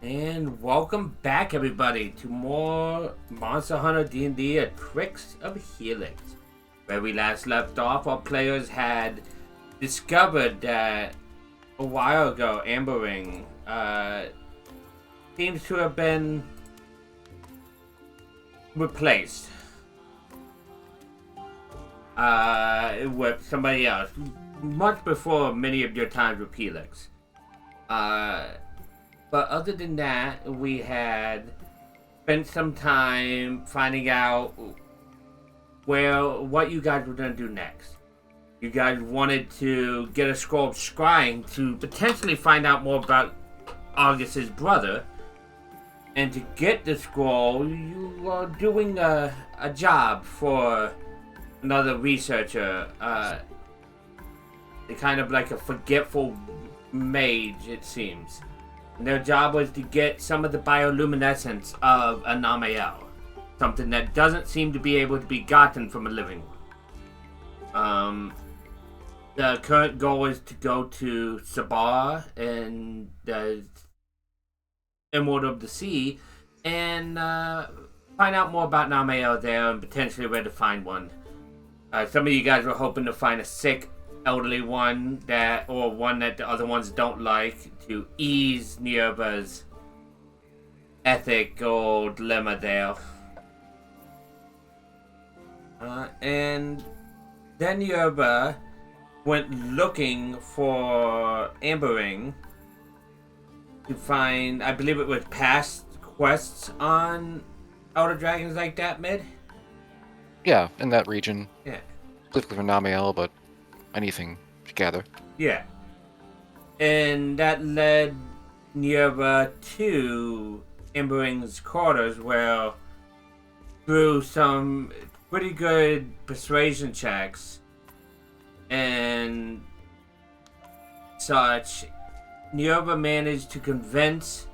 And welcome back, everybody, to more Monster Hunter D&D at Tricks of Helix. Where we last left off, our players had discovered that a while ago, Ambering seems to have been replaced with somebody else, much before many of your times with Helix. But other than that, we had spent some time finding out what you guys were gonna do next. You guys wanted to get a scroll of scrying to potentially find out more about August's brother. And to get the scroll, you are doing a job for another researcher. Kind of like a forgetful mage, it seems. And their job was to get some of the bioluminescence of Anamael, something that doesn't seem to be able to be gotten from a living one. The current goal is to go to Sabar and the Emerald of the Sea and find out more about Namael there and potentially where to find one. Some of you guys were hoping to find a sick elderly one or one that the other ones don't like to ease Nierba's ethical dilemma there. And then Nierba went looking for Ambering to find, I believe it was past quests on Elder Dragons like that, Mid? Yeah, in that region. Yeah. Specifically for Namiel, but anything to gather. Yeah. And that led Nierba to Embering's quarters, where through some pretty good persuasion checks and such, Nierba managed to convince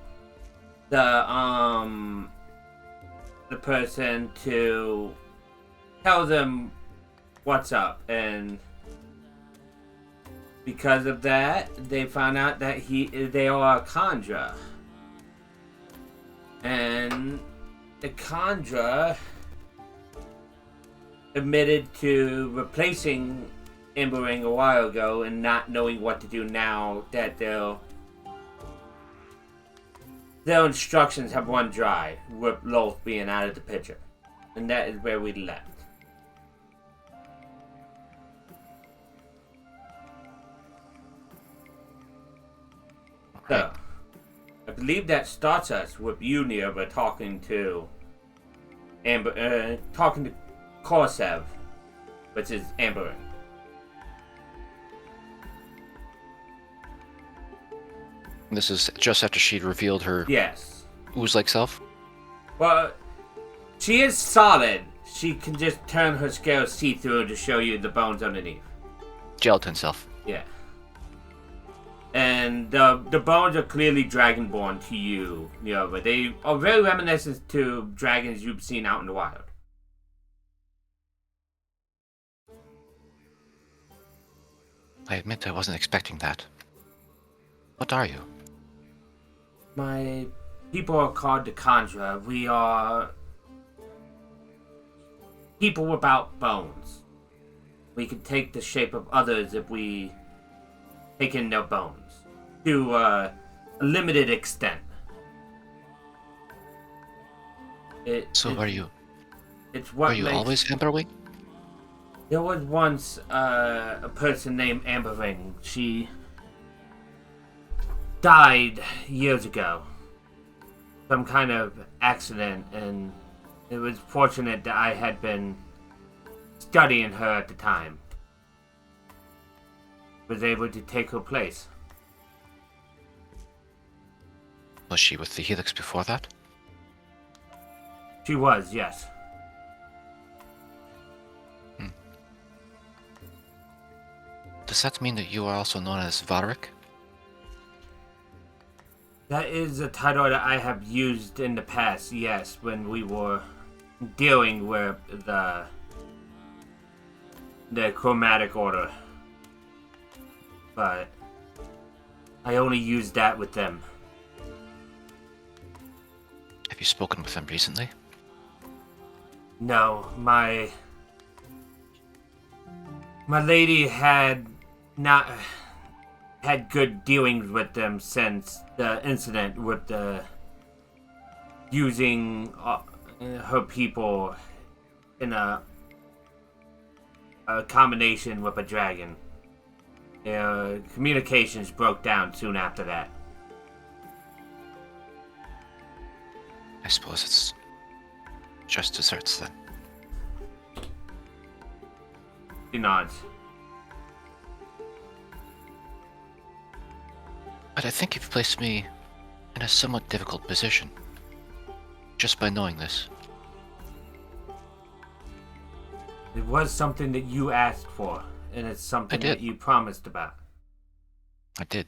the person to tell them what's up, and because of that, they found out that they are a Kandra. And the Kandra admitted to replacing Embering a while ago and not knowing what to do now that their instructions have run dry, with Loth being out of the picture. And that is where we left. So, I believe that starts us with you, Nierba, talking to Korsev, which is Ambering. This is just after she'd revealed her Yes. ooze-like self? Well, she is solid. She can just turn her scales see-through to show you the bones underneath. Gelatin self. Yeah. And the bones are clearly dragonborn to you, but they are very reminiscent to dragons you've seen out in the wild. I admit I wasn't expecting that. What are you? My people are called the Kandra. We are people without bones. We can take the shape of others if we take in their bones. To a limited extent. Are you? It's what Are you makes, always Amberwing? There was once a person named Ambering. She died years ago. Some kind of accident, and it was fortunate that I had been studying her at the time. Was able to take her place. Was she with the Helix before that? She was, yes. Does that mean that you are also known as Varric? That is a title that I have used in the past, yes, when we were dealing with the chromatic order. But I only used that with them. you spoken with them recently? No, my lady had not had good dealings with them since the incident with the using her people in a combination with a dragon. Communications broke down soon after that. I suppose it's just desserts then. She nods. But I think you've placed me in a somewhat difficult position, just by knowing this. It was something that you asked for, and it's something that you promised about. I did.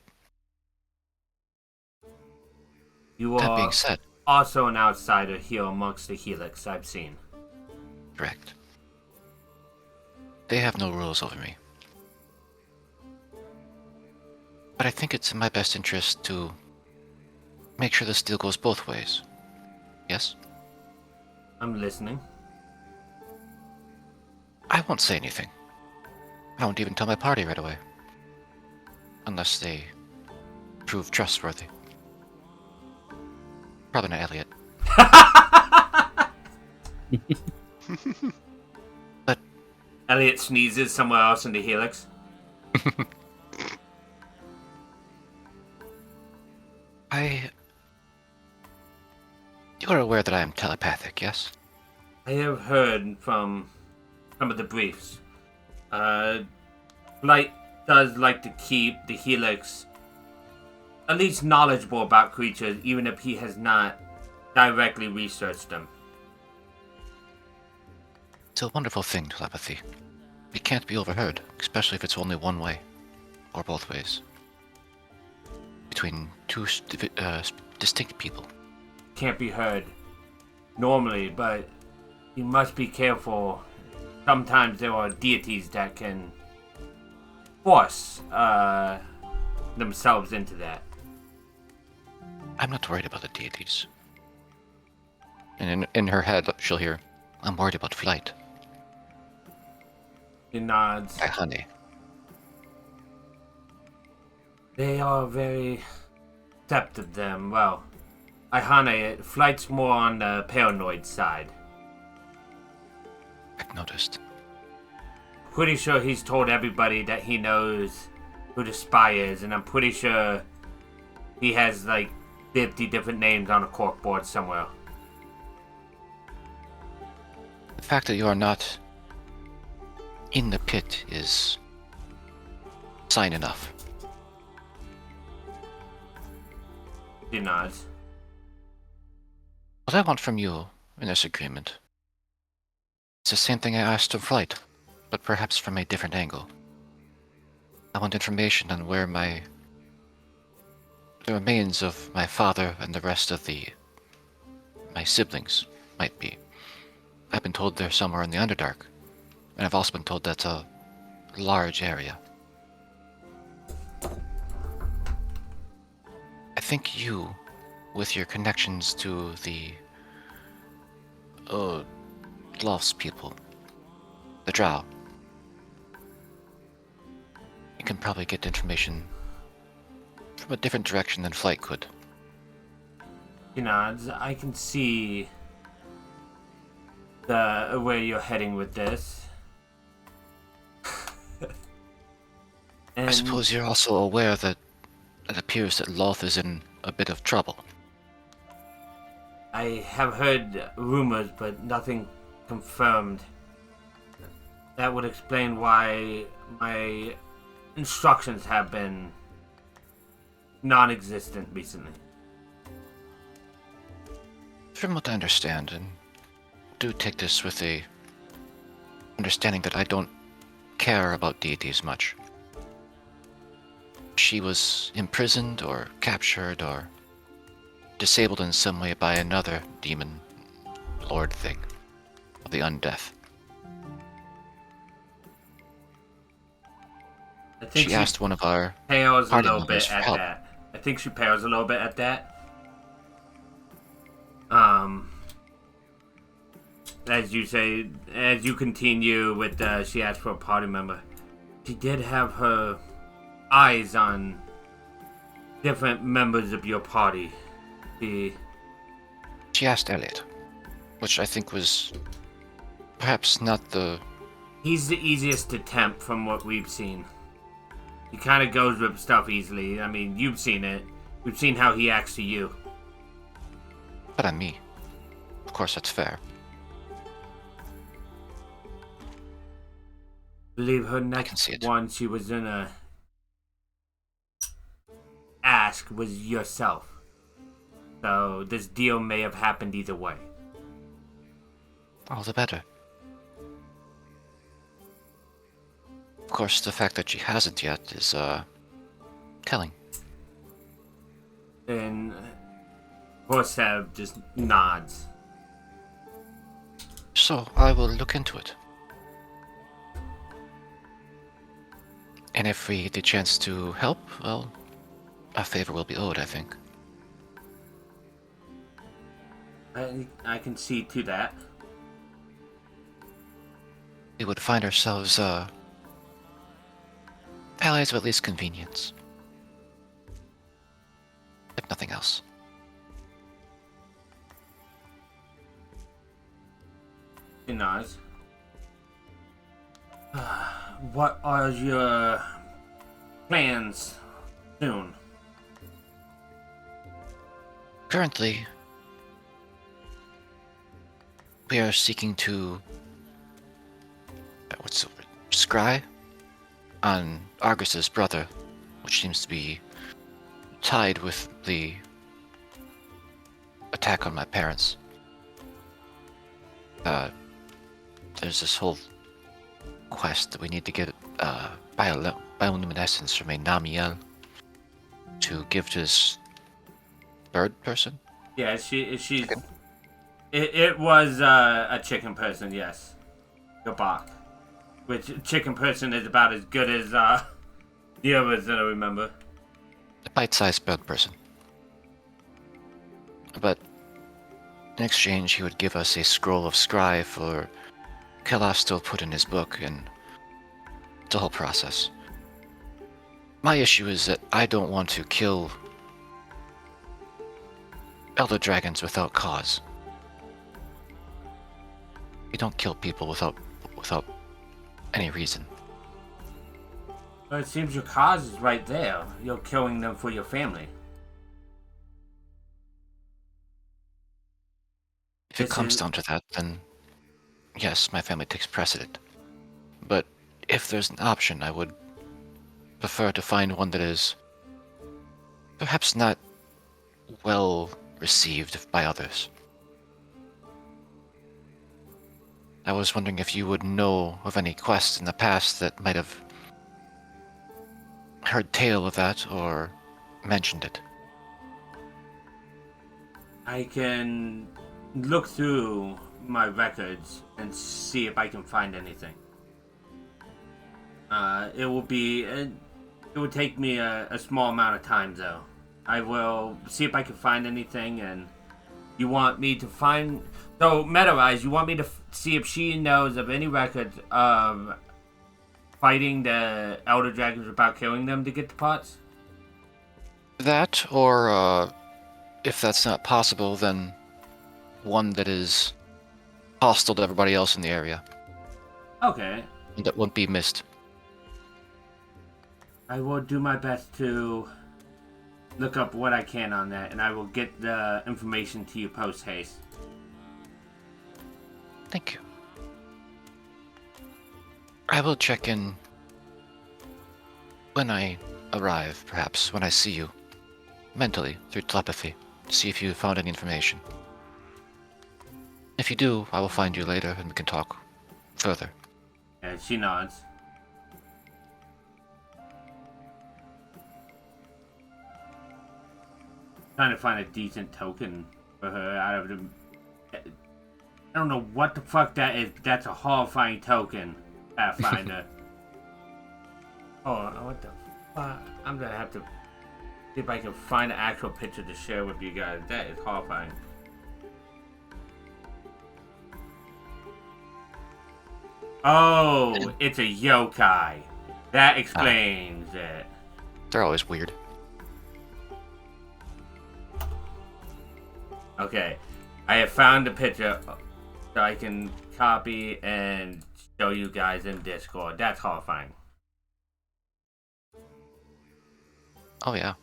You That are being said, also an outsider here amongst the Helix, I've seen. correct. They have no rules over me. But I think it's in my best interest to make sure this deal goes both ways. Yes? I'm listening. I won't say anything. I won't even tell my party right away. Unless they prove trustworthy. Probably not Elliot. But Elliot sneezes somewhere else in the Helix. You are aware that I am telepathic, yes? I have heard from some of the briefs. Light does like to keep the Helix at least knowledgeable about creatures, even if he has not directly researched them. It's a wonderful thing, telepathy. It can't be overheard, especially if it's only one way. Or both ways. Between two distinct people. Can't be heard normally, but you must be careful. Sometimes there are deities that can force themselves into that. I'm not worried about the deities. And in her head, she'll hear, I'm worried about flight. He nods. Hey, honey. They are very adept of them. Well, Ihane, flight's more on the paranoid side. I've noticed. Pretty sure he's told everybody that he knows who the spy is, and I'm pretty sure he has like 50 different names on a corkboard somewhere. The fact that you are not in the pit is sign enough. He nods. What I want from you in this agreement is the same thing I asked of Flight, but perhaps from a different angle. I want information on where the remains of my father and the rest of my siblings might be. I've been told they're somewhere in the Underdark, and I've also been told that's a large area. I think you, with your connections to the lost people, the Drow, you can probably get information from a different direction than Flight could. He nods. I can see where you're heading with this. And I suppose you're also aware that it appears that Loth is in a bit of trouble. I have heard rumors, but nothing confirmed. That would explain why my instructions have been non-existent recently. From what I understand, and do take this with a understanding that I don't care about deities much. She was imprisoned or captured or disabled in some way by another demon lord thing of the undeath. I think She asked one of our pales a party little members bit for at help. that. I think she pales a little bit at that. Um, as you say, as you continue with, she asked for a party member. She did have her eyes on different members of your party. She asked Elliot, which I think was perhaps not the... He's the easiest to tempt from what we've seen. He kind of goes with stuff easily. I mean, you've seen it. We've seen how he acts to you. But on me. Of course, that's fair. I believe her next one she was gonna ask was yourself. So this deal may have happened either way. All the better. Of course, the fact that she hasn't yet is, telling. And Horsev just nods. So, I will look into it. And if we get the chance to help, well, a favor will be owed, I think. I can see to that. We would find ourselves, allies of at least convenience. If nothing else. He nods. What are your plans soon? Currently, we are seeking to... what's the word? Scry on Argus's brother, which seems to be tied with the attack on my parents. There's this whole quest that we need to get bioluminescence from a Namiel to give to this bird person. Yeah, she's... It was a chicken person, yes. Gabak. Which chicken person is about as good as the others that I remember. A bite-sized bird person. But in exchange, he would give us a scroll of scry for Kelas still put in his book, and the whole process. My issue is that I don't want to kill elder dragons without cause. You don't kill people without any reason. Well, it seems your cause is right there. You're killing them for your family. If it comes down to that, then yes, my family takes precedent. But if there's an option, I would prefer to find one that is perhaps not well received by others. I was wondering if you would know of any quests in the past that might have heard tale of that or mentioned it. I can look through my records and see if I can find anything. It will take me a small amount of time though. I will see if I can find anything, and you want me to find... So, Meta-Rise, you want me to see if she knows of any records of fighting the Elder Dragons without killing them to get the pots? That, or if that's not possible, then one that is hostile to everybody else in the area. Okay. And that won't be missed. I will do my best to look up what I can on that, and I will get the information to you post-haste. Thank you. I will check in when I arrive, perhaps, when I see you, mentally, through telepathy, to see if you found any information. If you do, I will find you later and we can talk further. And she nods. Trying to find a decent token for her out of the... I don't know what the fuck that is. That's a horrifying token, Pathfinder. Oh, what the fuck? I'm gonna have to see if I can find an actual picture to share with you guys. That is horrifying. Oh, it's a yokai. That explains it. They're always weird. Okay, I have found a picture so I can copy and show you guys in Discord. That's horrifying. Oh yeah.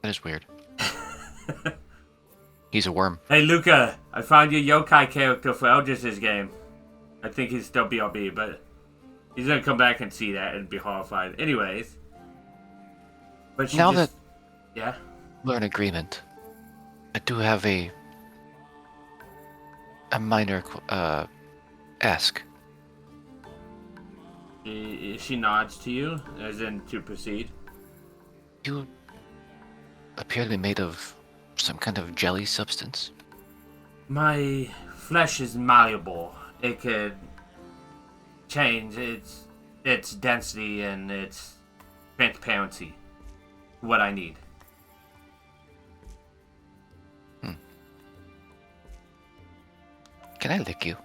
That is weird. He's a worm. Hey Luca, I found your yokai character for Eldris's game. I think he's still BRB, but he's gonna come back and see that and be horrified. Anyways. But she Now just... that Yeah? we're in agreement, I do have a minor ask. She nods to you, as in to proceed. You appear to be made of some kind of jelly substance. My flesh is malleable. It could change its density and its transparency. What I need. Can I lick you?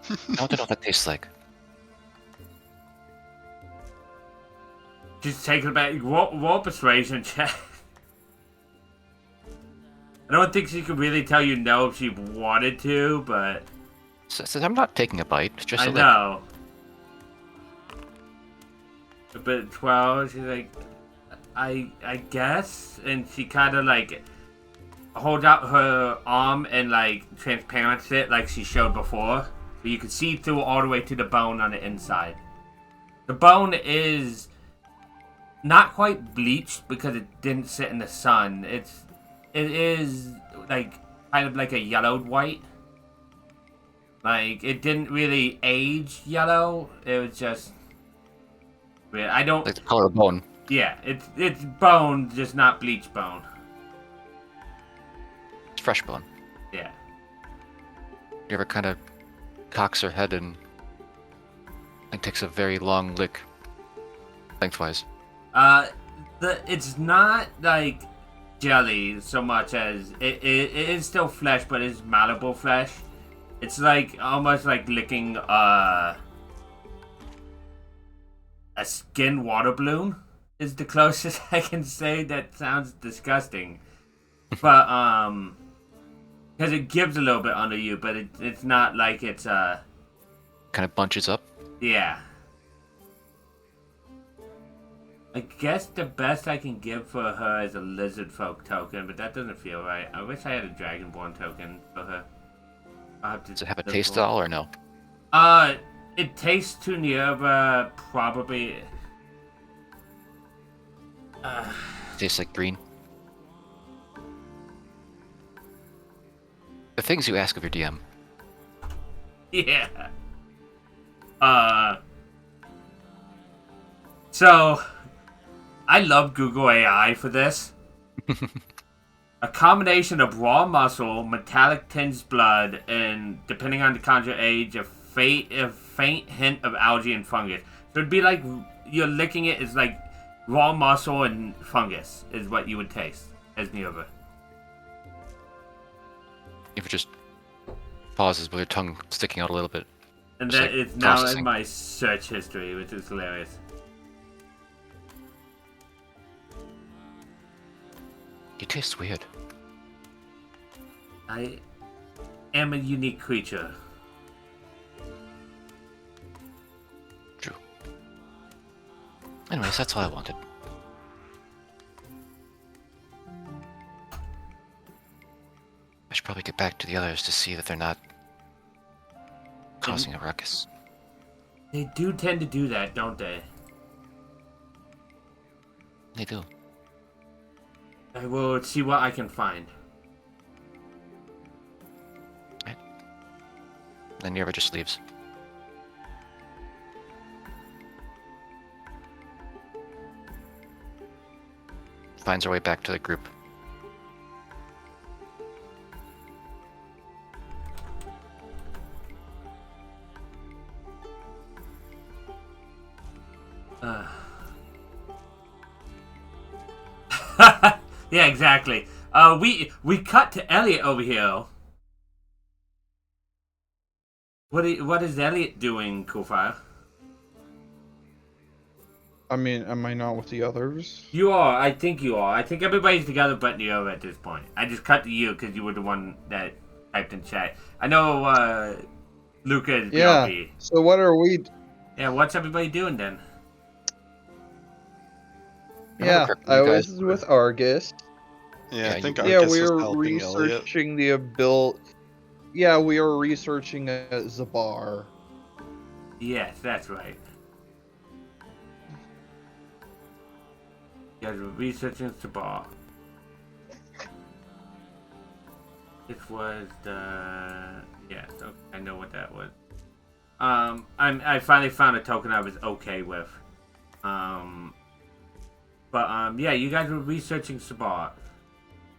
I want to know what that tastes like. Just take it back. Roll persuasion check. I don't think she could really tell you no if she wanted to, but So I'm not taking a bite. It's just I a lick. know. But 12, she's like, I guess, and she kind of like holds out her arm and like transparents it like she showed before, so you can see through all the way to the bone on the inside. The bone is not quite bleached because it didn't sit in the sun. It is like kind of like a yellowed white. Like it didn't really age yellow. It was just weird. I don't Like the color of bone. Yeah, it's bone, just not bleached bone. It's fresh bone. Yeah. You ever kind of cocks her head and takes a very long lick lengthwise. It's not like jelly so much as it is still flesh, but it's malleable flesh. It's like almost like licking a skin water balloon is the closest I can say. That sounds disgusting, but because it gives a little bit under you, but it's not like it's Kind of bunches up. yeah. I guess the best I can give for her is a lizard folk token, but that doesn't feel right. I wish I had a dragonborn token for her. I'll have to Does it have a look taste for at all or no? It tastes to Nierva probably. Tastes like green. The things you ask of your DM. Yeah. So, I love Google AI for this. A combination of raw muscle, metallic tinged blood, and depending on the conjure age, a faint hint of algae and fungus. So it'd be like you're licking it. It's like raw muscle and fungus is what you would taste as Nierva. If it just pauses with your tongue sticking out a little bit. And Just that like is now in processing. my search history, which is hilarious. You taste weird. I am a unique creature. True. Anyways, that's all I wanted. I should probably get back to the others to see that they're not causing a ruckus. They do tend to do that, don't they? They do. I will see what I can find. Then Nierva just leaves. Finds her way back to the group. Yeah, exactly. We cut to Elliot over here. What is Elliot doing, Kufire? I mean, am I not with the others? You are. I think you are. I think everybody's together but Neo at this point. I just cut to you because you were the one that typed in chat. I know Luca is Yeah. BRB. So what are we? Yeah, what's everybody doing then? Yeah, I was with Argus. Yeah, I think Yeah, Arcus we was were helping Elliot. researching the ability. Yeah, we were researching Zabar. Yes, that's right. You guys were researching Sabar. This was the... Yes, okay, I know what that was. I finally found a token I was okay with. Yeah, you guys were researching Sabar.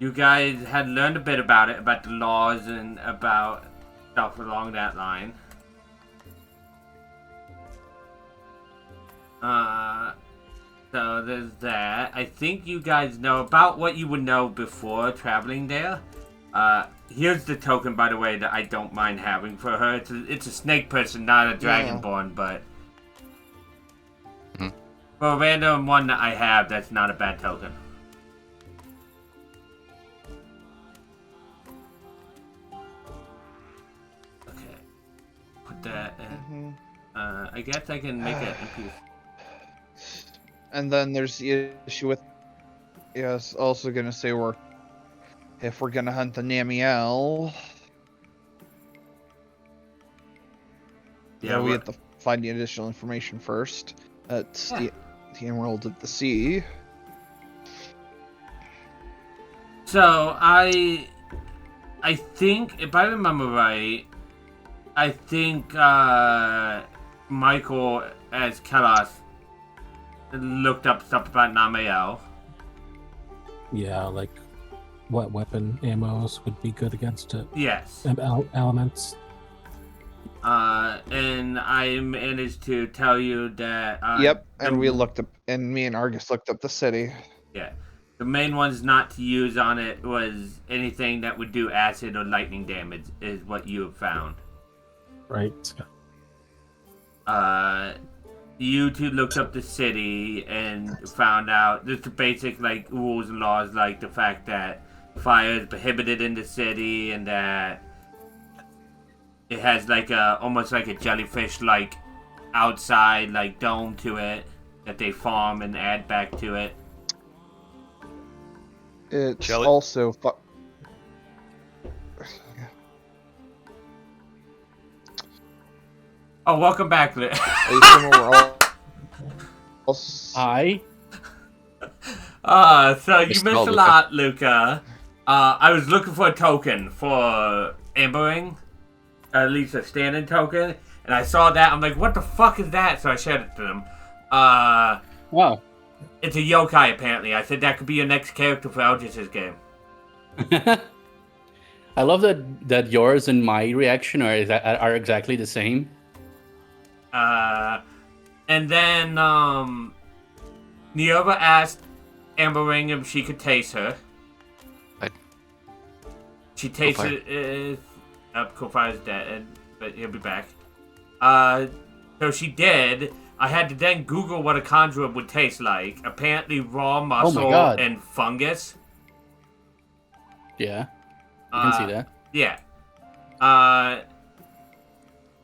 You guys had learned a bit about it, about the laws and about stuff along that line. So there's that. I think you guys know about what you would know before traveling there. Here's the token, by the way, that I don't mind having for her. It's a snake person, not a dragonborn, but... For a random one that I have, that's not a bad token. Okay. Put that in. I guess I can make it NPC. And then there's the issue with. Yes, also gonna say if we're gonna hunt the Namiel. Yeah, we have to find the additional information first. That's the Emerald of the Sea. So I think, if I remember right, I think Michael as Kalos looked up stuff about Namiel. Yeah, like what weapon ammos would be good against it. Yes. Elements. And I managed to tell you that... yep, and we looked up, and me and Argus looked up the city. Yeah. The main ones not to use on it was anything that would do acid or lightning damage, is what you have found. Right. You two looked up the city and found out just the basic like rules and laws, like the fact that fire is prohibited in the city and that it has like almost like a jellyfish like outside like dome to it that they farm and add back to it. It's also Oh, welcome back, Lit. Hi. So you missed a lot, Luca. I was looking for a token for ambering, at least a standing token, and I saw that. I'm like, what the fuck is that? So I shared it to them. Wow. It's a yokai, apparently. I said that could be your next character for Eldritch's game. I love that yours and my reaction are exactly the same. And then Niova asked Ambering if she could taste her. She tasted Kofire's dead, but he'll be back. So she did. I had to then Google what a conjurer would taste like. Apparently raw muscle and fungus. Yeah, you can see that. Yeah.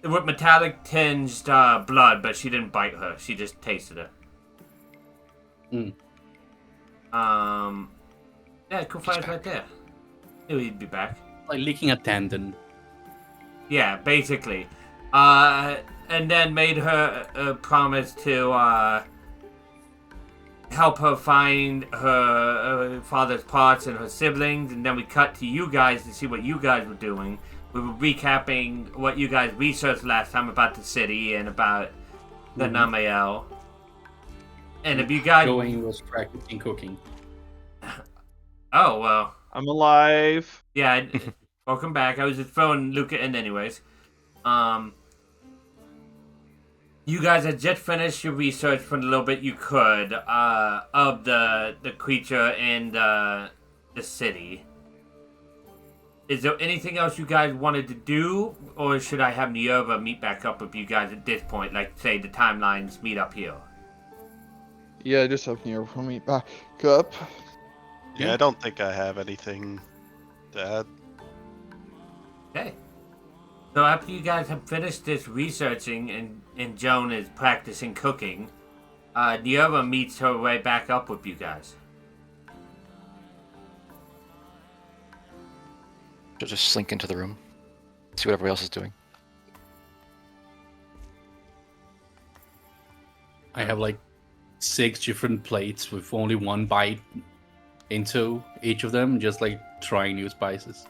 With metallic tinged blood, but she didn't bite her. She just tasted her. Yeah, Kofire's right there. He'd be back. Like licking a tendon. Yeah, basically. And then made her a promise to help her find her father's parts and her siblings, and then we cut to you guys to see what you guys were doing. We were recapping what you guys researched last time about the city and about the Namiel. And if you guys... Going was practicing cooking. Oh, well. I'm alive. Yeah, welcome back. I was just throwing Luca in anyways. You guys had just finished your research for the little bit you could of the creature and the city. is there anything else you guys wanted to do, or should I have Nierva meet back up with you guys at this point? Like, say, the timelines meet up here. Yeah, just have near for me back up. Yeah, I don't think I have anything to add. Okay. So after you guys have finished this researching and Joan is practicing cooking, Nierva meets her way back up with you guys. She'll just slink into the room, see what everybody else is doing. I have like 6 different plates with only one bite into each of them, just like trying new spices.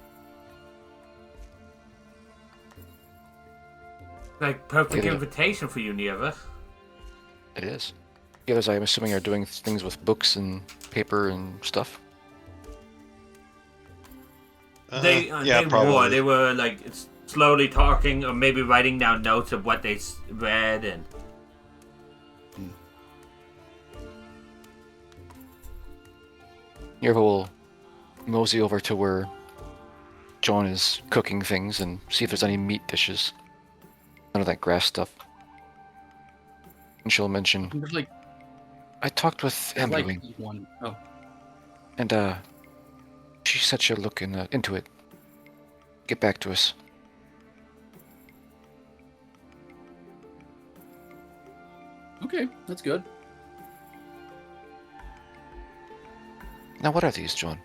Like, perfect Yeah. invitation for you, Nierva. It is. The others, I'm assuming, are doing things with books and paper and stuff. They probably. They were like slowly talking, or maybe writing down notes of what they read, and Nirva will mosey over to where John is cooking things and see if there's any meat dishes. None of that grass stuff. And she'll mention, There's like, I talked with Amberwing, one. Oh, and she said she'll look into it. Get back to us. okay, that's good. Now, what are these, John?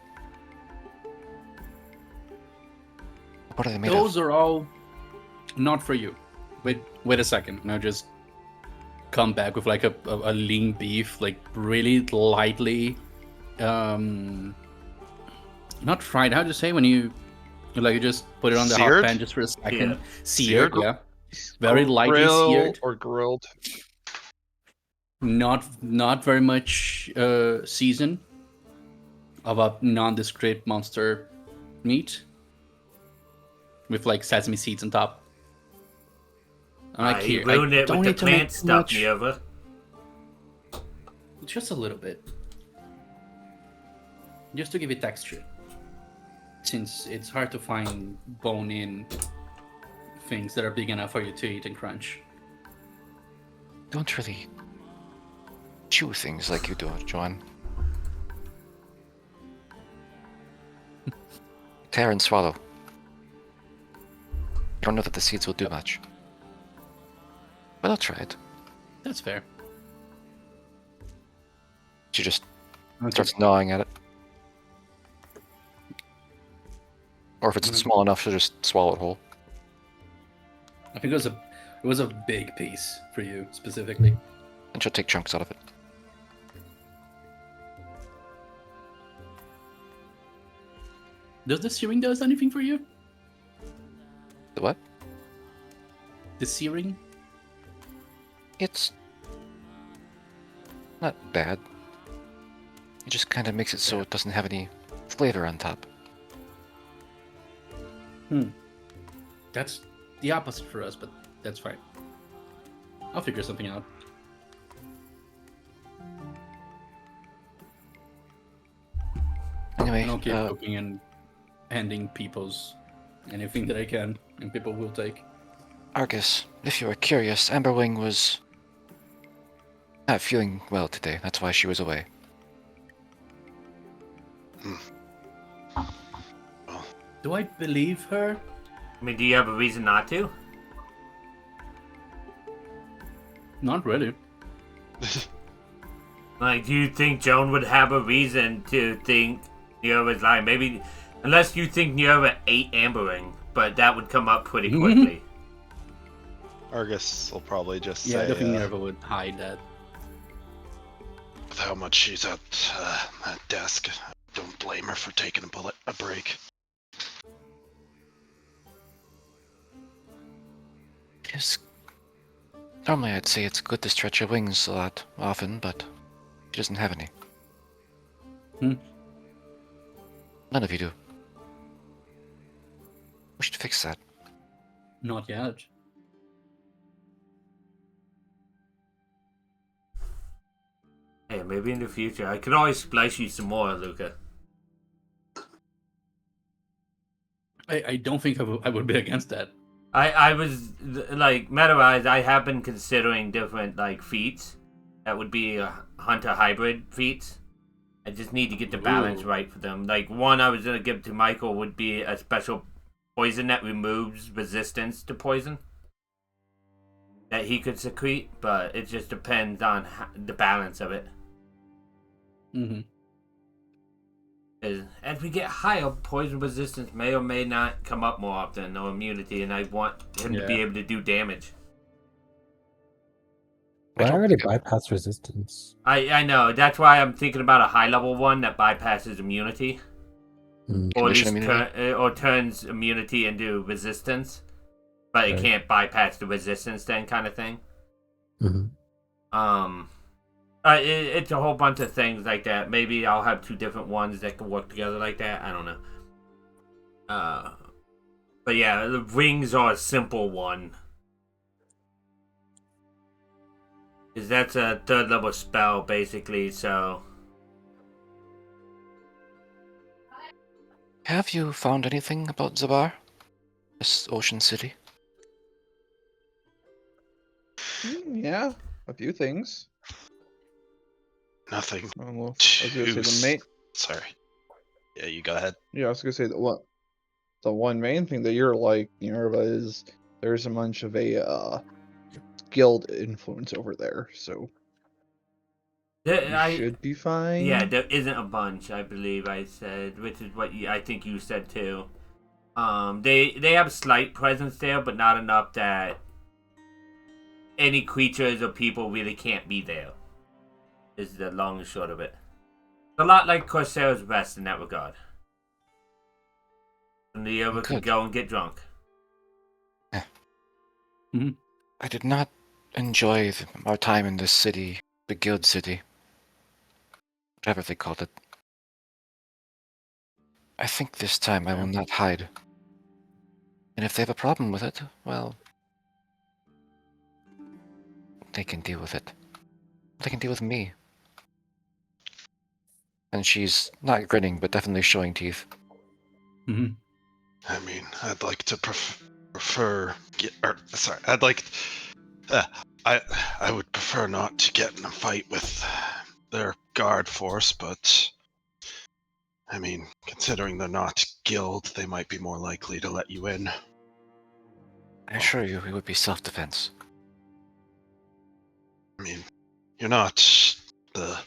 What are they made Those of? are all not for you. Wait a second. Now just come back with like a lean beef, like really lightly, not fried. How do you say when you just put it on the Seared? hot pan just for a second? Yeah. Seared, Seared? yeah. Very lightly Grilled seared. or grilled. Not very much season of a nondescript monster meat with like sesame seeds on top. I'm like, you here, ruined I it don't with the need to make plant stuff, much. Nierva. Just a little bit. Just to give it texture. Since it's hard to find bone-in things that are big enough for you to eat and crunch. Don't really chew things like you do, John. Tear and swallow. Don't know that the seeds will do much. But I'll try it. That's fair. She just Okay. starts gnawing at it. Or if it's small enough, she'll just swallow it whole. I think it was a big piece for you specifically. And she'll take chunks out of it. Does the searing does anything for you? The what? The searing? It's not bad. It just kind of makes it so it doesn't have any flavor on top. That's the opposite for us, but that's fine. I'll figure something out. Anyway, And I'll keep cooking and handing people's anything that I can, and people will take. Argus, if you were curious, Amberwing was not feeling well today. That's why she was away. Do I believe her? I mean, do you have a reason not to? Not really. Like, do you think Joan would have a reason to think Nierva's lying? Maybe, unless you think Nierva ate Ambering, but that would come up pretty quickly. Argus will probably just Yeah, I say don't think Nerva would hide that. with how much she's at that desk. Don't blame her for taking a break. Yes. Normally I'd say it's good to stretch your wings a lot often, but she doesn't have any. None of you do. We should fix that. Not yet. Hey, maybe in the future. I could always splice you some more, Luca. I don't think I would be against that. I was like Meta-Rise. I have been considering different like feats that would be hunter hybrid feats. I just need to get the balance Ooh. right for them. Like one I was gonna give to Michael would be a special poison that removes resistance to poison that he could secrete, but it just depends on the balance of it. Mm-hmm. As we get higher, poison resistance may or may not come up more often, or immunity, and I want him to be Yeah. able to do damage. I I don't already think bypass resistance. I know, that's why I'm thinking about a high level one that bypasses immunity. Mm. Or at Condition least immunity? or turns immunity into resistance, but it Right. can't bypass the resistance then kind of thing. Hmm. It's a whole bunch of things like that. Maybe I'll have two different ones that can work together like that. I don't know. But yeah, the rings are a simple one. Because that's a 3rd level spell, basically, so... Have you found anything about Zabar? This ocean city? Yeah, a few things. Nothing. Well, I was gonna say the main. Sorry. Yeah, you go ahead. Yeah, I was gonna say the one main thing that you're like, is there's a bunch of a guild influence over there, so you should be fine. Yeah, there isn't a bunch, I believe I said, which is what I think you said too. They have a slight presence there, but not enough that any creatures or people really can't be there. Is the long and short of it. It's a lot like Corsair's Rest in that regard. And the other can Good. go and get drunk. I did not enjoy our time in this city, the guild city. Whatever they called it. I think this time I will not hide. And if they have a problem with it, well... they can deal with it. They can deal with me. And she's not grinning, but definitely showing teeth. Mm-hmm. I mean, I'd like to prefer sorry, I'd like I would prefer not to get in a fight with their guard force, but I mean, considering they're not guild, they might be more likely to let you in. I assure you it would be self-defense. I mean, you're not the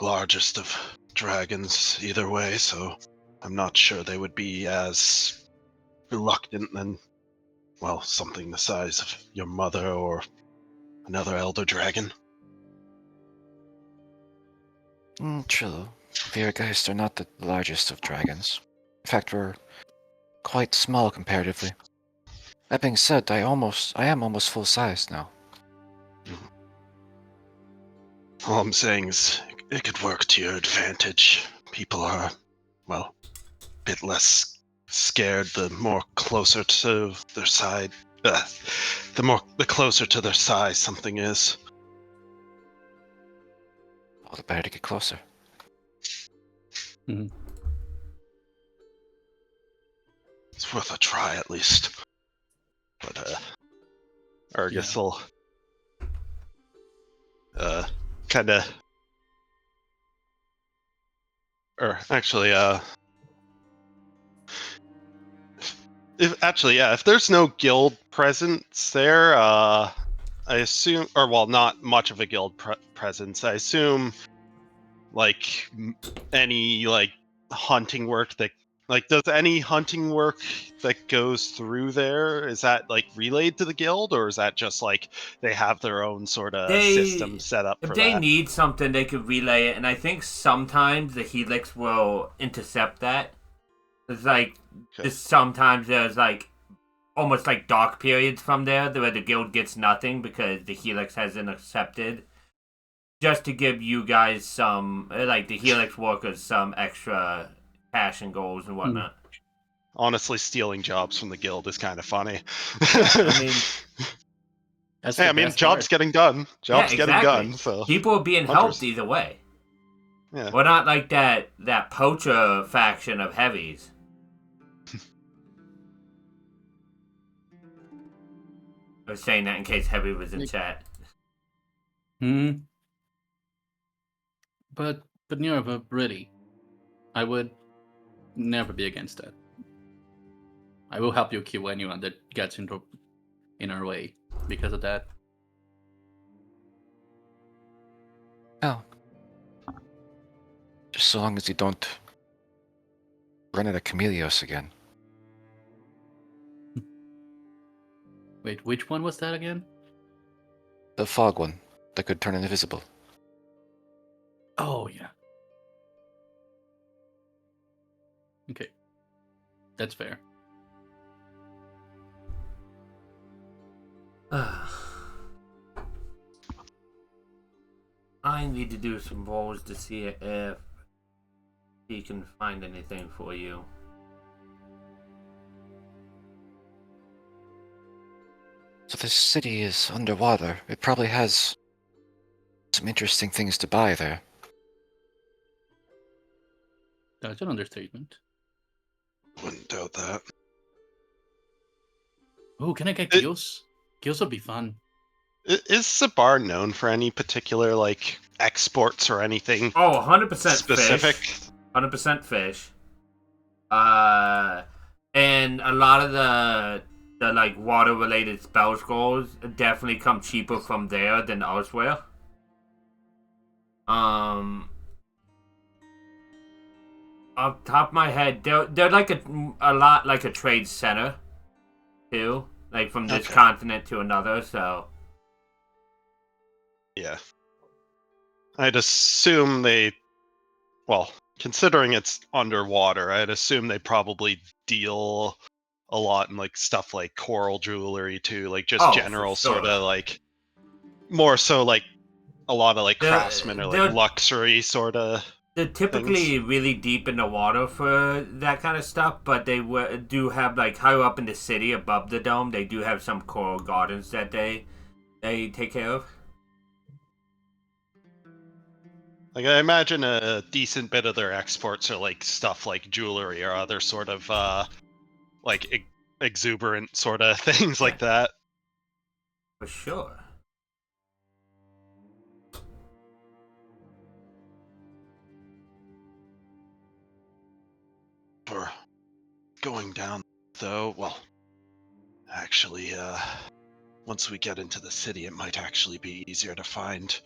largest of dragons either way, so I'm not sure they would be as reluctant than, well, something the size of your mother or another elder dragon. True. Virgeist are not the largest of dragons. In fact, we're quite small comparatively. That being said, I am almost full size now. All I'm saying is it could work to your advantage. People are, well, a bit less scared the more closer to their side. The closer to their size something is. All the better to get closer. It's worth a try at least. But Argus will kinda, or actually if there's no guild presence there, I assume, or well, not much of a guild presence. I assume, like any like hunting work that, like, does any hunting work that goes through there, is that like relayed to the guild, or is that just like they have their own sort of system set up If for they that? need something, they could relay it, and I think sometimes the Helix will intercept that. It's like, Okay. just sometimes there's like almost like dark periods from there where the guild gets nothing because the Helix has intercepted. Just to give you guys some, like the Helix workers, some extra cash and goals and whatnot. Honestly, stealing jobs from the guild is kind of funny. I mean, That's hey, the I mean, best job's part. getting done. Job's yeah, getting exactly. done. So People are being Hunters. helped either way. yeah. We're not like that poacher faction of heavies. I was saying that in case Heavy was in chat. Hmm. But Nerva, really, I would never be against that. I will help you kill anyone that gets in our way because of that. Oh. Just so long as you don't run into Chameleos again. Wait, which one was that again? The fog one that could turn invisible. Oh, yeah. Okay. That's fair. I need to do some rolls to see if he can find anything for you. So this city is underwater. It probably has some interesting things to buy there. That's an understatement. Wouldn't doubt that. Oh, can I get Gills? Gills would be fun. Is Sabar known for any particular like exports or anything? Oh, 100% specific. fish. 100% fish. And a lot of the like water related spell scrolls definitely come cheaper from there than elsewhere. Off the top of my head, they're like a lot like a trade center too, like from this continent to another. So yeah, I'd assume considering it's underwater, I'd assume they probably deal a lot in like stuff like coral jewelry too, like just general sort of like more so like a lot of like craftsmen or like luxury sort of. They're typically really deep in the water for that kind of stuff, but they do have like higher up in the city above the dome. They do have some coral gardens that they take care of. Like I imagine a decent bit of their exports are like stuff like jewelry or other sort of like exuberant sort of things like that. For sure. For going down though, well, actually, once we get into the city, it might actually be easier to find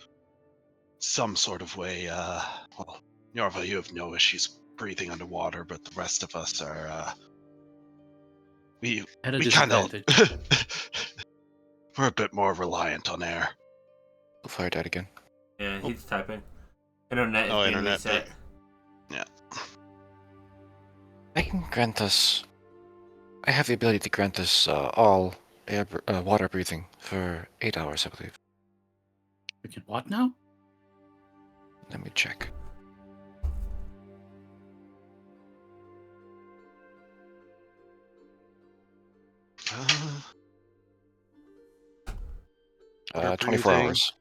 some sort of way. Well, Yorva, you have no issues breathing underwater, but the rest of us are, we kind of, we're a bit more reliant on air. I'll fire that again. Yeah, he's typing. Internet is being reset. Yeah. I can grant us. I have the ability to grant us all water breathing for 8 hours, I believe. We can what now? Let me check. Water 24 breathing. hours.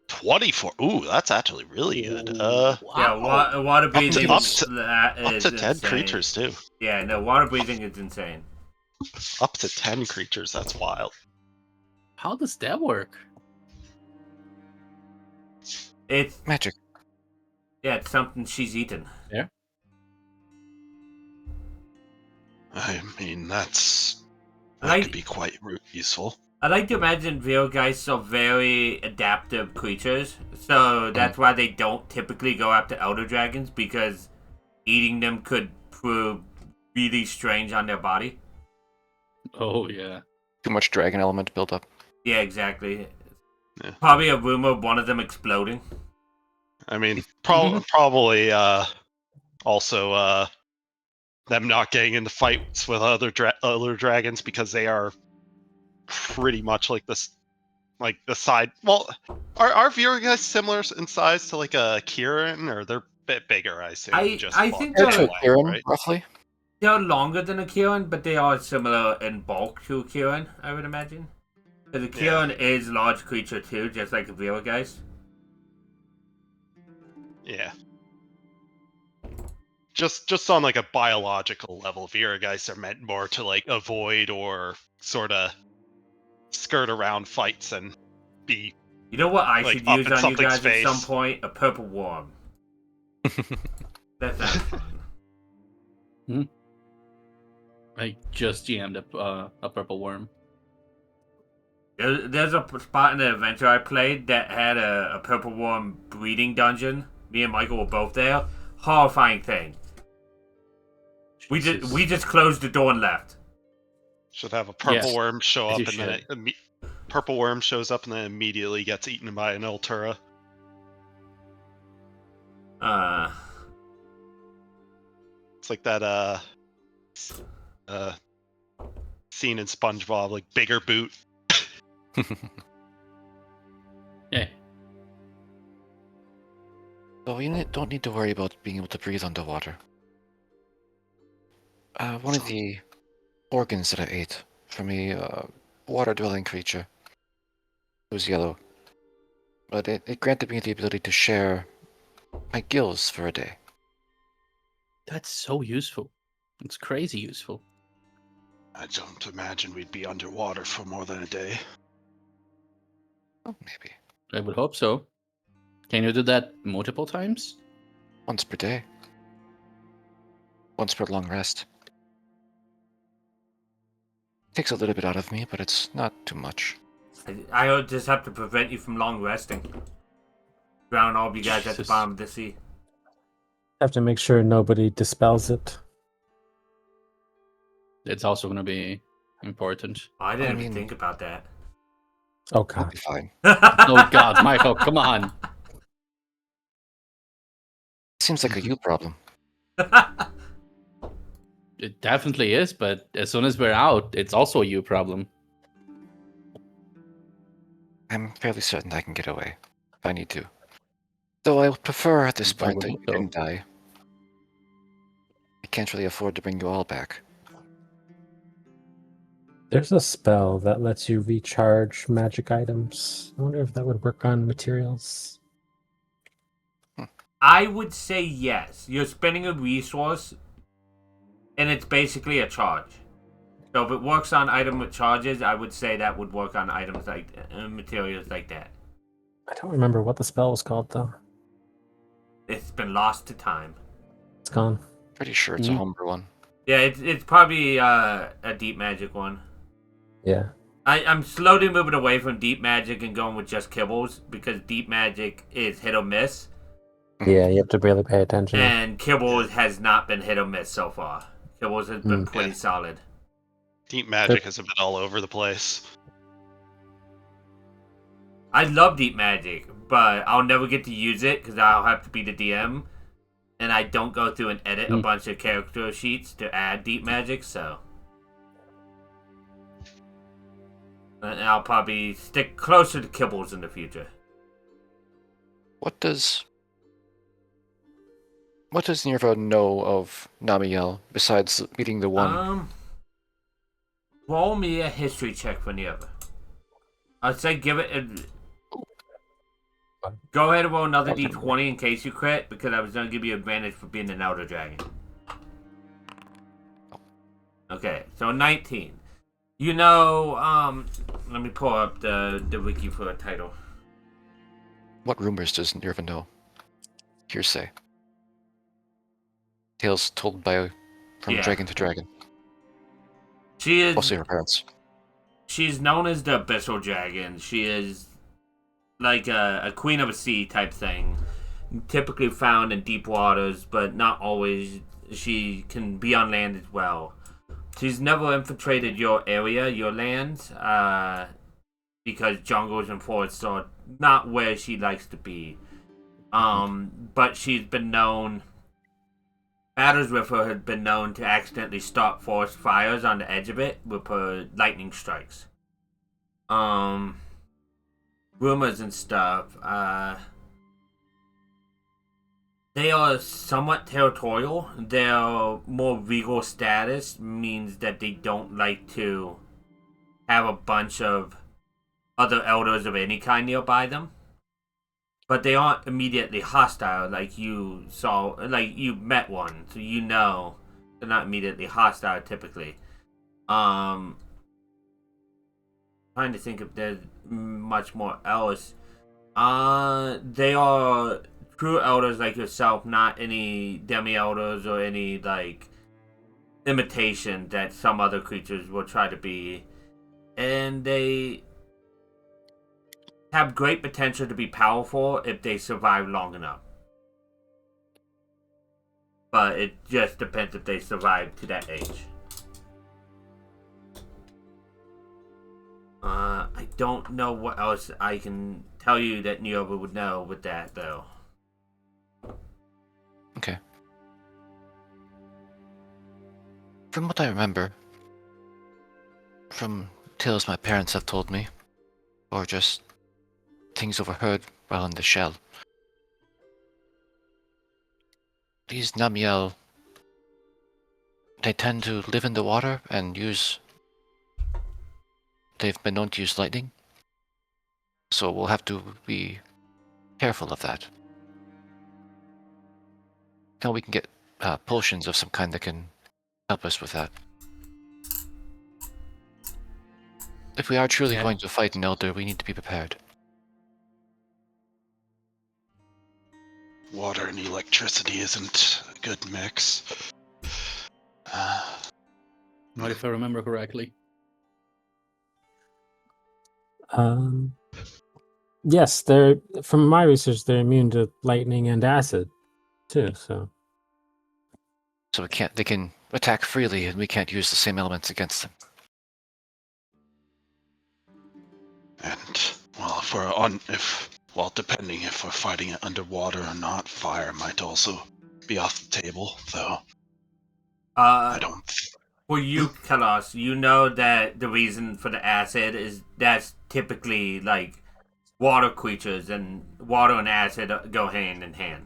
24. Ooh, that's actually really good. Wow. Yeah, water breathing up to 10 insane. creatures too. Yeah, no, water breathing is insane. Up to 10 creatures. That's wild. How does that work? It's magic. Yeah, it's something she's eaten. Yeah. I mean, that could be quite useful. I like to imagine Veilgeist are very adaptive creatures, so that's why they don't typically go after Elder Dragons, because eating them could prove really strange on their body. Oh, yeah. Too much dragon element built up. Yeah, exactly. Yeah. Probably a rumor of one of them exploding. I mean, probably also them not getting into fights with other dragons because they are pretty much like this, like the side. Well, are Vera guys similar in size to like a Kieran, or they're a bit bigger? I assume. I think they're they're Kieran, right? Roughly. They're longer than a Kieran, but they are similar in bulk to a Kieran, I would imagine. Because a Kieran is a large creature too, just like a Veilgeist. Yeah. Just on like a biological level, Veilgeists are meant more to like avoid or sort of skirt around fights and be You know what I like, should up use in on you something's guys at some face. point? A purple worm. That sounds fun. I just GM'd a purple worm. There's a spot in the adventure I played that had a purple worm breeding dungeon. Me and Michael were both there. Horrifying thing. We Jesus. just closed the door and left. should have a purple Yes, worm show as up you and then should. purple worm shows up and then immediately gets eaten by an Ultura. It's like that scene in SpongeBob, like bigger boot. Yeah. So you don't need to worry about being able to breathe underwater. One of the organs that I ate from a water-dwelling creature was yellow, but it granted me the ability to share my gills for a day. That's so useful. It's crazy useful. I don't imagine we'd be underwater for more than a day. Oh, maybe I would hope so. Can you do that multiple times? once per day, once per long rest. Takes a little bit out of me, but it's not too much. I just have to prevent you from long resting. Drown all of you guys at the Jesus. bottom of the sea. Have to make sure nobody dispels it. It's also going to be important. I didn't I even mean- think about that. Oh I'll god. be fine. Oh God, Michael, come on. Seems like a you problem. It definitely is, but as soon as we're out, it's also a you problem. I'm fairly certain I can get away if I need to. Though I would prefer at this I point would that you hope so. didn't die. I can't really afford to bring you all back. There's a spell that lets you recharge magic items. I wonder if that would work on materials. I would say yes. You're spending a resource, and it's basically a charge. So if it works on item with charges, I would say that would work on items like materials like that. I don't remember what the spell was called though. It's been lost to time. It's gone. Pretty sure it's a Mhm. homebrew one. Yeah, it's probably a deep magic one. Yeah. I'm slowly moving away from deep magic and going with just kibbles because deep magic is hit or miss, Yeah, you have to really pay attention. and kibbles has not been hit or miss so far. Kibbles has been pretty Yeah. solid. Deep magic has been all over the place. I love deep magic, but I'll never get to use it because I'll have to be the DM, and I don't go through and edit a bunch of character sheets to add deep magic, so. And I'll probably stick closer to kibbles in the future. What does Nirva know of Namiel besides meeting the one? Roll me a history check for Nirva. I'd say give it a... Go ahead and roll another d20 in case you crit, because I was going to give you advantage for being an Elder Dragon. Okay, so 19. You know, let me pull up the wiki for a title. What rumors does Nirva know? Hearsay. Tales told from Yeah. dragon to dragon. She is... Mostly her parents. She's known as the Abyssal Dragon. She is like a queen of a sea type thing. Typically found in deep waters, but not always. She can be on land as well. She's never infiltrated your area, your land, because jungles and forests are not where she likes to be. But she's been known... Battles with her had been known to accidentally start forest fires on the edge of it with her lightning strikes. Rumors and stuff. They are somewhat territorial. Their more regal status means that they don't like to have a bunch of other elders of any kind nearby them. But they aren't immediately hostile, like you saw, like you met one, so you know they're not immediately hostile typically. trying to think if there's much more else. They are true elders like yourself, not any demi-elders or any, like, imitation that some other creatures will try to be. And they have great potential to be powerful if they survive long enough. But it just depends if they survive to that age. I don't know what else I can tell you that Niobe would know with that, though. Okay. From what I remember, from tales my parents have told me, or just things overheard while in the shell, these Namiel, they tend to live in the water and they've been known to use lightning, so we'll have to be careful of that. Now we can get potions of some kind that can help us with that. If we are truly going to fight an elder, we need to be prepared. Water and electricity isn't a good mix. Not if I remember correctly. Yes, they're from my research. They're immune to lightning and acid, too. So They can attack freely, and we can't use the same elements against them. And well, depending if we're fighting it underwater or not, fire might also be off the table. Though I don't. For you, Kalos, you know that the reason for the acid is that's typically like water creatures, and water and acid go hand in hand.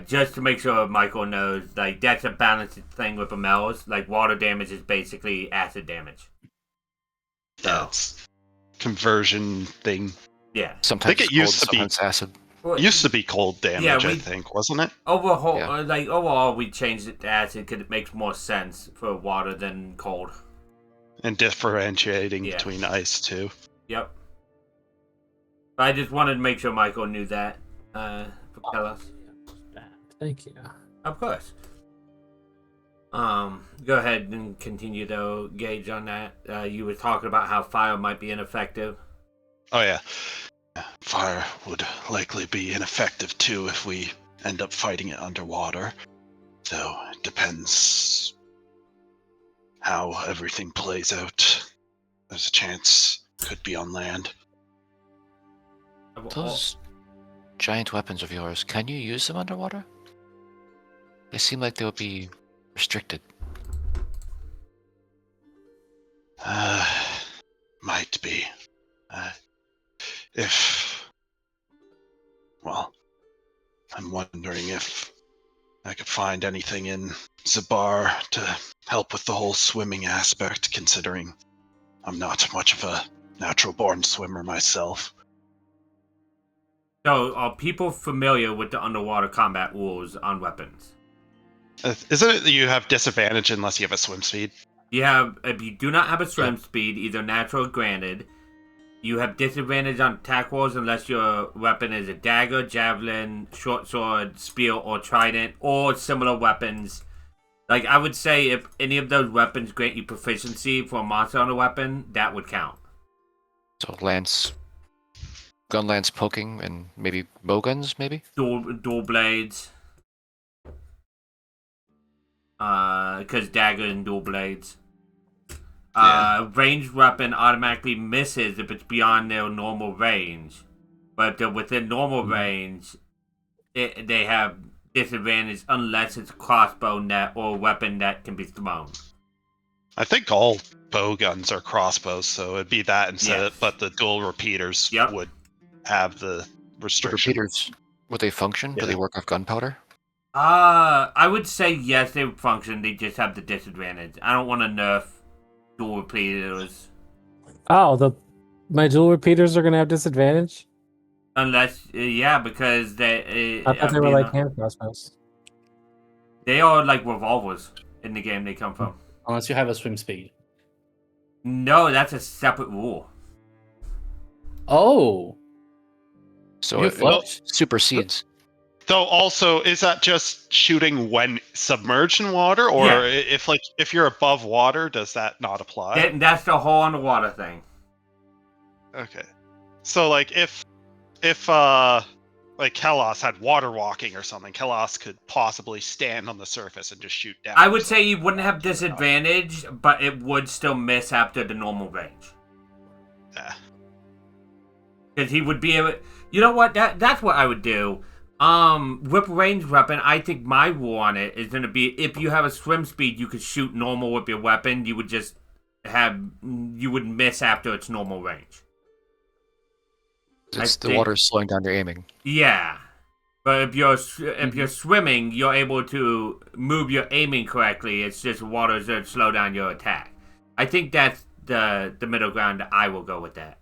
Just to make sure Michael knows, like, that's a balanced thing with Amels. Like, water damage is basically acid damage. That's conversion thing. Yeah. Sometimes I think it it's cold, used to be- sometimes acid. Well, Used to be cold damage, Yeah, I think, wasn't it? overall, we changed it to acid because it makes more sense for water than cold. And differentiating Yeah. between ice too. Yep. But I just wanted to make sure Michael knew that. For Kalos. thank you. Of course. Go ahead and continue though, Gage, on that. You were talking about how fire might be ineffective. Oh yeah. Fire would likely be ineffective too if we end up fighting it underwater. Though it depends how everything plays out. There's a chance could be on land. Those giant weapons of yours, can you use them underwater? They seem like they would be restricted. Might be. I'm wondering if I could find anything in Zabar to help with the whole swimming aspect, considering I'm not much of a natural-born swimmer myself. So, are people familiar with the underwater combat rules on weapons? Isn't it that you have disadvantage unless you have a swim speed? If you do not have a swim speed, either natural or granted, you have disadvantage on attack rolls unless your weapon is a dagger, javelin, short sword, spear, or trident, or similar weapons. Like, I would say if any of those weapons grant you proficiency for a monster on a weapon, that would count. So gun lance poking, and maybe bow guns, maybe? Dual blades. Because dagger and dual blades. Ranged weapon automatically misses if it's beyond their normal range. But if they're within normal range, they have disadvantage unless it's crossbow net or a weapon that can be thrown. I think all bow guns are crossbows, so it'd be that instead. Yes. But the dual repeaters would have the restriction. Repeaters, would they function? Do Yeah. they work off gunpowder? I would say yes, they would function. They just have the disadvantage. I don't want to nerf dual repeaters. Oh, my dual repeaters are gonna have disadvantage. Unless, because they. I thought they were like hand crossbows. They are like revolvers in the game they come from. Unless you have a swim speed. No, that's a separate rule. Oh, So you it fucked. supersedes. Though also, is that just shooting when submerged in water, or Yeah. if you're above water, does that not apply? That's the whole underwater thing. Okay. So like if like Kelos had water walking or something, Kelos could possibly stand on the surface and just shoot down. I or would say something. you wouldn't have disadvantage, but it would still miss after the normal range. Yeah. Because he would be able. You know what? That's what I would do. With ranged weapon, I think my rule on it is gonna be if you have a swim speed, you could shoot normal with your weapon. You would just you would miss after its normal range. The water's slowing down your aiming. Yeah, but if you're swimming, you're able to move your aiming correctly. It's just water's that slow down your attack. I think that's the middle ground. I will go with that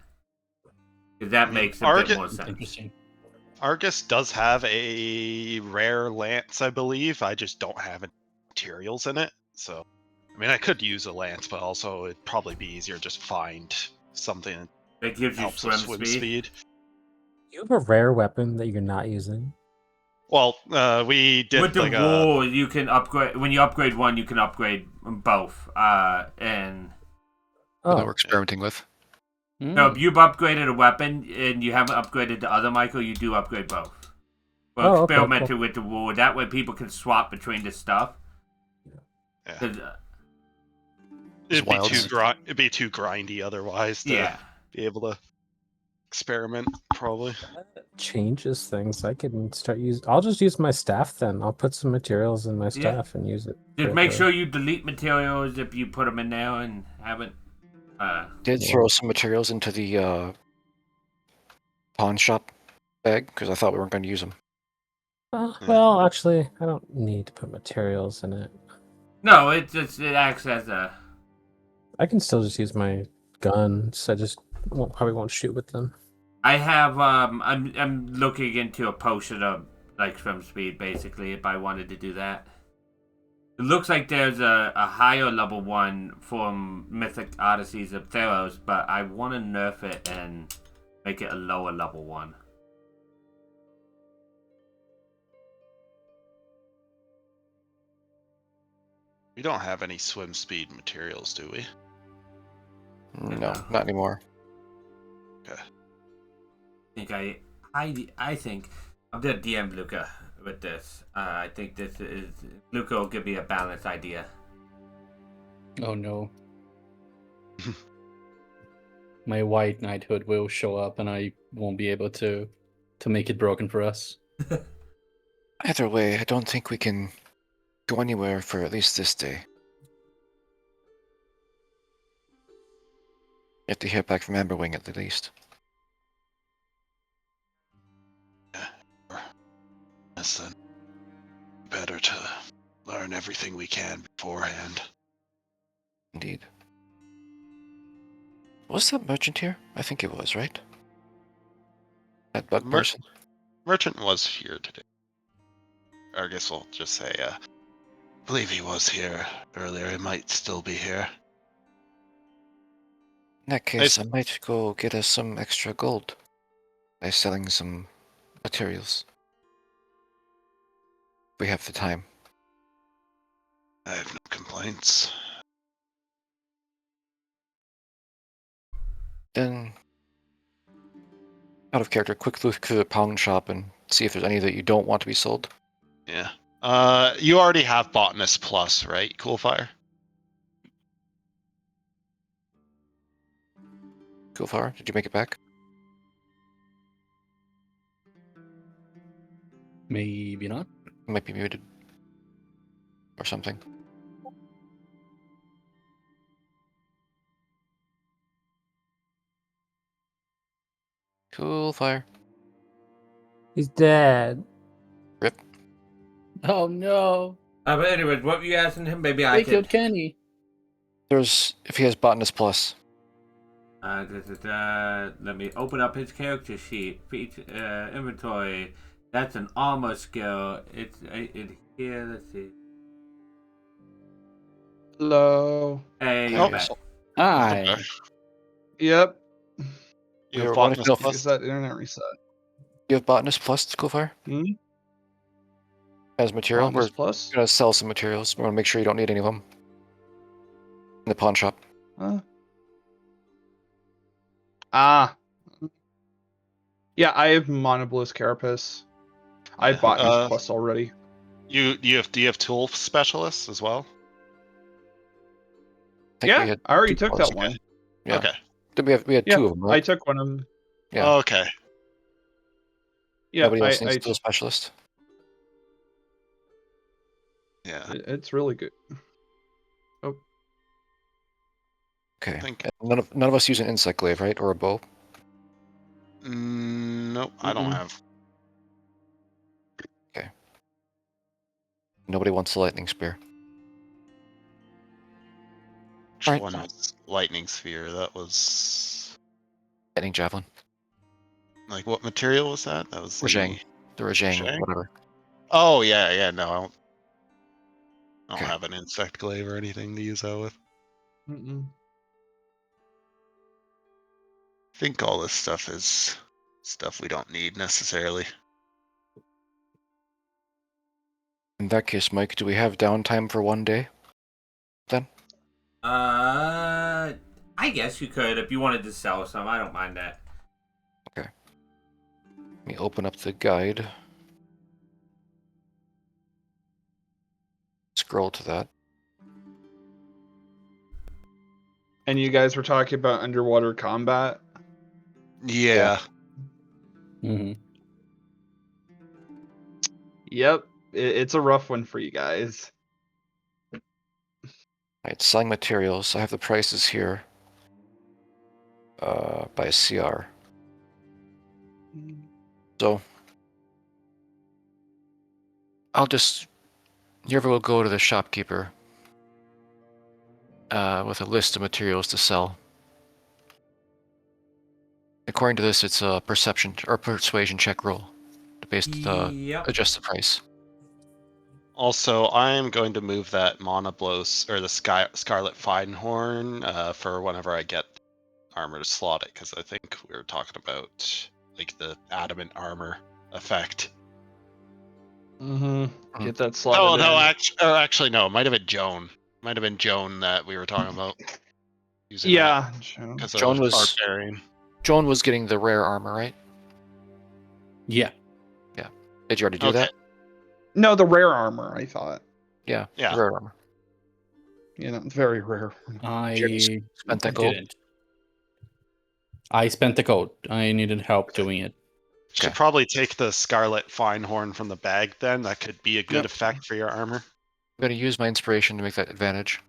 because that makes a bit more sense. Interesting. Argus does have a rare lance, I believe. I just don't have any materials in it, so I mean I could use a lance, but also it'd probably be easier to just find something That gives that you helps with swim speed. You have a rare weapon that you're not using. Well, we did With the like rule, you can upgrade. When you upgrade one, you can upgrade both. And That we're experimenting with. so if you've upgraded a weapon and you haven't upgraded the other, Michael, you do upgrade both. We're Oh, okay, experimenting cool. with the rule. That way, people can swap between the stuff. Yeah. 'Cause, it'd wild. be too grindy otherwise to yeah. be able to experiment probably. Changes things. I can start using. I'll just use my staff then. I'll put some materials in my staff and use it. Just for make the- sure you delete materials if you put them in there and haven't. Did throw some materials into the pawn shop bag because I thought we weren't going to use them. Well, actually, I don't need to put materials in it. No, it acts as a. I can still just use my guns. I just probably won't shoot with them. I have I'm looking into a potion of like swim speed basically if I wanted to do that. It looks like there's a higher level one from Mythic Odysseys of Theros, but I want to nerf it and make it a lower level one. We don't have any swim speed materials, do we? No, not anymore. I think I'm gonna DM Luca with this. I think this is Luca will give me a balanced idea. Oh no. My white knighthood will show up and I won't be able to make it broken for us. Either way, I don't think we can go anywhere for at least this day. You have to hear back from Amberwing at the least. Yes, then. Better to learn everything we can beforehand. Indeed. Was that merchant here? I think it was, right? That bug person? Merchant was here today. Or I guess we'll just say, I believe he was here earlier. He might still be here. In that case, I might go get us some extra gold by selling some materials. If we have the time. I have no complaints. Then, out of character, quick look through the pawn shop and see if there's any that you don't want to be sold. Yeah. You already have Botanist Plus, right, Coolfire? Coolfire, did you make it back? Maybe not. It might be muted. Or something. Coolfire. He's dead. Rip. Oh no. But anyways, what were you asking him? Maybe I They could. killed Kenny. There's, if he has Botanist Plus. Let me open up his character sheet. Inventory. That's an armor skill. It's here. Let's see. Hello. Hey, Oh, back. Hi. Yep. You Here, have what if Botanist no- Is Plus? that internet reset? You have Botanist Plus, Coolfire? Hmm? As material? Botanist We're Plus? gonna sell some materials. We want to make sure you don't need any of them. In the pawn shop. Ah. Yeah, I have Monobliss Carapace. I have Yeah, Botanist Plus already. do you have Tool Specialists as well? I think we Yeah, had I already two took plus. that one. Yeah. Okay. We had Yeah, two of them, I right? took one of them. Yeah. Okay. Yeah, Nobody else needs I a tool specialist. Yeah. it's really good. Oh, Okay. think- And none of us use an insect glaive, right? Or a bow. Nope, I don't Mm-mm. have. Nobody wants a lightning spear. Which Alright. one was Lightning Sphere? That was Lightning javelin. like what material was that? That was Rajang. The Rajang, Rajang? whatever. Oh yeah, no, I don't Okay. have an insect glaive or anything to use that with. mm-mm. I think all this stuff is stuff we don't need necessarily. In that case, Mike, do we have downtime for one day? Then? I guess you could if you wanted to sell some. I don't mind that. Let me open up the guide. Scroll to that. And you guys were talking about underwater combat. Yeah. Hmm. Yep, it's a rough one for you guys. Alright, selling materials. I have the prices here. By CR. So I'll just Yerva will go to the shopkeeper with a list of materials to sell. According to this, it's a perception or persuasion check roll to Yep. adjust the price. Also, I'm going to move that Monoblos or the Scarlet Finehorn for whenever I get armor to slot it, because I think we were talking about like the adamant armor effect. Mm-hmm. Get that slotted No, in. actually, no. It might have been Joan. Might have been Joan that we were talking about. Yeah. Because Joan of was- Barbarian. Joan was getting the rare armor, right? Yeah. Did you already do Okay. that? No, the rare armor, I thought. Yeah. Yeah. The rare armor. You know, very rare. I Spent that gold? didn't. I spent the gold. I needed help doing it. Should Okay. probably take the Scarlet Finehorn from the bag then. That could be a good Yep. effect for your armor. I'm going to use my inspiration to make that advantage.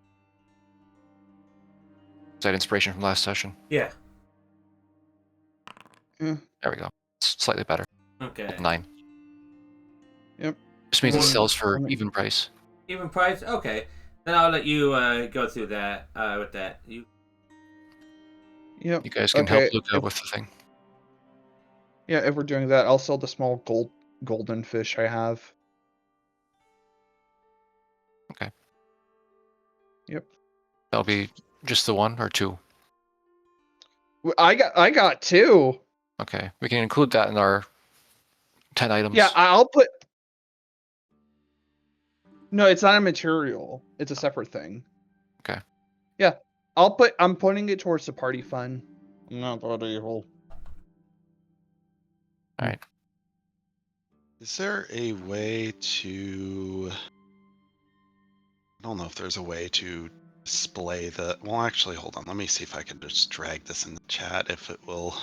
Is that inspiration from last session? Yeah. There we go. It's slightly better. Okay. 9. Yep. Just means it Well, sells for I mean- even price. Even price? Okay. Then I'll let you go through that with that. Yep. You guys can Okay, help Luca if- with the thing. Yeah, if we're doing that, I'll sell the small golden fish I have. Okay. Yep. That'll be just the one or two. I got 2. Okay. We can include that in our 10 items. Yeah, I'll put. No, it's not a material. It's a separate thing. Okay. Yeah, I'm putting it towards the party fund. I'm not that evil. Alright. Is there a way to... I don't know if there's a way to display the... Well, actually, hold on. Let me see if I can just drag this in the chat, if it will...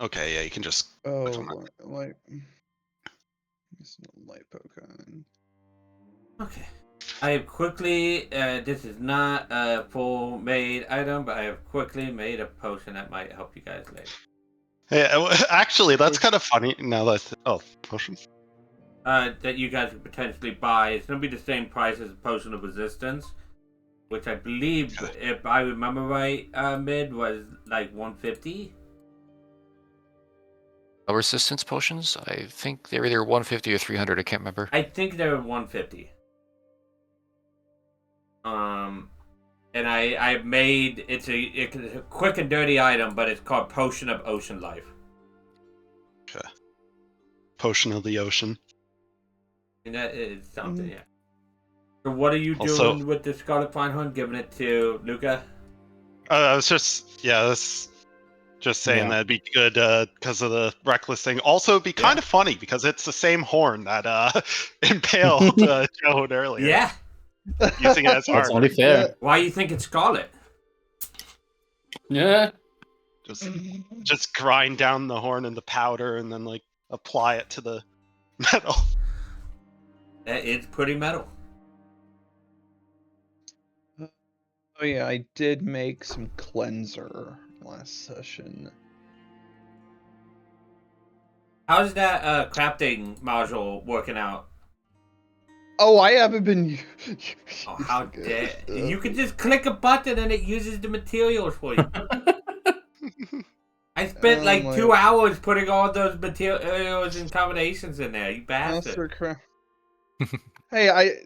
Okay, yeah, you can just... Oh, click on that. like. It's a light Pokemon. Okay. I have quickly, this is not a full made item, but I have quickly made a potion that might help you guys later. Yeah, actually, that's kind of funny now that... Oh, potion? That you guys could potentially buy. It's going to be the same price as a Potion of Resistance, which I believe, if I remember right, mid was like 150. Resistance potions? I think they're either 150 or 300. I can't remember. I think they were 150. And I made it's a quick and dirty item, but it's called Potion of Ocean Life. Okay. Potion of the ocean. And that is something, yeah. So what are you Also- doing with the Scarlet Finehorn? Giving it to Luca? I was just saying Yeah. that'd be good because of the reckless thing. Also, it'd be kind of funny because it's the same horn that impaled Joan earlier. Yeah. Using it as That's armor. only fair. Why you think it's Scarlet? Yeah. Just grind down the horn into powder and then like apply it to the metal. It's pretty metal. Oh yeah, I did make some cleanser last session. How's that crafting module working out? Oh, I haven't been. Oh, how dare you! Can just click a button and it uses the materials for you. I spent Oh like my- 2 hours putting all those materials and combinations in there. You Master bastard! Craft. Hey,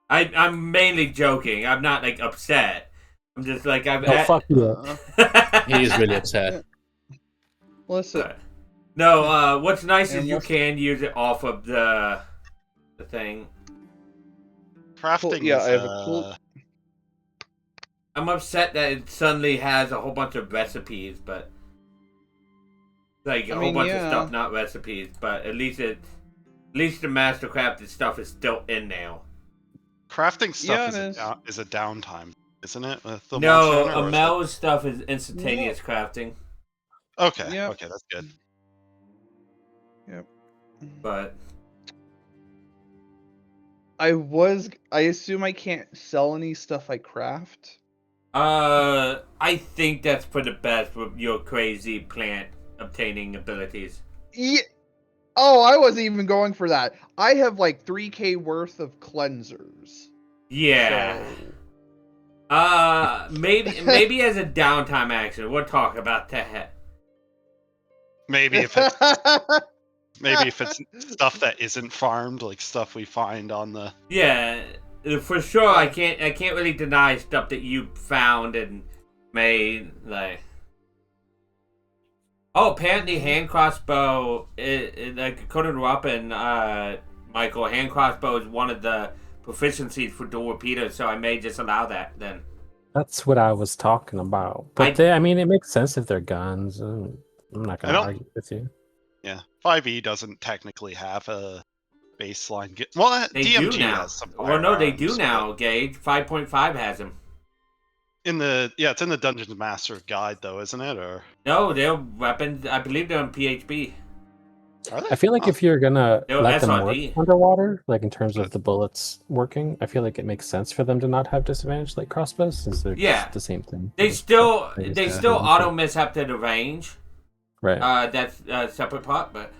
I'm mainly joking. I'm not like upset. I'm just like I'm. Oh, fuck you. He is really upset. Listen. No, what's nice And is you what's- can use it off of the thing. Crafting yeah, is, I have a cool- I'm upset that it suddenly has a whole bunch of recipes, but like a I whole mean, bunch of yeah. stuff, not recipes. But at least the mastercrafted stuff is still in now. crafting stuff Yeah, is a downtime, isn't it? With the No, Monster Hunter, or is it- Amel's stuff is instantaneous crafting, Okay, Yeah. okay, that's good. but I assume I can't sell any stuff I craft. I think that's for the best with your crazy plant obtaining abilities. Yeah. Oh, I wasn't even going for that. I have like 3k worth of cleansers. Yeah. So... Maybe as a downtime action, we'll talk about that. Maybe if it's stuff that isn't farmed, like stuff we find on the. Yeah, for sure. I can't really deny stuff that you found and made. Like, oh, apparently hand crossbow, like according to Ruppin, Michael, hand crossbow is one of the proficiencies for dual repeaters. So I may just allow that then. That's what I was talking about. But I mean, it makes sense if they're guns. I'm not going to argue with you. Yeah, 5e doesn't technically have a baseline. Well, They DMG do now. has some. Well, no, they do firearms, now. Gage 5.5 has them. It's in the Dungeons Master Guide though, isn't it? Or No, they're weapons. I believe they're in PHP. are they? I feel like if you're gonna No, let them SRD. work underwater, like in terms of the bullets working, I feel like it makes sense for them to not have disadvantage like crossbows, since they're Yeah. just the same thing. They still They just they have still them. auto mishap to the range. Right. That's a separate part, but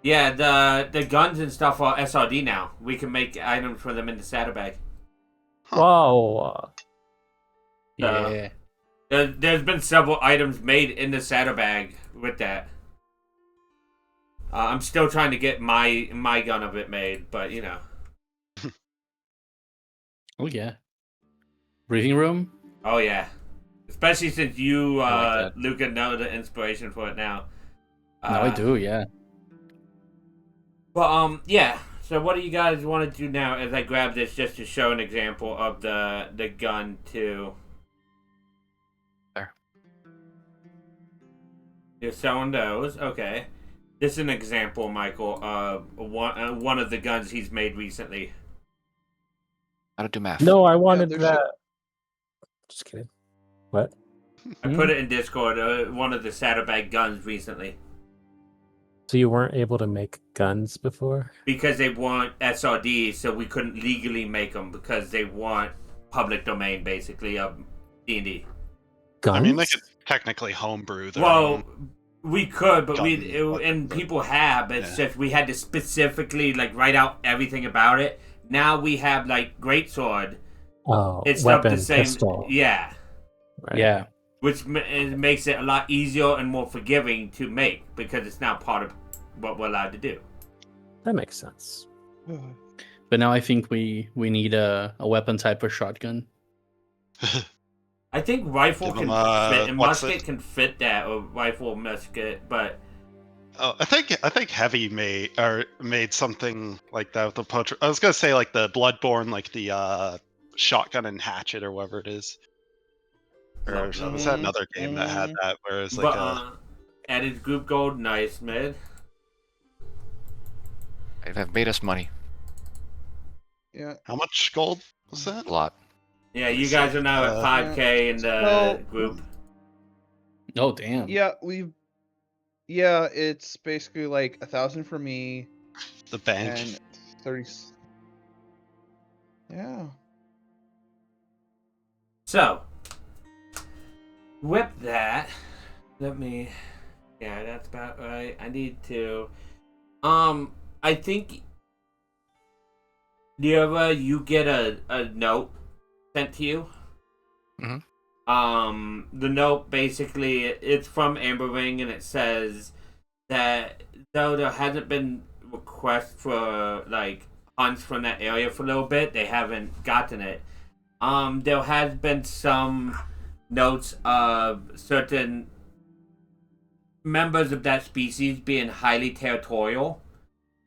yeah, the guns and stuff are SRD now. We can make items for them in the saddlebag. Whoa. Yeah. There's been several items made in the saddlebag with that. I'm still trying to get my gun of it made, but you know. Oh yeah. Breathing room. Oh yeah, especially since you, I like that. Luca, know the inspiration for it now. No, I do. Yeah. But yeah. So what do you guys want to do now? As I grab this, just to show an example of the gun too. There. You're selling those, okay? This is an example, Michael, of one of the guns he's made recently. How to do math? No, I wanted there's that. Just kidding. What? I put it in Discord. One of the saddlebag guns recently. So you weren't able to make guns before? Because they want SRD, so we couldn't legally make them because they want public domain, basically, of D&D. Guns? I mean, they could technically homebrew their Well, own. we could, but Gun, and people have. It's Yeah. just we had to specifically like write out everything about it. Now we have like greatsword. Oh, It's weapon, not the same. pistol. Yeah, Right. Yeah. which it makes it a lot easier and more forgiving to make because it's now part of what we're allowed to do. That makes sense. But now I think we need a weapon type for shotgun. I think rifle Give can 'em, fit, and what's musket it? can fit that, or rifle musket, but Oh, I think Heavy made something like that with the poacher. I was gonna say like the Bloodborne, like the shotgun and hatchet or whatever it is. Or No. was that Mhm, another game that had mhm. that where it's like but added group gold, nice mid. They've made us money. Yeah. how much gold was that? A lot. Yeah, Let me you guys see. are now at 5K in the Well, group. Oh damn! Yeah, yeah, it's basically like 1,000 for me The bank. and 30. Yeah. So, with that, let me. Yeah, that's about right. I need to. I think. Nira, you get a note sent to you. Mhm. The note basically it's from Amber Ring, and it says that though there hasn't been requests for like hunts from that area for a little bit, they haven't gotten it. There has been some notes of certain members of that species being highly territorial,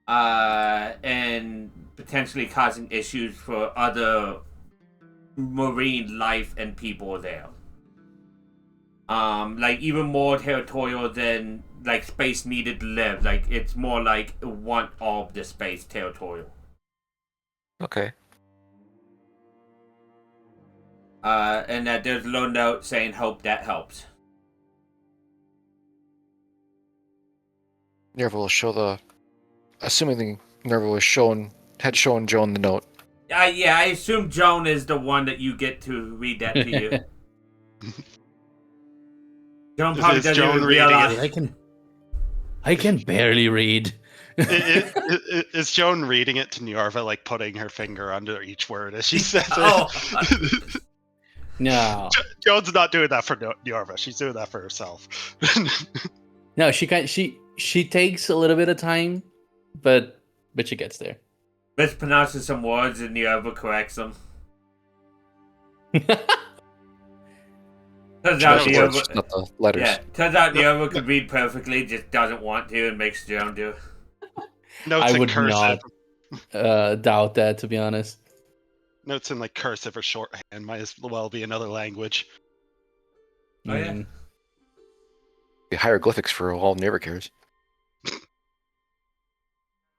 and potentially causing issues for other marine life and people there. Like even more territorial than like space needed to live. Like it's more like want all of the space territorial. Okay. And that there's a little note saying hope that helps. Nerva will show the. Assuming Nerva had shown Joan the note. Yeah, I assume Joan is the one that you get to read that to you. Joan probably Is doesn't Joan even reading realize. I can barely read. Is Joan reading it to Niarva, like putting her finger under each word as she says it? Oh. No, Joan's not doing that for Niarva. She's doing that for herself. no, she takes a little bit of time, but she gets there. Mispronounces some words and the other corrects them. Turns She out knows the the words, other, not the letters. yeah. Turns out the other could read perfectly, just doesn't want to, and makes Joan do. Notes I in would cursive. not doubt that, to be honest. Notes in like cursive or shorthand might as well be another language. Oh, yeah. Mm. The hieroglyphics for all Nerva cares.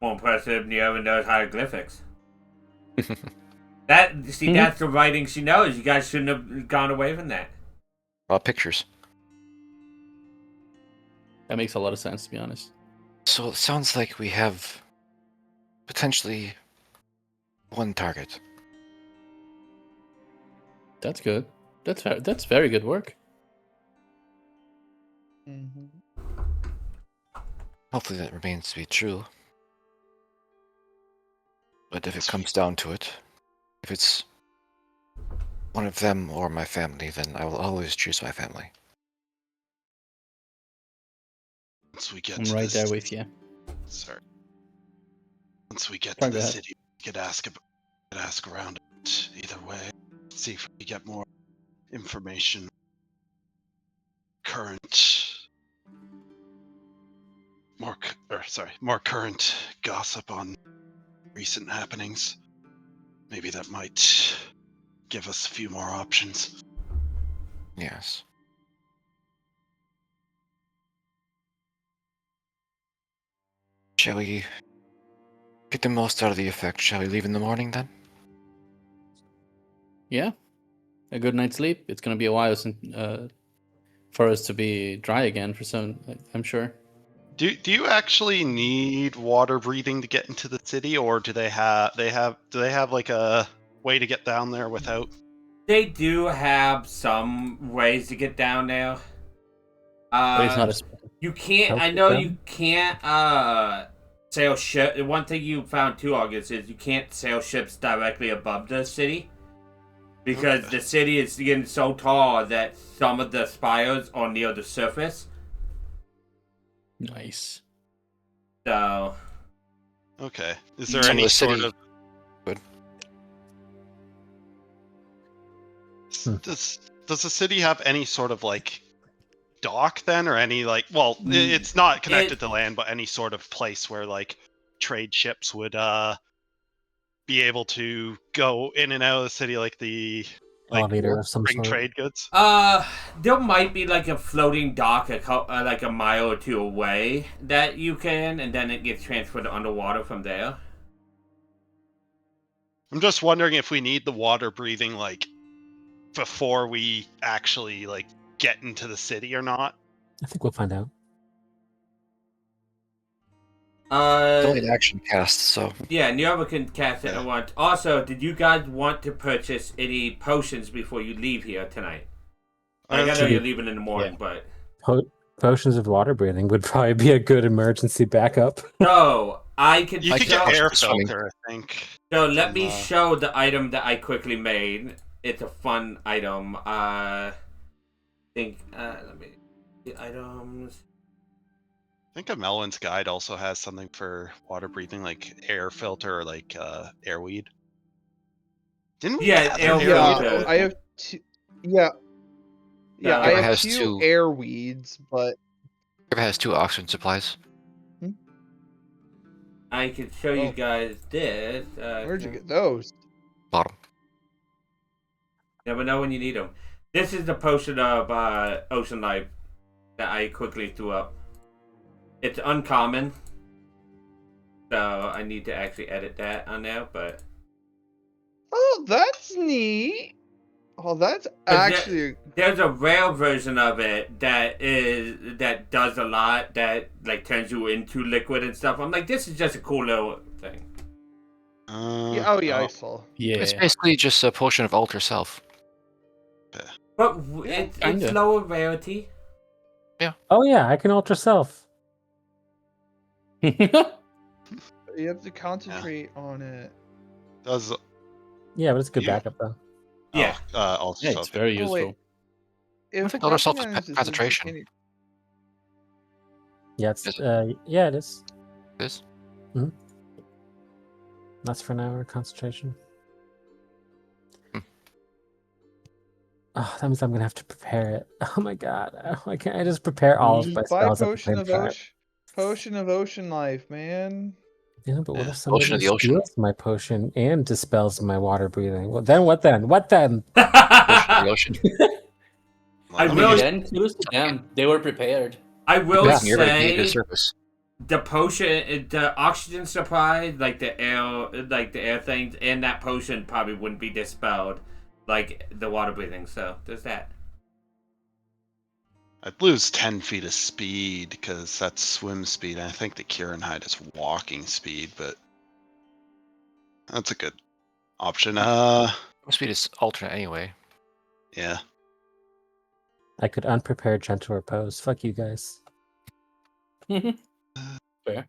More impressive, Neo knows hieroglyphics. That's the writing she knows. You guys shouldn't have gone away from that. Pictures. That makes a lot of sense, to be honest. So it sounds like we have potentially one target. That's good. That's very good work. Mhm. Hopefully that remains to be true. But if it comes down to it, if it's one of them or my family, then I will always choose my family. Once we get I'm to right this, there with you. sorry. Once we get Sorry, to go the ahead. city, we could ask around it either way. See if we get more information. More current gossip on recent happenings. Maybe that might give us a few more options. Yes. Shall we get the most out of the effect? Shall we leave in the morning then? Yeah, a good night's sleep. It's gonna be a while since for us to be dry again for some. I'm sure. Do you actually need water breathing to get into the city, or do they have like a way to get down there without? They do have some ways to get down there. But it's not a. You can't. Help I with know them? you can't sail ship. One thing you found too, August, is you can't sail ships directly above the city because Okay. the city is getting so tall that some of the spires are near the surface. Nice. So Okay. Is Some there of any the sort city- of? Does the city have any sort of like dock then, or any like? Well, it's not connected to land, but any sort of place where like trade ships would be able to go in and out of the city, like the Elevator of some bring sort. trade goods. There might be like a floating dock like a mile or two away that you can, and then it gets transferred underwater from there. I'm just wondering if we need the water breathing like before we actually like get into the city or not. I think we'll find out. It's only an action cast, so Yeah, Nirva can cast it at once. Also, did you guys want to purchase any potions before you leave here tonight? Like, I know you're leaving in the morning, but... Potions of water breathing would probably be a good emergency backup. So, I can You could show... get air swimming. filter, I think. So, let me show the item that I quickly made. It's a fun item. Let me... The items... I think a Melvin's Guide also has something for water breathing, like air filter or like airweed. Didn't we? Yeah, gather airweed. airweed? I have two. Yeah. Yeah, I It have has two two. air weeds, but River has 2 oxygen supplies. I can show you Oh. guys this. where'd you get those? Bottom. Never know when you need them. This is the potion of Ocean Life that I quickly threw up. It's uncommon, so I need to actually edit that on there, but... Oh, that's neat. Oh, that's actually There's a rare version of it that does a lot, that like turns you into liquid and stuff. I'm like, this is just a cool little thing. yeah, I saw. Yeah. It's basically just a potion of alter self. But Yeah, it's kinda. lower rarity. Oh yeah, I can alter self. You have to concentrate on it. Does Yeah, but it's a good Yeah. backup though. Yeah. also Yeah, it's very Oh, useful. wait. If think alter self is Pathfinder is concentration. any- Yeah, it's Is yeah, it is. This? That's for an hour concentration. Hmm. Oh, that means I'm gonna have to prepare it. Oh my god! Why can't I just prepare all of my Just buy spells at the potion same of time? Potion of Ocean Life, man. Yeah, but what Yeah, if somebody Potion of the ocean. steals my potion and dispels my water breathing? Well, then what then? What then? Potion of the ocean. I I mean, will- then kudos to them. They were prepared. I will Yeah. You're gonna be a say good service. the potion, the oxygen supply, like the air things, and that potion probably wouldn't be dispelled like the water breathing. So there's that. I'd lose 10 feet of speed because that's swim speed. I think the Kieran Hide is walking speed, but that's a good option. Speed is alternate anyway. Yeah. I could unprepared gentle repose. Fuck you guys. Fair.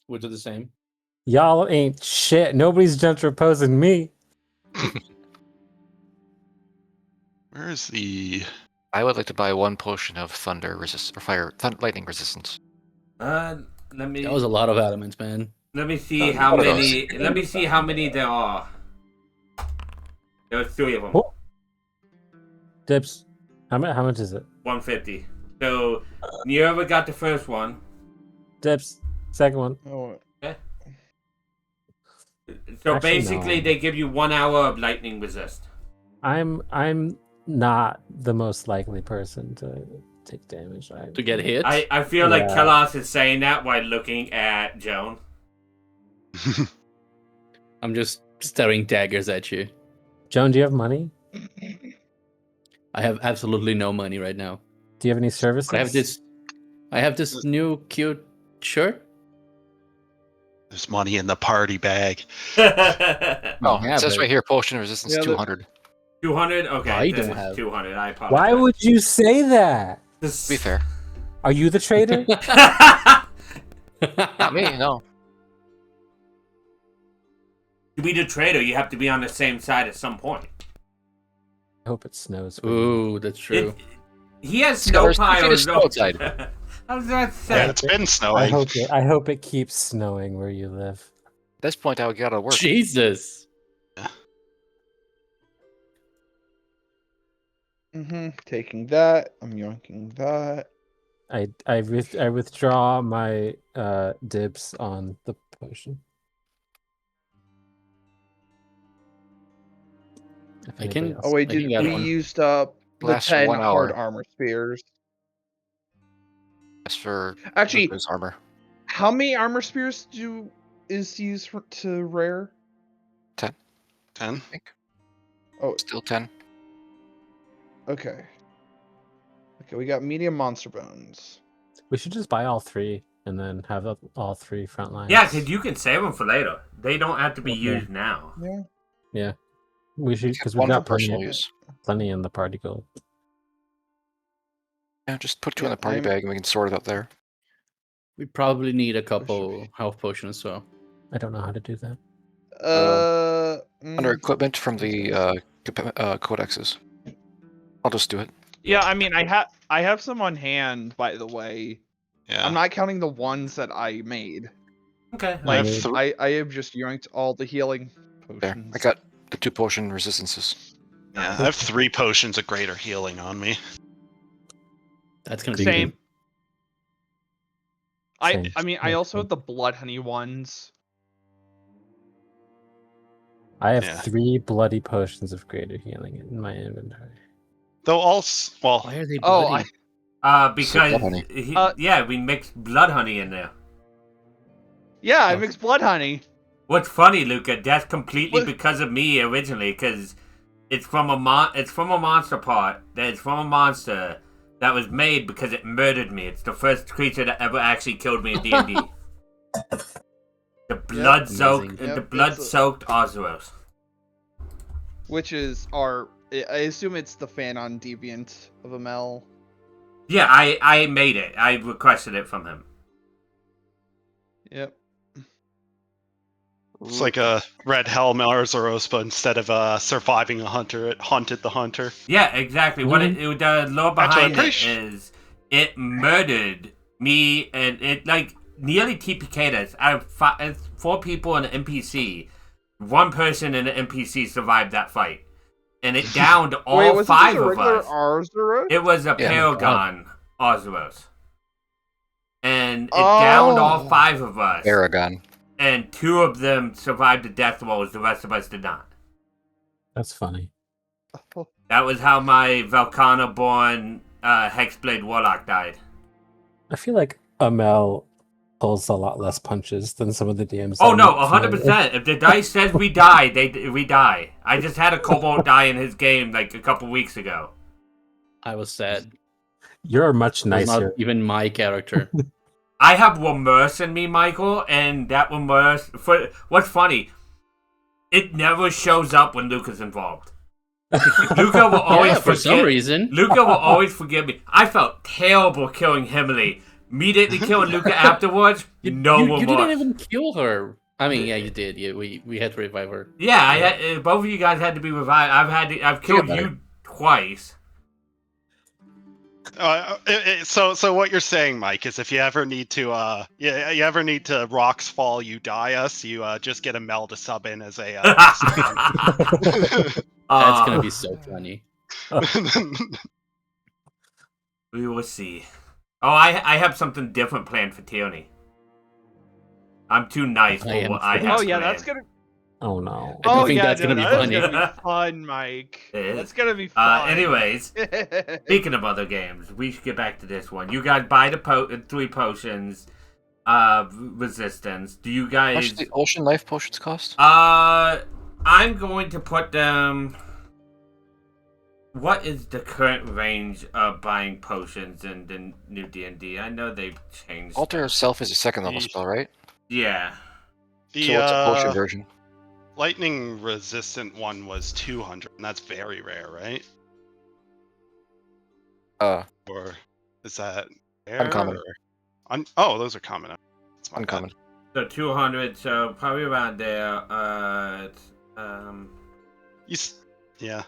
We'll do the same. Y'all ain't shit. Nobody's gentle reposing me. Where is the? I would like to buy 1 potion of thunder resist or fire lightning resistance. Let me That was a lot of elements, man. let me see Oh, how what are many. Let me see how many there are. There's 3 of them. Oh. Dips. How much is it? 150. So Nirva got the first one. Dips. Second one. Oh, So Actually, basically, no. they give you 1 hour of lightning resist. I'm not the most likely person to take damage. To get hit. I feel like Yeah. Kellos is saying that while looking at Joan. I'm just staring daggers at you. Joan, do you have money? I have absolutely no money right now. Do you have any services? I have this new cute shirt. There's money in the party bag. Oh, Yeah, it says but- right here, potion of resistance Yeah, 200. 200? Okay, I this don't is have- 200. I apologize. Why would you say that? To be fair. Are you the traitor? Not me, no. To be the traitor, you have to be on the same side at some point. I hope it snows. for you. Ooh, that's true. He has It's got- snow there's 2 feet of piles. snow outside. I was about to Yeah, say. it's been I snowing. hope it keeps snowing where you live. At this point, I would get out of work. Jesus. Taking that. I'm yoinking that. I withdraw my dibs on the potion. If I anybody can- else- Oh wait, I can did get we one. used up the Lasts 10 1 hard hour. armor spears? As for Actually, Luca's armor. how many armor spears is used to rare? 10, 10. I think. Oh, Still 10. okay. Okay, we got medium monster bones. We should just buy all 3 and then have all 3 front lines. Yeah, because you can save them for later. They don't have to be Okay. used now. Yeah. We should, because we've One for got personal plenty, use. plenty in the party gold. Yeah, just put 2 in Yeah, the party I'm- bag and we can sort it out there. We probably need a be. couple health potions, so I don't know how to do that. Under Mm, equipment from the codexes. I'll just do it. yeah, I mean, I have some on hand, by the way. Yeah. I'm not counting the ones that I made. Okay. I have need- I have just yoinked all the healing There. potions. I got the 2 potion resistances. Yeah, I have 3 potions of greater healing on me. that's gonna be Same. good. Same. I mean, I Yeah, also same. have the blood honey ones. I have Yeah. 3 bloody potions of greater healing in my inventory. Though also, well, Why are they Oh, bloody? Because blood honey. yeah, we mixed blood honey in there. Yeah, I Oh. mixed blood honey. What's funny, Luca? That's completely What? because of me originally, because it's from a monster part. It's from a monster that was made because it murdered me. It's the first creature that ever actually killed me in D&D. The blood soaked, Amazing. the Yep, blood it's a- soaked Ozeros. Which is I assume it's the Fanon deviant of Amel. Yeah, I made it. I requested it from him. Yep. it's like a red helm Arzuros, but instead of surviving a hunter, it haunted the hunter. Yeah, exactly. What the lore Actually, I'm behind pretty it su- is, it murdered me, and it like nearly TPK'd us. Out of 4 people in an NPC, 1 person in an NPC survived that fight, and it downed all Wait, was 5 it just a of regular us. Arzuros? It was a Yeah, Paragon Ozeros, and it downed all Oh. 5 of us, Aragon. and 2 of them survived the death rolls. The rest of us did not. That's funny. That was how my Velcana-born Hexblade Warlock died. I feel like Amel pulls a lot less punches than some of the DMs. Oh I'm no, familiar with. 100%. If the dice says we die, we die. I just had a kobold die in his game like a couple weeks ago. I was sad. You're much It was not nicer. even my character. I have Wimmerse in me, Michael, and that Wimmerse. What's funny, it never shows up when Luca's involved. Luca will always yeah, for some forget. reason. Luca will always forgive me. I felt terrible killing Himley. Immediately killing Luca afterwards. No you didn't remorse. even kill her. I mean, yeah, you did. Yeah, we had to revive her. Yeah, I had, both of you guys had to be revived. I've killed better. you twice. So what you're saying, Mike, is if you ever need to, you ever need to rocks fall, you die us. You just get a Mel to sub in as a. That's gonna be so funny. We will see. Oh, I have something different planned for Tierney. I'm too nice for I am what I too. have Oh yeah, planned. that's gonna. Oh no. I don't Oh think yeah, that's gonna be that's funny. gonna be fun, Mike. It is. That's gonna be fun. Anyways, speaking of other games, we should get back to this one. You guys buy the 3 potions of resistance. Do you How much guys? do the ocean life potions cost? I'm going to put them. What is the current range of buying potions in the new D&D? I know they've changed. Altar of Self is a 2nd level Yeesh. spell, right? Yeah. The So what's a potion version? lightning resistant one was 200, and that's very rare, right? Or is that rare? Uncommon. or- oh, those are common. That's my bad. Uncommon. So 200. So probably around there. Yeah.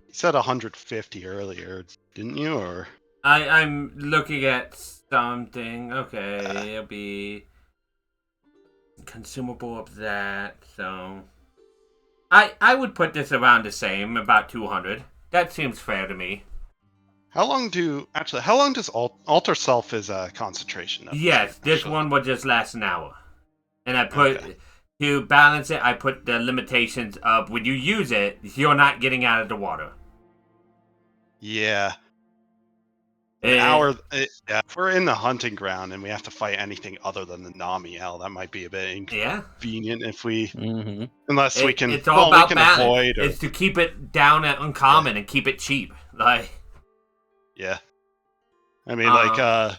You said 150 earlier, didn't you? Or I'm looking at something. Okay, it'll be consumable of that. So I would put this around the same, about 200. that seems fair to me. How long does alter self is a concentration of? Yes, this actually? one will just last an hour. And I put, Okay. to balance it, I put the limitations of when you use it, you're not getting out of the water. Yeah. An Eh, hour. Yeah, if we're in the hunting ground and we have to fight anything other than the Namiel, that might be a bit Yeah. inconvenient if we, Mm-hmm. unless we can. It's all we about can balance. avoid. Or, It's to keep it down at uncommon and keep it cheap. Like, yeah. I mean, I guess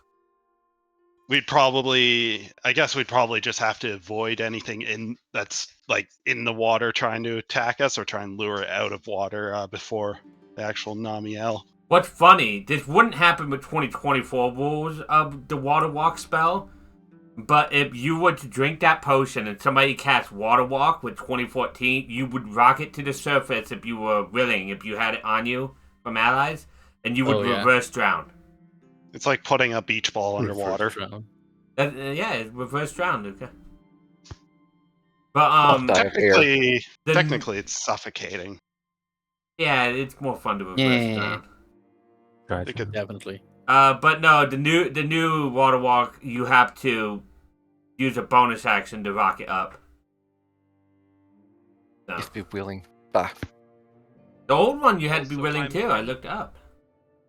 we'd probably just have to avoid anything that's like in the water trying to attack us, or try and lure it out of water before the actual Namiel. what's funny, this wouldn't happen with 2024 rules of the water walk spell, but if you were to drink that potion and somebody cast water walk with 2014, you would rock it to the surface if you were willing, if you had it on you from allies, and you would Oh, yeah. reverse drown. It's like putting a beach ball underwater. Yeah, it's reverse drown, Luca. But Die of air. Technically, it's suffocating. yeah, it's more fun to reverse Yeah. drown. Gotcha. It could- Definitely. But no, the new water walk, you have to use a bonus action to rock it up. So. If be willing. Bah. The old one you had to be Also, willing I'm- too. I looked up.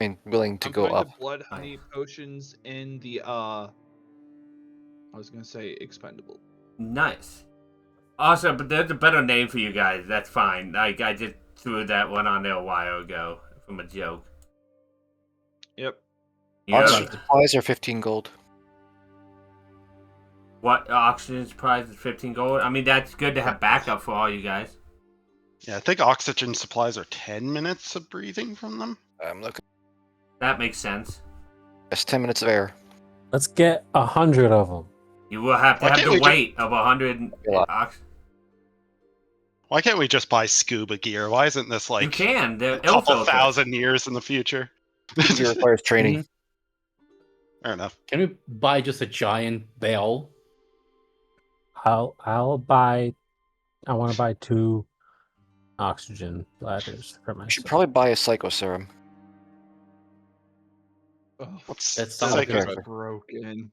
I mean, willing to I'm go putting up. the blood honey potions in the I was gonna say expendable. Nice. Awesome, but there's a better name for you guys. That's fine. Like I just threw that one on there a while ago from a joke. Yep. Yeah. Oxygen supplies are 15 gold. What oxygen prize is 15 gold? I mean, that's good to have backup for all you guys. Yeah, I think oxygen supplies are 10 minutes of breathing from them. I'm looking. That makes sense. That's 10 minutes of air. Let's get 100 of them. You will have to Why have can't the we weight of 100 A lot. oxygen. Why can't we just buy scuba gear? Why isn't this You like can. They're a couple ill-filtered. thousand years in the future? It requires training. Fair enough. Can we buy just a giant bell? I'll buy. I want to buy 2 oxygen bladders for You should myself. probably buy a psycho serum. What's That sounds psycho- good. character. Broken.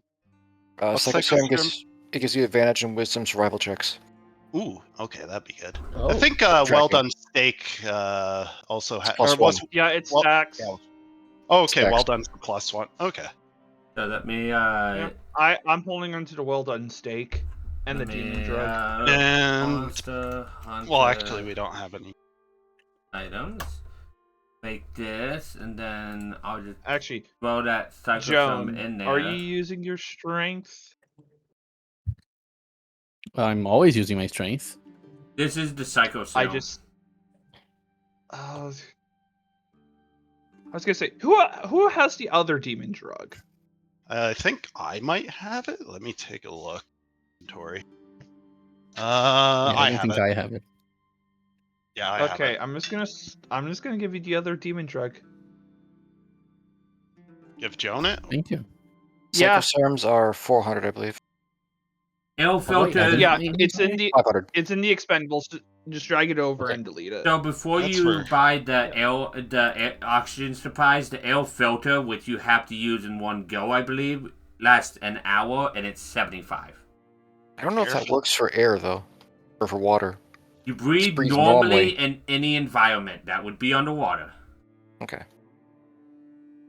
What's Psycho psycho serum serum? gives you advantage in wisdom survival checks. Ooh, okay, that'd be good. Oh, I think Well tracking. Done Steak also has. Plus one. Yeah, it Well, stacks. yeah. Oh, okay, Stacks. Well Done's the +1. Okay. So let me Yep. I'm holding onto the well done steak and the let demon me, drug. And Monster Hunter well, actually, we don't have any. items. Make this, and then I'll just Actually, throw that cyclosome Joan, in there. are you using your strength? I'm always using my strength. This is the cyclosome. I just. I was gonna say, who has the other demon drug? I think I might have it. Let me take a look. Inventory. Yeah, I don't have think it. I have it. Yeah, I have Okay, it. I'm just gonna give you the other demon drug. Give Joan it. Thank you. Yeah. Psycho serums are 400, I believe. Ill Oh, wait, I filtered. didn't- Yeah, it's in the 500. expendables. Just drag it over Okay. and delete it. So before That's you where- buy the oxygen supplies, the ale filter, which you have to use in one go, I believe, lasts an hour and it's 75. I don't know if Air that filter. works for air, though. Or for water. You breathe breathe normally normally. in any environment that would be underwater. Okay.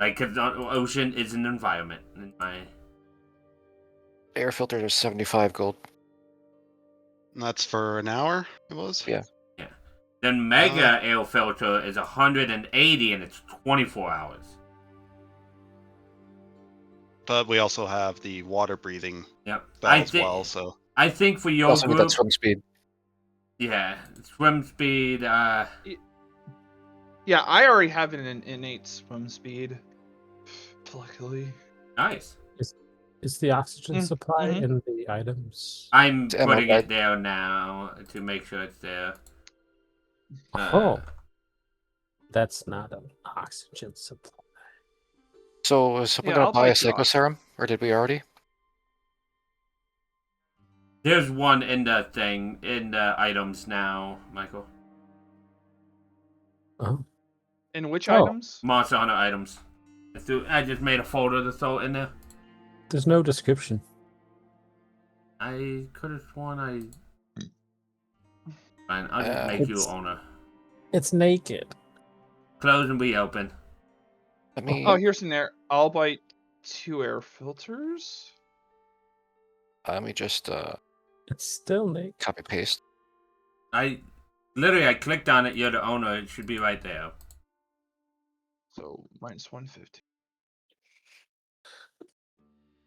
Like, because the ocean is an environment. In my... Air filters are 75 gold. And that's for an hour. It was. Yeah. Then mega ale filter is 180 and it's 24 hours. But we also have the water breathing Yep. spell as well. So I think for your Also need group, that swim speed. yeah, swim speed. Yeah, I already have an innate swim speed. Luckily. Nice. Is the oxygen supply mhm. in the items? I'm It's ammo putting bag. it there now to make sure it's there. Oh, that's not an oxygen supply. So, is someone Yeah, gonna I'll buy a take the psycho serum? Or did we already? There's one in the thing, in the items now, Michael. Oh, In which Oh. items? Monster Hunter items. I just made a folder to throw it in there. There's no description. I could have sworn Fine, I'll just make you It's- owner. It's naked. Close and reopen. Let me. Oh, here's an air. I'll bite 2 air filters. Let me just It's still naked. copy paste. I clicked on it. You're the owner. It should be right there. So minus 150.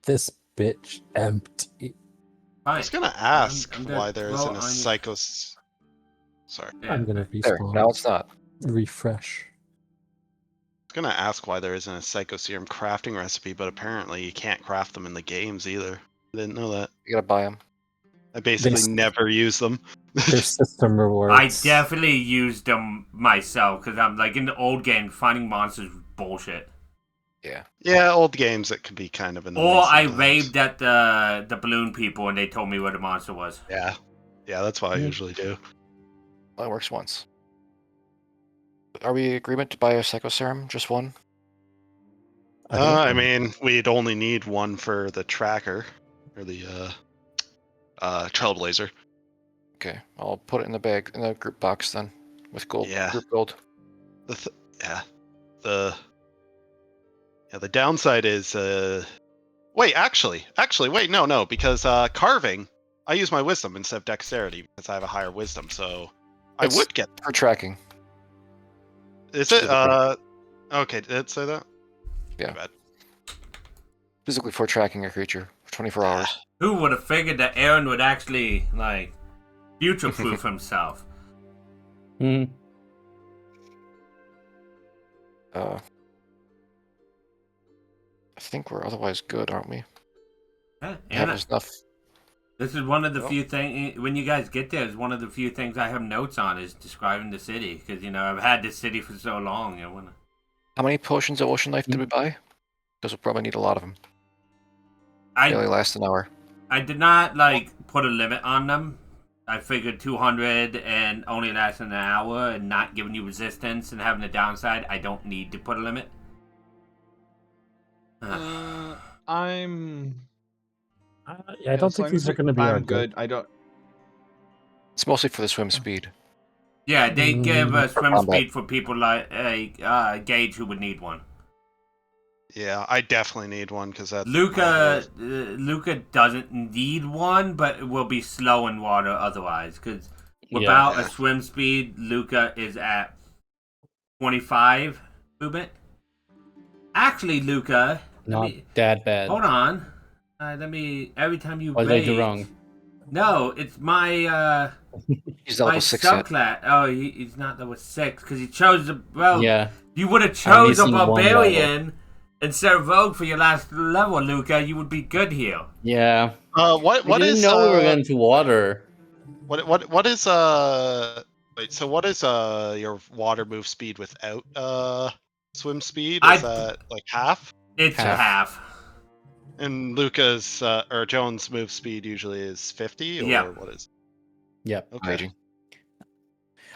This bitch empty. I Fine. was gonna ask I'm why dead. there Well, isn't a psychos. Sorry. I Yeah. I'm gonna There. respawn. Now it's not. Refresh. was gonna ask why there isn't a psychoserum crafting recipe, but apparently you can't craft them in the games either. I didn't know that. You gotta buy them. I basically They- never use them. Their system rewards. I definitely used them myself because I'm like in the old game, finding monsters was bullshit. Yeah. Yeah, old games it could be kind of annoying. Or I sometimes. raved at the balloon people and they told me where the monster was. Yeah. Yeah, that's what I Yeah. usually do. Well, it works once. Are we agreement to buy a psychoserum? Just one? I mean, we'd only need one for the tracker or the trailblazer. Okay, I'll put it in the bag in the group box then, with gold. Yeah. Group gold. Yeah. The downside is wait, actually, wait, no, because carving, I use my wisdom instead of dexterity because I have a higher wisdom, so I It's would get. for tracking. Is it okay, did it say that? Yeah. My bad. Physically for tracking a creature for 24 hours. Who would have figured that Aaron would actually like future-proof himself? Hmm. I think we're otherwise good, aren't we? Yeah, We have and enough. this is one of the Well. few things when you guys get there. Is one of the few things I have notes on is describing the city because I've had this city for so long. I wanna. How many potions of ocean life did we buy? Because we'll probably need a lot of them. They only I last an hour. did not put a limit on them. I figured 200 and only lasting an hour and not giving you resistance and having the downside. I don't need to put a limit. I'm. Yeah, I don't think these are going to be our I'm good. I don't. It's mostly for the swim speed. Yeah, they give a swim Combat. speed for people like Gage who would need one. Yeah, I definitely need one because that's Luca doesn't need one, but will be slow in water otherwise. Because without Yeah. a swim speed, Luca is at 25 movement. Actually, Luca, Not that bad. hold on. Every time you What did I do raid- wrong? No, it's my He's my level 6 yet. subclass. Oh, he's not level 6 because he chose the Yeah. You would have chose a missing one barbarian instead of rogue for your last level, Luca. You would be good here. Yeah. what We didn't is know we were going to water. what is wait, so what is your water move speed without swim speed? Is that like half? It's Half. half. And Luca's or Jones' move speed usually is 50, or Yeah. what is? Yep. Okay. Raging.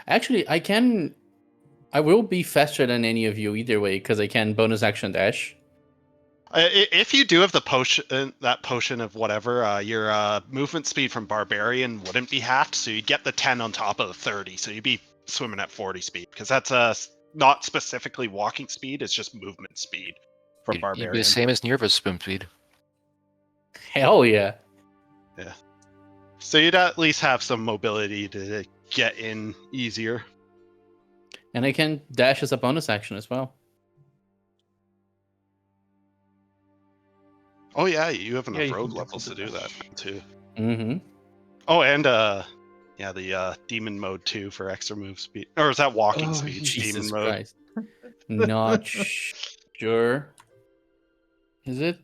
Actually, I will be faster than any of you either way because I can bonus action dash. If you do have the potion, that potion of whatever, your movement speed from Barbarian wouldn't be halved, so you'd get the 10 on top of the 30, so you'd be swimming at 40 speed, because that's not specifically walking speed, it's just movement speed for You'd be Barbarian. the same as Nerva's swim speed. Hell yeah. So you'd at least have some mobility to get in easier. And I can dash as a bonus action as well. Oh yeah, you have enough Yeah, you rogue can levels to do definitely that dash. too. Mm-hmm. Oh, and yeah, the demon mode too for extra move speed, or is that walking Oh, speed? Jesus demon mode. Christ. Not sure. Is it?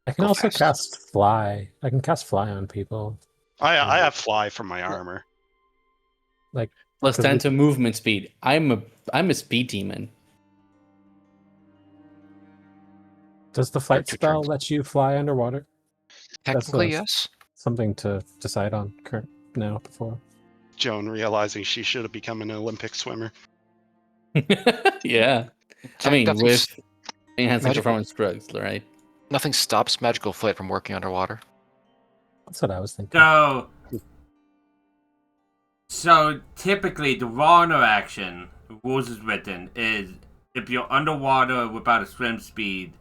I can Go also fast. cast fly. I can cast fly on people. I have fly from my armor. Plus 10 to movement speed. I'm a speed demon. Does the flight Two spell turns. let you fly underwater? Technically, a- yes. Something to decide on current now before. Joan realizing she should have become an Olympic swimmer. Yeah. I mean, Nothing with enhancing magical- performance drugs, right? Nothing stops magical flight from working underwater. That's what I was thinking. So typically the raw interaction, the rules is written, is if you're underwater without a swim speed,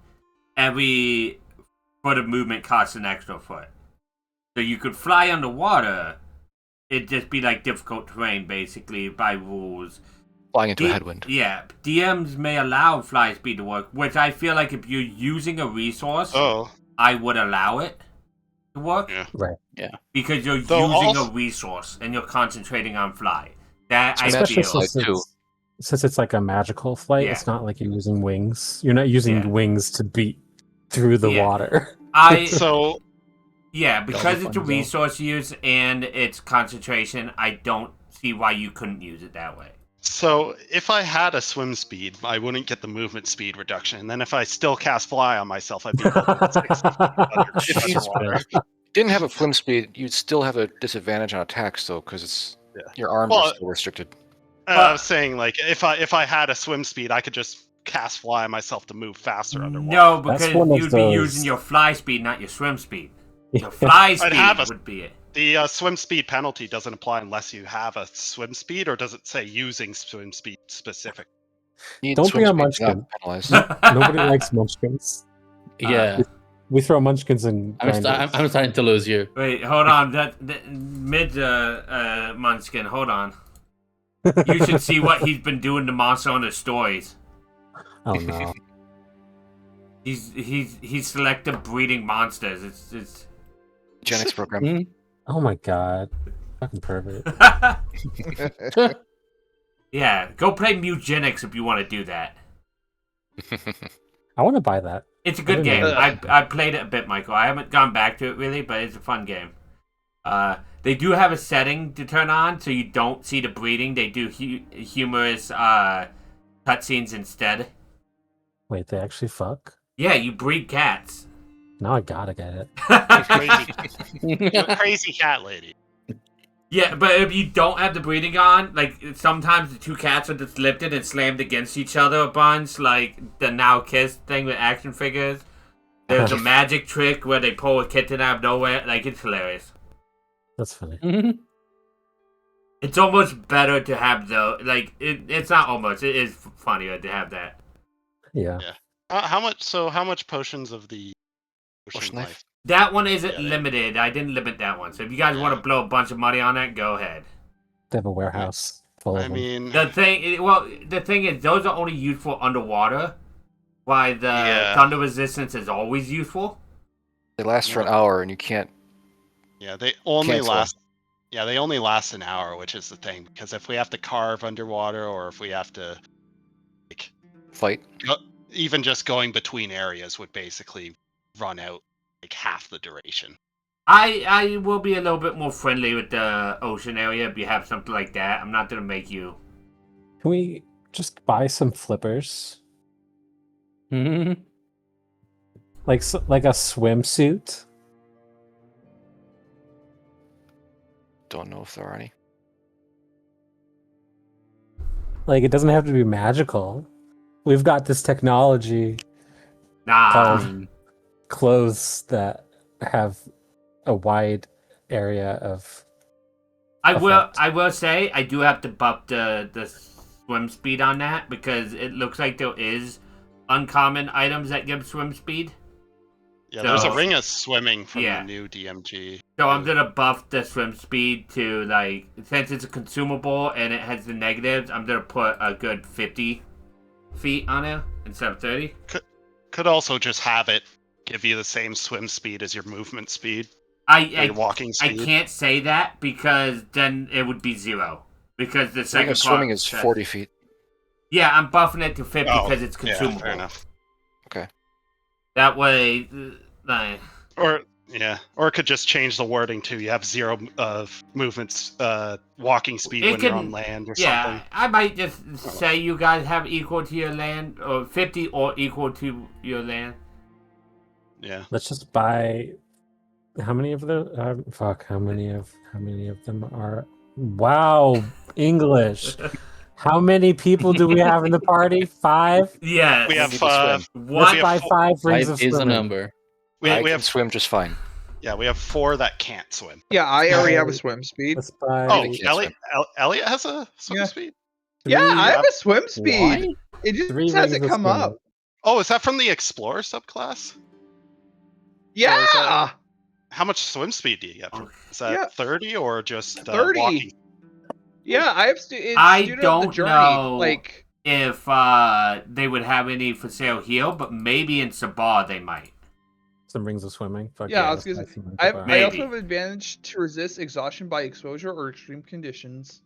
every foot of movement costs an extra foot. So you could fly underwater, it'd just be like difficult terrain basically by rules. Flying into a headwind. Yeah, DMs may allow fly speed to work, which I feel like if you're using a resource, I would allow it to work. Yeah. Right. Yeah. Because you're Though using also- a resource and you're concentrating on fly. That I Especially feel. since it's like a magical flight, Yeah. it's not like you're using wings. You're not using Yeah. wings to beat through the Yeah. water. So Yeah, because be it's a fun, though. resource use and it's concentration, I don't see why you couldn't use it that way. So if I had a swim speed, I wouldn't get the movement speed reduction. And then if I still cast fly on myself, I'd be able to If you underwater. didn't have a flim speed, you'd still have a disadvantage on attacks though, because it's your arms Well, are still restricted. I was saying, like, if I had a swim speed, I could just cast fly on myself to move faster underwater. No, That's because one of you'd be those- using your fly speed, not your swim speed. Your fly speed have a- would be it. The swim speed penalty doesn't apply unless you have a swim speed, or does it say using swim speed specific? Need Don't swim be a speed to not munchkin. penalize. Nobody likes munchkins. Yeah. We throw munchkins in. I'm starting to lose you. Wait, hold on. That mid Munchkin, hold on. You should see what he's been doing to Monster Hunter stories. Oh no. He's selective breeding monsters. It's Eugenics program. Mhm. Oh my god. Fucking pervert. Yeah, go play Mugenics if you want to do that. I want to buy that. It's a good game. I played it a bit, Michael. I haven't gone back to it really, but it's a fun game. They do have a setting to turn on so you don't see the breeding. They do humorous cutscenes instead. Wait, they actually fuck? Yeah, you breed cats. Now I gotta get it. You're a crazy cat lady. Yeah, but if you don't have the breeding on, like sometimes the two cats are just lifted and slammed against each other a bunch, like the Now Kiss thing with action figures. There's a magic trick where they pull a kitten out of nowhere. Like, it's hilarious. That's funny. Mhm. It's almost better to have it's not almost. It is funnier to have that. Yeah. How much potions of the Potion life? knife? That one isn't Yeah, limited. I didn't limit that one. So if you guys want to blow a bunch of money on that, go ahead. They have a warehouse full of I them. mean, The thing is, those are only useful underwater. Why the Yeah. thunder resistance is always useful. They last for an hour, and you can't. yeah, they only Cancel. last. Yeah, they only last an hour, which is the thing. Because if we have to carve underwater, or if we have to, like, Fight. even just going between areas would basically run out like half the duration. I will be a little bit more friendly with the ocean area if you have something like that. I'm not gonna make you. Can we just buy some flippers? Mhm. Like a swimsuit? Don't know if there are any. Like, it doesn't have to be magical. We've got this technology Nah. called clothes that have a wide area of. I effect. will say I do have to buff the swim speed on that because it looks like there is uncommon items that give swim speed. Yeah, there's a So- ring of swimming from Yeah. the new DMG. So I'm gonna buff the swim speed to like since it's a consumable and it has the negatives, I'm gonna put a good 50 feet on it instead of 30. Could also just have it give you the same swim speed as your movement speed, or your I walking I speed. can't say that because then it would be 0. Because the I think second swimming part is says- 40 feet. Yeah, I'm buffing it to 50 Oh, because it's yeah, consumable. fair enough. That way, Or it could just change the wording to you have 0 of movements, walking speed It when you're can- on land or yeah, something. I might just say you guys have equal to your land, or 50 or equal to your land. Yeah. Let's just buy. How many of the? Fuck. How many of them are? Wow, English. How many people do we have in the party? 5? Yes. We have need to swim. What? we By have 5 rings 5 of is a swimming. number. we I can have swim just fine. yeah, we have 4 that can't swim. Yeah, I already have a Five. swim speed. Let's buy Oh, can't Elliot, Elliot has a swim Yeah. speed. Yeah, I have Yeah. a swim speed. Why? It just 3 hasn't rings of come swimming. up. Oh, is that from the Explorer subclass? Yeah, that- How much swim speed do you get? Is that Yeah. 30 or just 30. walking? yeah. I have it's I student of the don't journey. know. Like, If they would have any for sale here, but maybe in Sabah they might. Some rings of swimming. Fuck Yeah, I was let's gonna buy some rings I of fire. Maybe. also have advantage to resist exhaustion by exposure or extreme conditions.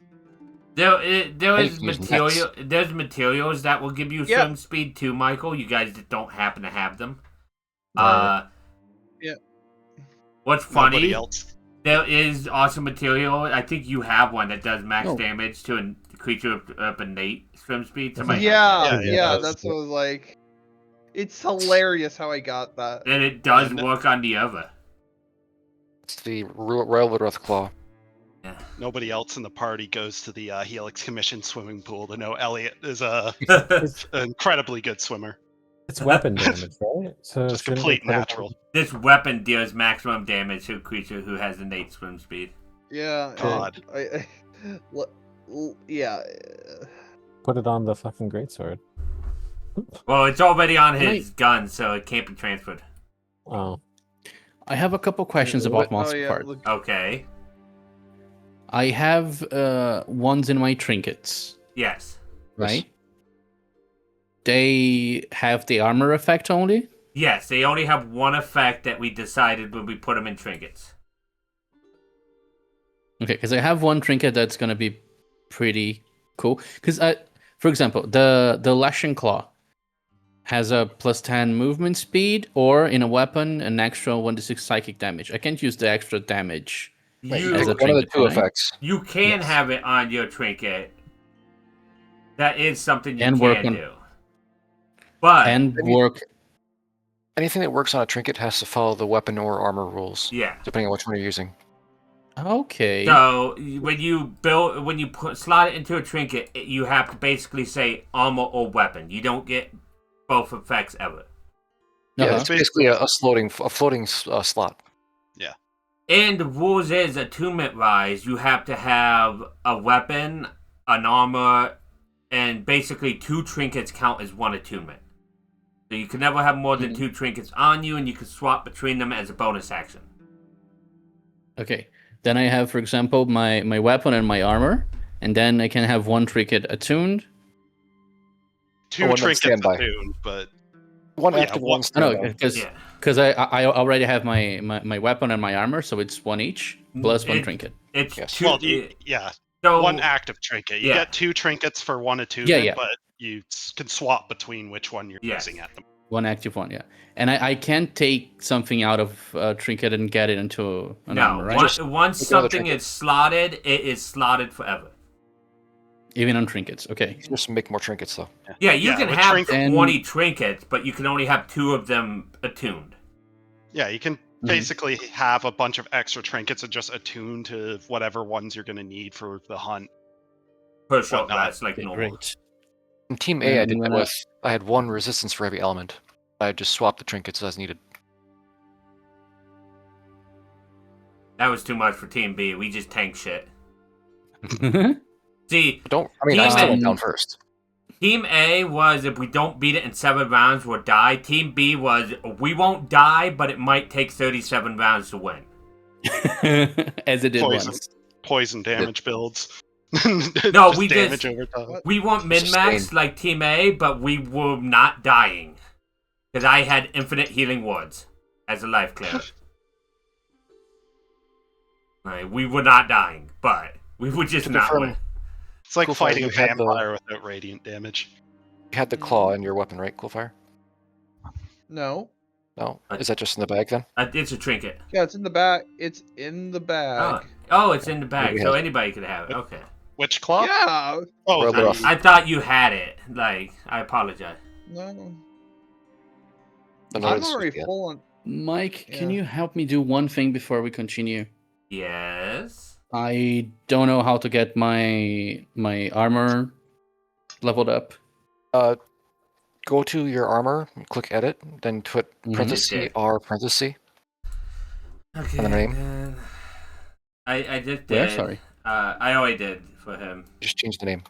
There you is can use material. There's materials that will give you Yeah. swim speed too, Michael. You guys just don't happen to have them. Right. Yeah. What's Nobody funny? else. There is also material. I think you have one that does max Oh. damage to a creature of innate swim speed. Somebody has Yeah, Yeah, yeah, it that's what I was like. It's hilarious how I got that. that. And it does And- work on the other. It's the Railroad Earth Claw. Yeah. Nobody else in the party goes to the Helix Commission swimming pool to know Elliot is It's, an incredibly good swimmer. it's weapon damage, right? So Just shouldn't complete we put it on- natural. This weapon deals maximum damage to a creature who has innate swim speed. Yeah. and God. Yeah. Put it on the fucking greatsword. Well, it's already on Can his gun, so it can't be transferred. Oh. I have a couple questions What- about monster yeah, card. look- Okay. I have ones in my trinkets, Yes. right? They have the armor effect only. Yes, they only have one effect that we decided when we put them in trinkets. Okay, because I have one trinket that's gonna be pretty cool. Because for example, the Lashing Claw has a +10 movement speed, or in a weapon, an extra 1d6 psychic damage. I can't use the extra damage. Wait, You, you As a pick one of the trinket, two right? effects. you can Yes. have it on your trinket. That is something you And can work on- do. But, And maybe- work. Anything that works on a trinket has to follow the weapon or armor rules, yeah. depending on which one you're using. Okay. So when you slot it into a trinket, you have to basically say armor or weapon. You don't get both effects ever. Yeah, Uh-huh. it's basically a floating slot. And the rules is attunement wise, you have to have a weapon, an armor, and basically 2 trinkets count as 1 attunement. So you can never have more than 2 trinkets on you, and you can swap between them as a bonus action. Okay. Then I have, for example, my weapon and my armor, and then I can have one trinket attuned. Two one on trinkets standby. attuned, but One Yeah, active, one- one No, standby. because Yeah. I already have my weapon and my armor, so it's one each plus one It- trinket. It's Yes. 2. well, yeah, so, one active trinket. You yeah. get 2 trinkets for 1 attunement, yeah. but you can swap between which one you're Yes. using at them. One active one, yeah. And I can't take something out of a trinket and get it into an no, armor, right? once take another something trinket. is slotted, it is slotted forever. Even on trinkets. Okay. Just make more trinkets, though. Yeah, you Yeah, can with have trinket- 20 trinkets, but you can only have 2 of them attuned. Yeah, you can basically have a bunch of extra trinkets and just attune to whatever ones you're going to need for the hunt. Per short Whatnot. rest, like Okay, normal. great. In Team A, I And did that then, with. I had 1 resistance for every element. I just swapped the trinkets as needed. That was too much for Team B. We just tank shit. See, But I still went Um, down first. Team A was if we don't beat it in 7 rounds, we'll die. Team B was we won't die, but it might take 37 rounds to win. As it did Poison. once. Poison damage builds. No, Just we damage just- over time. We want min-max Sustain. like Team A, but we were not dying. Because I had infinite healing wards as a life cleric. Like, we were not dying, but we would just To not confirm, win. It's like Cool, fighting a you had the- vampire without radiant damage. You had the claw in your weapon, right, Coolfire? No. No? Is that just in the bag then? It's a trinket. Yeah, it's in the bag. It's in the bag. Oh, it's in the bag, we so have- anybody could have it. Okay. Which claw? Yeah. Oh, Rub it off. I thought you had it. Like, I apologize. No. The I'm notice- already yeah. full on. Mike, can Yeah. you help me do one thing before we continue? Yes. I don't know how to get my armor leveled up? Go to your armor, click edit, then put Mhm. parenthesis Okay. R parenthesis. Okay. And the name? then- I just Where? did. Sorry. I already did for him. Just change the name.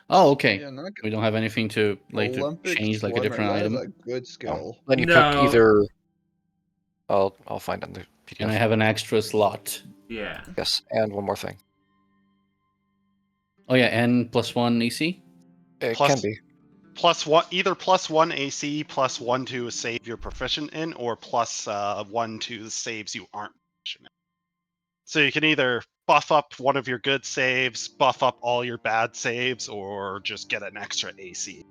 Oh, okay. Yeah, not We don't have anything to Olympic change like a swimmer, different that is item. a good skill. Then you No. pick either. I'll find it in the PDF. And I have an extra slot. Yeah. Yes, and one more thing. Oh yeah, and +1 AC. It Plus- can be. +1, either +1 AC, +1 to a save you're proficient in, or +1 to the saves you aren't proficient in. So you can either buff up one of your good saves, buff up all your bad saves, or just get an extra AC.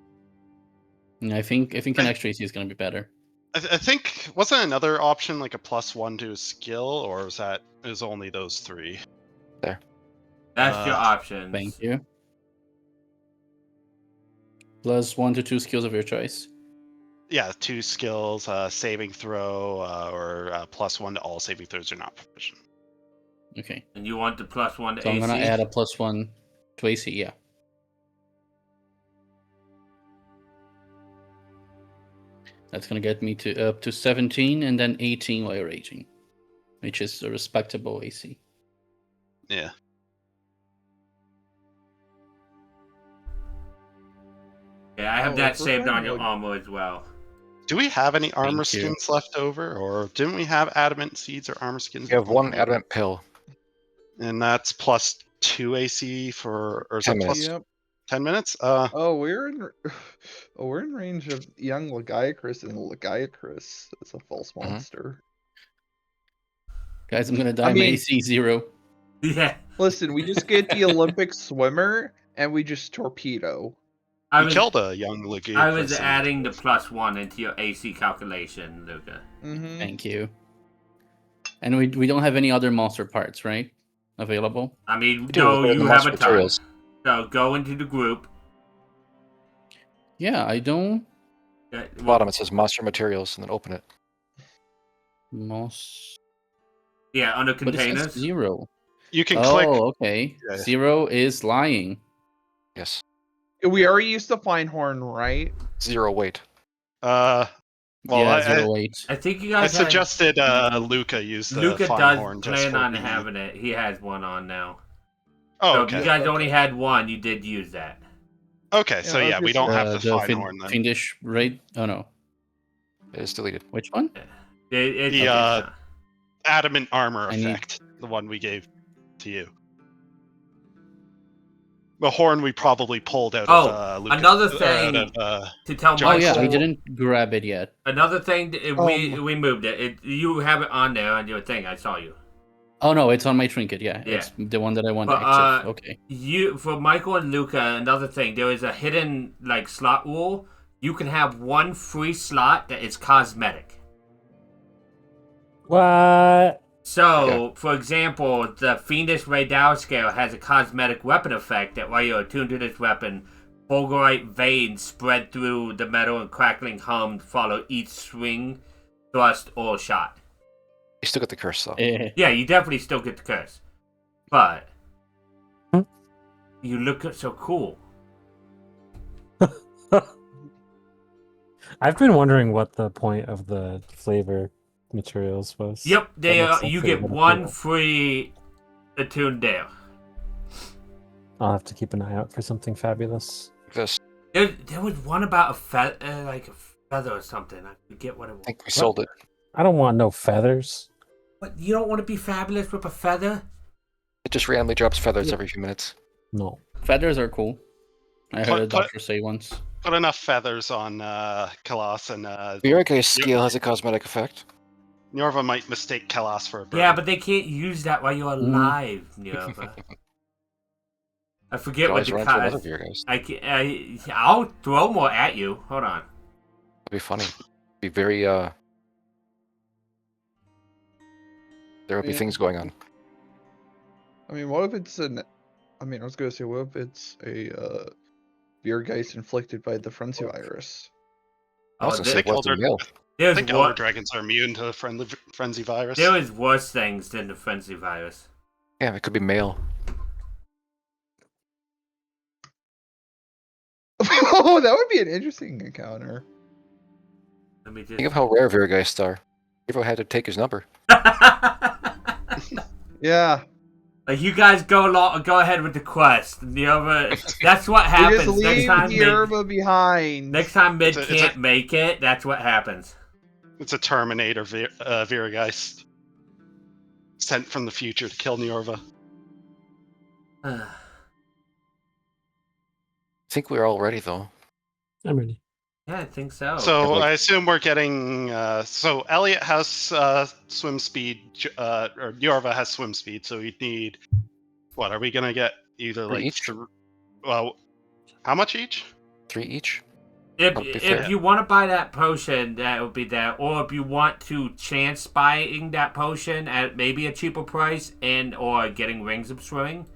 I think an extra AC is gonna be better. I think wasn't another option like a +1 to a skill, or is only those three? That's your options. Thank you. +1 to 2 skills of your choice. Yeah, 2 skills, saving throw, or +1 to all saving throws you're not proficient. Okay. And you want the +1 to So AC? I'm gonna add a +1 to AC. Yeah. That's gonna get me to up to 17 and then 18 while raging, which is a respectable AC. Yeah. Yeah, I have Oh, that if we're saved trying on to your look- armor as well. Do we have any armor Thank you. skins left over, or didn't we have adamant seeds or armor skins? You have one adamant pill. and that's +2 AC for, or is 10 it minutes. plus Yep. 10 minutes? Oh, we're in range of young Lagiacrus, and Lagiacrus is a false monster. Guys, I'm gonna die. I mean- my AC 0. Yeah. Listen, we just get the Olympic swimmer, and we just torpedo. I We was, killed a young Leguic. I was adding the +1 into your AC calculation, Luca. Mm-hmm. Thank you. And we don't have any other monster parts, right? Available. I mean, do, no, they're in the you have a monster ton. materials. So go into the group. Yeah, I don't. Bottom it says monster materials, and then open it. Most. Yeah, under But it says containers. 0. You can click. Okay. Yeah. 0 is lying. Yes. We already used to Feinhorn, right? 0 weight. Well, yeah, I 0 weight. I think you I guys had- suggested Luca use the Luca Feinhorn does just plan for on the- having it. He has one on now. Oh, So okay. if you guys only had one, you did use that. Okay, so Yeah, I yeah, was we just- don't have the Feinhorn then. Fiendish raid. Oh no. It is deleted. Which one? It's The, okay, Adamant armor I need- effect, the one we gave to you. The horn we probably pulled out Oh, of Luca. another out thing- of, to tell Oh Michael. yeah, I didn't grab it yet. Another thing, we moved it. You have it on there on your thing. I saw you. Oh no, it's on my trinket. Yeah, Yeah. it's the one that I want But, active. Okay. You for Michael and Luca. Another thing, there is a hidden like slot rule. You can have one free slot that is cosmetic. What? So, for example, the Fiendish Radar Scale has a cosmetic weapon effect that while you're attuned to this weapon, fulgurite veins spread through the metal and crackling hum follow each swing, thrust, or shot. You still get the curse, though. Yeah, you definitely still get the curse. But Hmm? you look so cool. I've been wondering what the point of the flavor materials was. Yep, they That looks are, like you they get would one appeal. free attuned there. I'll have to keep an eye out for something fabulous. This. There was one about a like a feather or something. I forget what it was. I think we sold it. I don't want no feathers. What, you don't want to be fabulous with a feather? It just randomly drops feathers every few minutes. No. Feathers are cool. I heard a doctor say once. Put enough feathers on Kalas, and Virica's skill has a cosmetic effect. Norva might mistake Kalas for a bird. Yeah, but they can't use that while you're alive, Nerva. I forget what Guys the run into another cost. Virica's. I'll throw more at you. Hold on. That'd be funny. Be very, there would be Yeah. things going on. I mean, what if it's an? I mean, I was gonna say, what if it's a Viergeist inflicted by the frenzy virus? I was Oh, gonna say, they what's the killed her. mill? I there's think elder wor- dragons are immune to the frenzy virus. there is worse things than the frenzy virus. Yeah, it could be male. Oh, that would be an interesting encounter. Let me just. Think of how rare Virgeists are. Everyone had to take his number. Yeah. Like you guys go ahead with the quest. The other, that's what We happens just next leave time. Yerba behind. Next time Mid It's a- can't make it, that's what happens. It's a Terminator Virageist. Sent from the future to kill Niorva. I think we're all ready, though. I'm ready. Yeah, I think so. So like- I assume we're getting. So Elliot has swim speed, or Niorva has swim speed. So we'd need. What are we gonna get? Either Three like each? well, how much each? 3 each? If That'd be fair. if you want to buy that potion, that would be that. Or if you want to chance buying that potion at maybe a cheaper price, and or getting Rings of Swimming.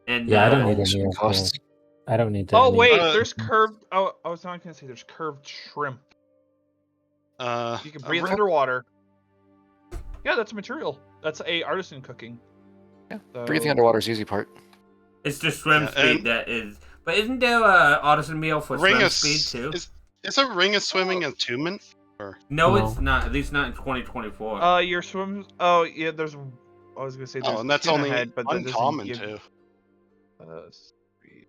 And Yeah, I don't All need this any of costs. the- I don't need to. Oh any- wait, Uh, there's curved. Oh, I was not gonna say there's curved shrimp. You can breathe underwater. Yeah, that's a material. That's a artisan cooking. Yeah, So- Breathing underwater is the easy part. it's the swim Yeah, speed and- that is. But isn't there a artisan meal for Ring swim of speed too? is a ring of swimming attunement? No, No. it's not. At least not in 2024. Your swim. Oh yeah, there's. I was gonna say there's. Oh, and that's tuna only head, but that doesn't uncommon give- too. Speed.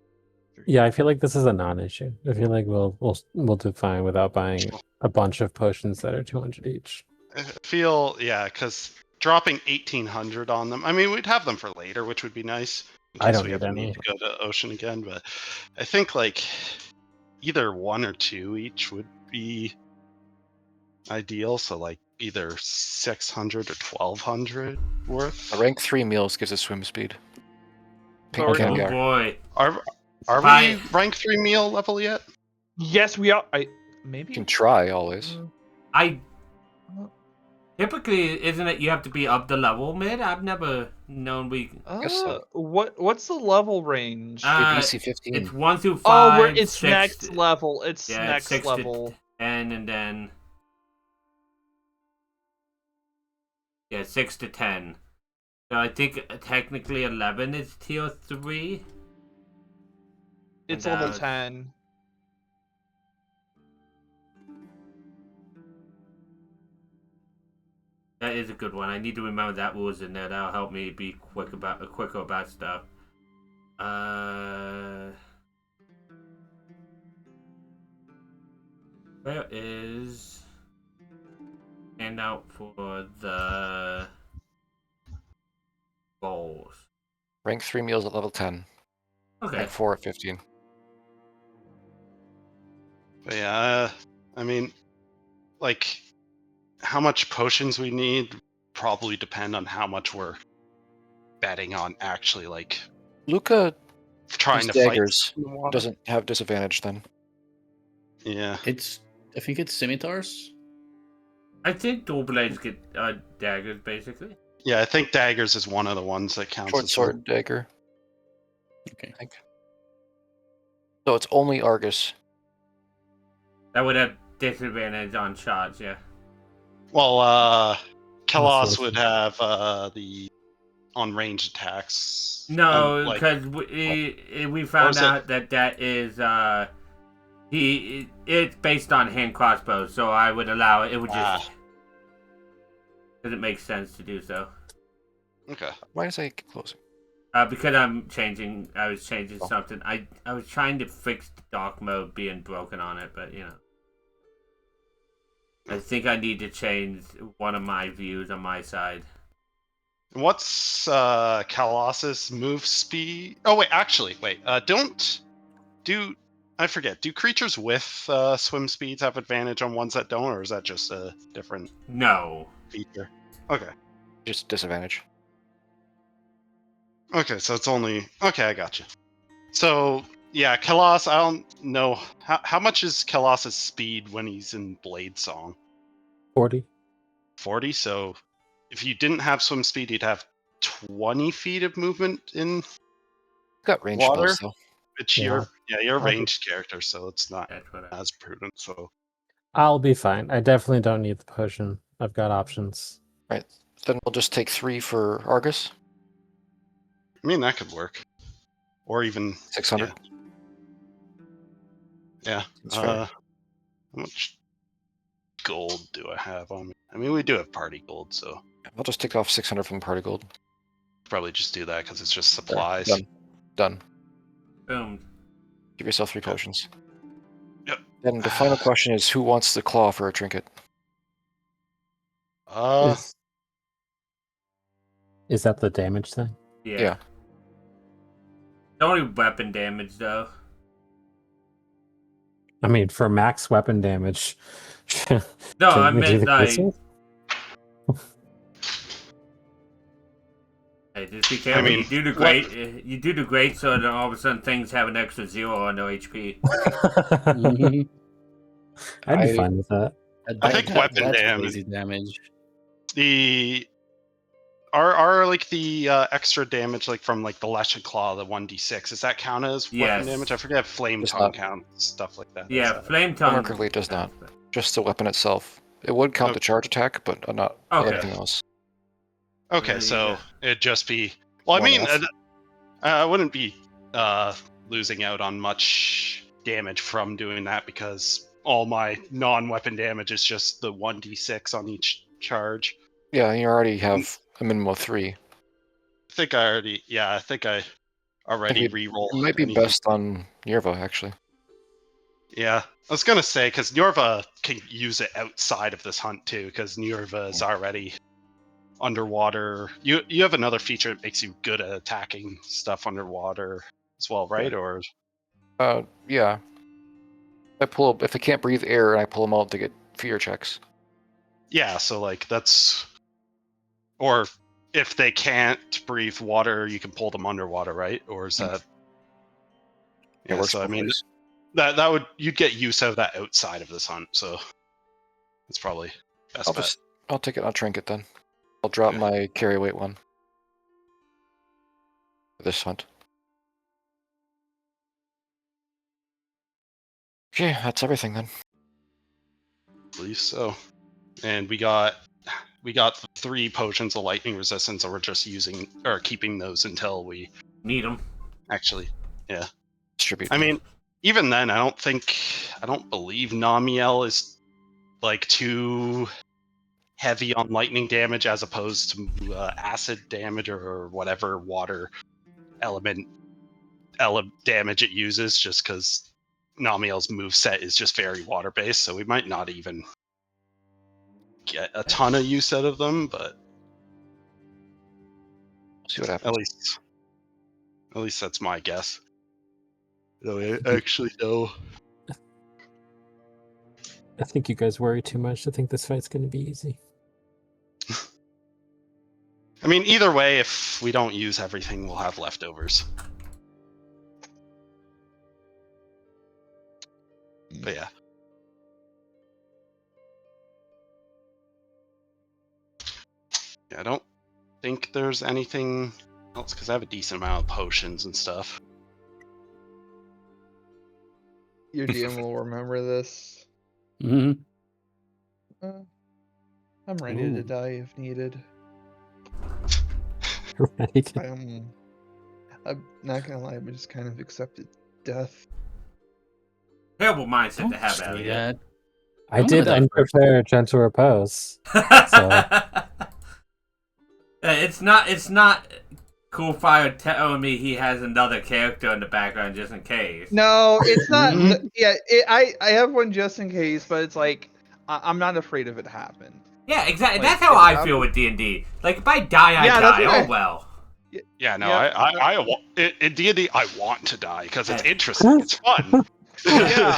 Yeah, I feel like this is a non-issue. I feel like we'll do fine without buying a bunch of potions that are 200 each. I feel because dropping 1,800 on them. I mean, we'd have them for later, which would be nice. In I case don't we need ever any. need to go to Ocean again, but I think like either 1 or 2 each would be ideal. So like either 600 or 1,200 worth. A rank 3 meals gives us swim speed. Pink Sorry. Oh caviar. boy. Are Bye. we rank 3 meal level yet? Yes, we are. You Maybe. can try always. I typically isn't it you have to be up the level Mid? I've never known we. guess so. What's the level range? ABC 15. It's 1 through 5. Oh, it's 6 next level. It's yeah, it's next 6 to level. 10, and then 6 to 10. So I think technically 11 is tier 3. It's And, level 10. That is a good one. I need to remember that rules in there. That'll help me be quicker about stuff. Where is handout for the goals? Rank 3 meals at level 10. Okay. Rank 4 at 15. But yeah, I mean, like, how much potions we need probably depend on how much we're betting on actually, like, Luca trying has to fight. daggers. in the water. Doesn't have disadvantage then. Yeah. I think it's scimitars. I think dual blades get daggers basically. Yeah, I think daggers is one of the ones that counts Short as sword, dagger. Okay. I think. So it's only Argus. That would have disadvantage on shots, yeah. Well, Kalos That's would have the on range attacks. No, like- because we found is it? out that is it's based on hand crossbows, so I would allow it. It would just because it makes sense to do so. Okay. Why is I get closer? Because I was changing Oh. something. I was trying to fix the dark mode being broken on it, but I think I need to change one of my views on my side. What's Kalos's move speed? Oh wait, actually, wait. I forget. Do creatures with swim speeds have advantage on ones that don't, or is that just a different No. feature? Okay. Just disadvantage. Okay, so it's only okay. I got you. So yeah, Kalos. I don't know how much is Kalos's speed when he's in Blade Song. 40. 40. So if you didn't have swim speed, you'd have 20 feet of movement in Got range Water? spells though. which Yeah. you're a I'll be- ranged character, so it's not That's what as prudent. So I'll be fine. I definitely don't need the potion. I've got options. Right. Then we'll just take 3 for Argus. I mean that could work, or even 600. Yeah. That's fair. How much gold do I have on me? I mean, we do have party gold, so I'll just take off 600 from party gold. probably just do that because it's just There, supplies. Done. Boom. Give yourself 3 potions. Yep. Then the final question is, who wants the claw for a trinket? Is that the damage thing? Yeah. Only weapon damage though. I mean, for max weapon damage. No, I shouldn't we do meant the like. crystal? Hey, just be careful. mean, you do the great. You do the great, so then all of a sudden things have an extra 0 on their HP. I'd be fine with that. I think weapon that's damage. crazy damage. The are like the extra damage like from like the Leshen Claw, the 1d6. Does that count as weapon Yes. damage? I forget if Flame Does Tongue not. counts, stuff like that. Yeah, Flame Tongue. Remarkably, it does not. Just the weapon itself. It would count the Okay. charge attack, but not Okay. anything else. Okay, There you so go. it'd just be. Well, I One mean, off. I wouldn't be losing out on much damage from doing that because all my non-weapon damage is just the 1d6 on each charge. Yeah, you already have a minimum of 3. I think I already It re-roll. might be anything. best on Yerva, actually. Yeah, I was gonna say because Njorva can use it outside of this hunt too, because Njorva is already underwater. You have another feature that makes you good at attacking stuff underwater as well, right? Or Yeah. If they can't breathe air, and I pull them out to get fear checks. yeah, so like that's, or if they can't breathe water, you can pull them underwater, right? Or is that? It works so I both mean ways. that would you'd get use out of that outside of this hunt, so it's probably best bet. I'll take it on trinket then. I'll drop Okay. my carry weight one. For this hunt. Okay, that's everything then. I believe so. And we got the 3 potions of lightning resistance, and we're just using or keeping those until we Need them. actually. Distribute. I mean, even then, I don't believe Namiel is like too heavy on lightning damage as opposed to acid damage or whatever water element damage it uses, just because Namiel's moveset is just very water based, so we might not even get a ton of use out of them, but See what happens. at least that's my guess. No, I actually know. I think you guys worry too much. I think this fight's going to be easy. I mean, either way, if we don't use everything, we'll have leftovers. But yeah. I don't think there's anything else because I have a decent amount of potions and stuff. Your DM will remember this. hmm I'm ready to Ooh. die if needed. Right? I'm not gonna lie, I just kind of accepted death. Terrible mindset Don't to have, say Elliot. that. I I'm did gonna die first. unprepare gentle repose. It's not Cool Fire telling me he has another character in the background just in case. No, it's not. Mhm. Yeah, I have one just in case, but it's like I'm not afraid of it happening. Yeah, exactly. Like, That's how if I it feel with D&D. Like, if I die, I Yeah, that's die. right. Oh, well. Yeah, no, Yeah. in D&D, I want to die because it's interesting. It's fun. Yeah,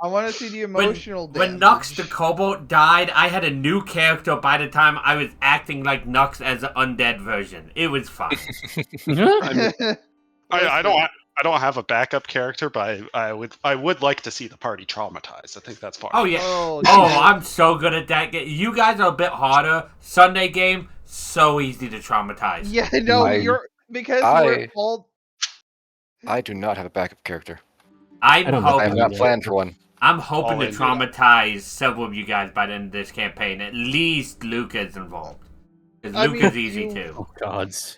I want to see the emotional When damage. Nux the Kobold died, I had a new character by the time I was acting like Nux as an undead version. It was fun. I don't have a backup character, but I would like to see the party traumatized. I think that's fun. Oh, yeah. Oh, Oh, shit. I'm so good at that game. You guys are a bit harder. Sunday game, so easy to traumatize. Yeah, no, I- because I- we're all. I do not have a backup character. I'm I don't know. I have hoping, not planned for one. I'm hoping All to in. traumatize several of you guys by the end of this campaign. At least Luca's involved. Because I mean, Luca's easy you- too. Oh gods.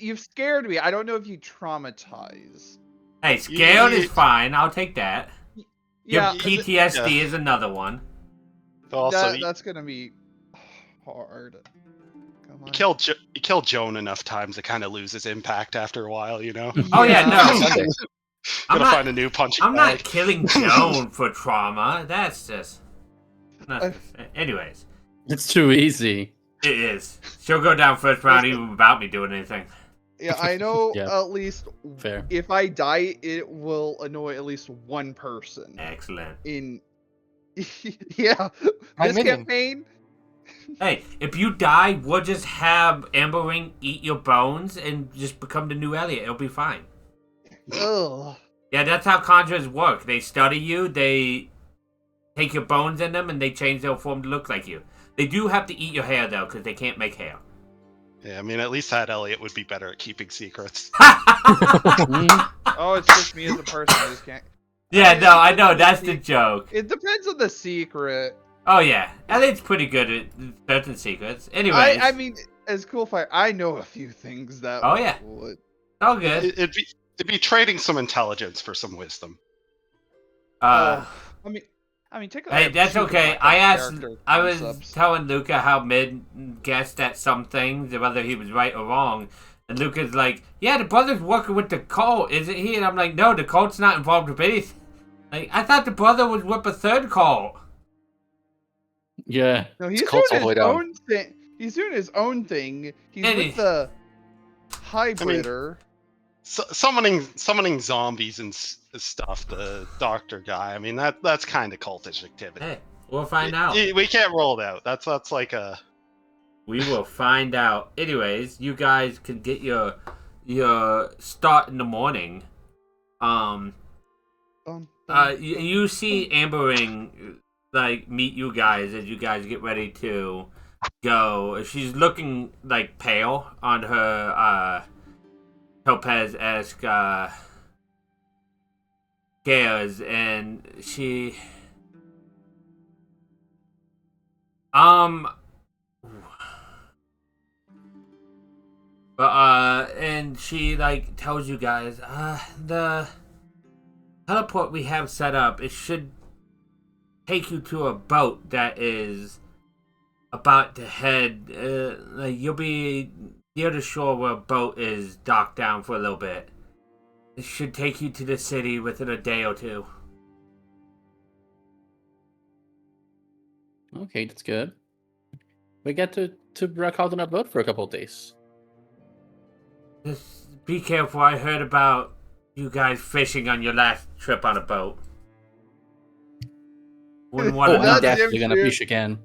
You've scared me. I don't know if you traumatize. Hey, scared Yeah. is fine. I'll take that. Yeah, PTSD is another one. Also, that's gonna be hard. Come on. you kill Joan enough times, it kind of loses impact after a while, you know? Oh yeah, no. Gotta find a new punching I'm bag. not killing Joan for trauma. That's just. Anyways. It's too easy. It is. She'll go down first round even without me doing anything. Yeah, I know Yeah. at least Fair. if I die, it will annoy at least one person. Excellent. Yeah, My this minion. campaign. Hey, if you die, we'll just have Amber Ring eat your bones and just become the new Elliot. It'll be fine. Ugh. Yeah, that's how conjurers work. They study you, they take your bones in them, and they change their form to look like you. They do have to eat your hair, though, because they can't make hair. Yeah, I mean, at least that Elliot would be better at keeping secrets. Oh, it's just me as a person. I just can't. Yeah, no, I know. That's the joke. It depends on the secret. Oh, yeah. Elliot's pretty good at certain secrets. Anyways. I mean, as Cool Fire, I know a few things that. Oh, yeah. would. All good. It'd be trading some intelligence for some wisdom. I mean, take a Hey, that's okay. I was concepts. telling Luca how Mid guessed at some things, whether he was right or wrong. And Luca's like, yeah, the brother's working with the cult, isn't he? And I'm like, no, the cult's not involved with anything. Like, I thought the brother was with a third cult. Yeah. No, he's cult's doing all the way his down. own thing. He's doing his own thing. He's And with the hybrider. Summoning zombies and stuff, the doctor guy. I mean, that's kind of cultish activity. Hey, we'll find out. We can't roll it out. That's like a. We will find out. Anyways, you guys can get your start in the morning. You see Amber Ring like meet you guys as you guys get ready to go. She's looking like pale on her Topaz-esque scales, and she and she like tells you guys, the teleport we have set up, it should take you to a boat that is about to head. Like you'll be near the shore where a boat is docked down for a little bit. It should take you to the city within a day or two. Okay, that's good. We get to wreck out on a boat for a couple of days. Just be careful. I heard about you guys fishing on your last trip on a boat. Wouldn't want Oh, to I'm That's definitely damn gonna true. fish again.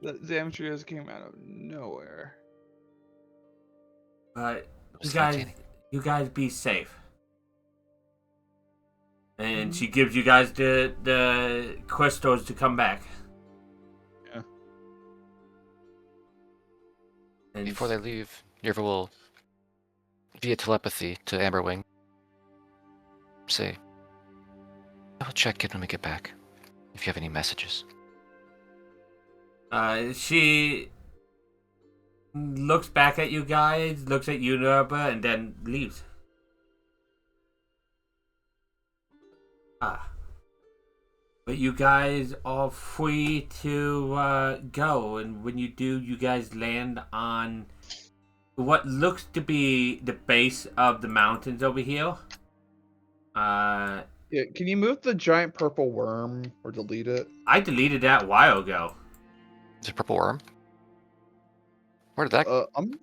The Zamtrios came out of nowhere. But you was guys, entertaining. you guys be safe. And she gives you guys the crystals to come back. Yeah. And Before they leave, Yerva will, via telepathy to Amberwing, say, I will check in when we get back, if you have any messages. She looks back at you guys, looks at you, Nerba, and then leaves. But you guys are free to go, and when you do, you guys land on what looks to be the base of the mountains over here. Yeah, can you move the giant purple worm or delete it? I deleted that a while ago. Is it purple worm? Where did that I'm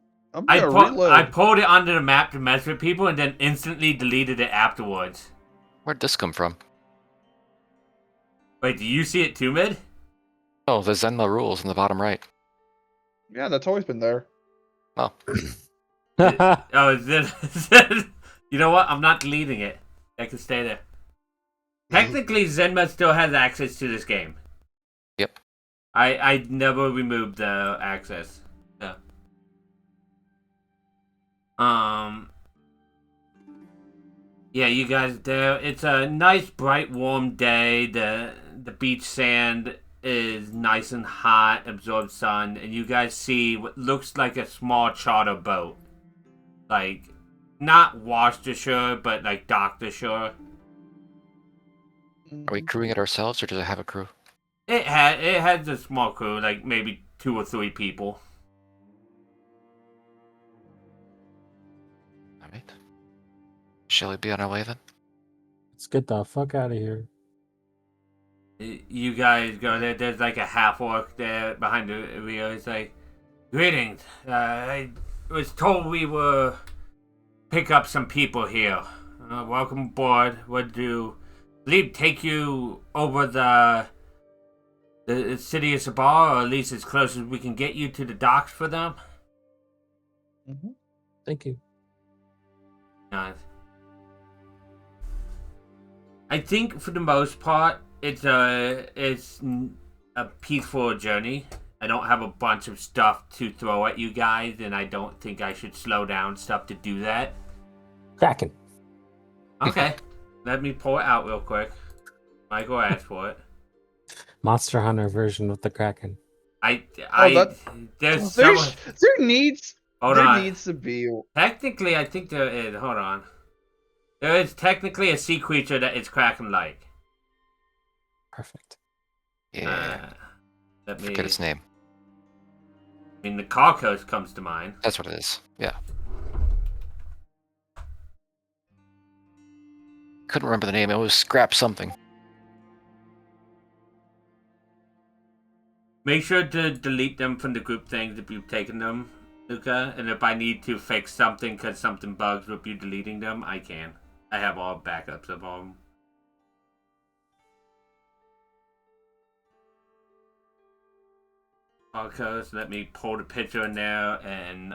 I gonna reload. pulled it onto the map to mess with people, and then instantly deleted it afterwards. Where'd this come from? Wait, do you see it too, Mid? Oh, the Zenma rules in the bottom right. Yeah, that's always been there. Oh, Oh, is it? You know what? I'm not deleting it. That can stay there. Technically, Zenma still has access to this game. Yep. I never removed the access. So. Yeah, you guys there. It's a nice, bright, warm day. The beach sand is nice and hot, absorbs sun, and you guys see what looks like a small charter boat. Like, not washed ashore, but like docked ashore. Are we crewing it ourselves, or does it have a crew? It has a small crew, like maybe 2 or 3 people. All right. Shall we be on our way then? Let's get the fuck out of here. You guys go there. There's like a half orc there behind the wheel. It's like, greetings. I was told we were pick up some people here. Welcome aboard. Would you leave take you over the city of Sabar, or at least as close as we can get you to the docks for them? Thank you. Nice. I think for the most part, it's a peaceful journey. I don't have a bunch of stuff to throw at you guys, and I don't think I should slow down stuff to do that. Kraken. Okay, let me pull it out real quick. Michael asked for it. Monster Hunter version with the Kraken. There's there someone. needs Hold there on. needs to be. Technically, I think there is. Hold on. There is technically a sea creature that is Kraken-like. Perfect. Yeah. Let me Forget its name. I mean, the Carcos comes to mind. That's what it is. Yeah. Couldn't remember the name. It was Scrap something. Make sure to delete them from the group things if you've taken them, Luca. And if I need to fix something because something bugs with you deleting them, I can. I have all backups of all of them. Carcos, let me pull the picture in there, and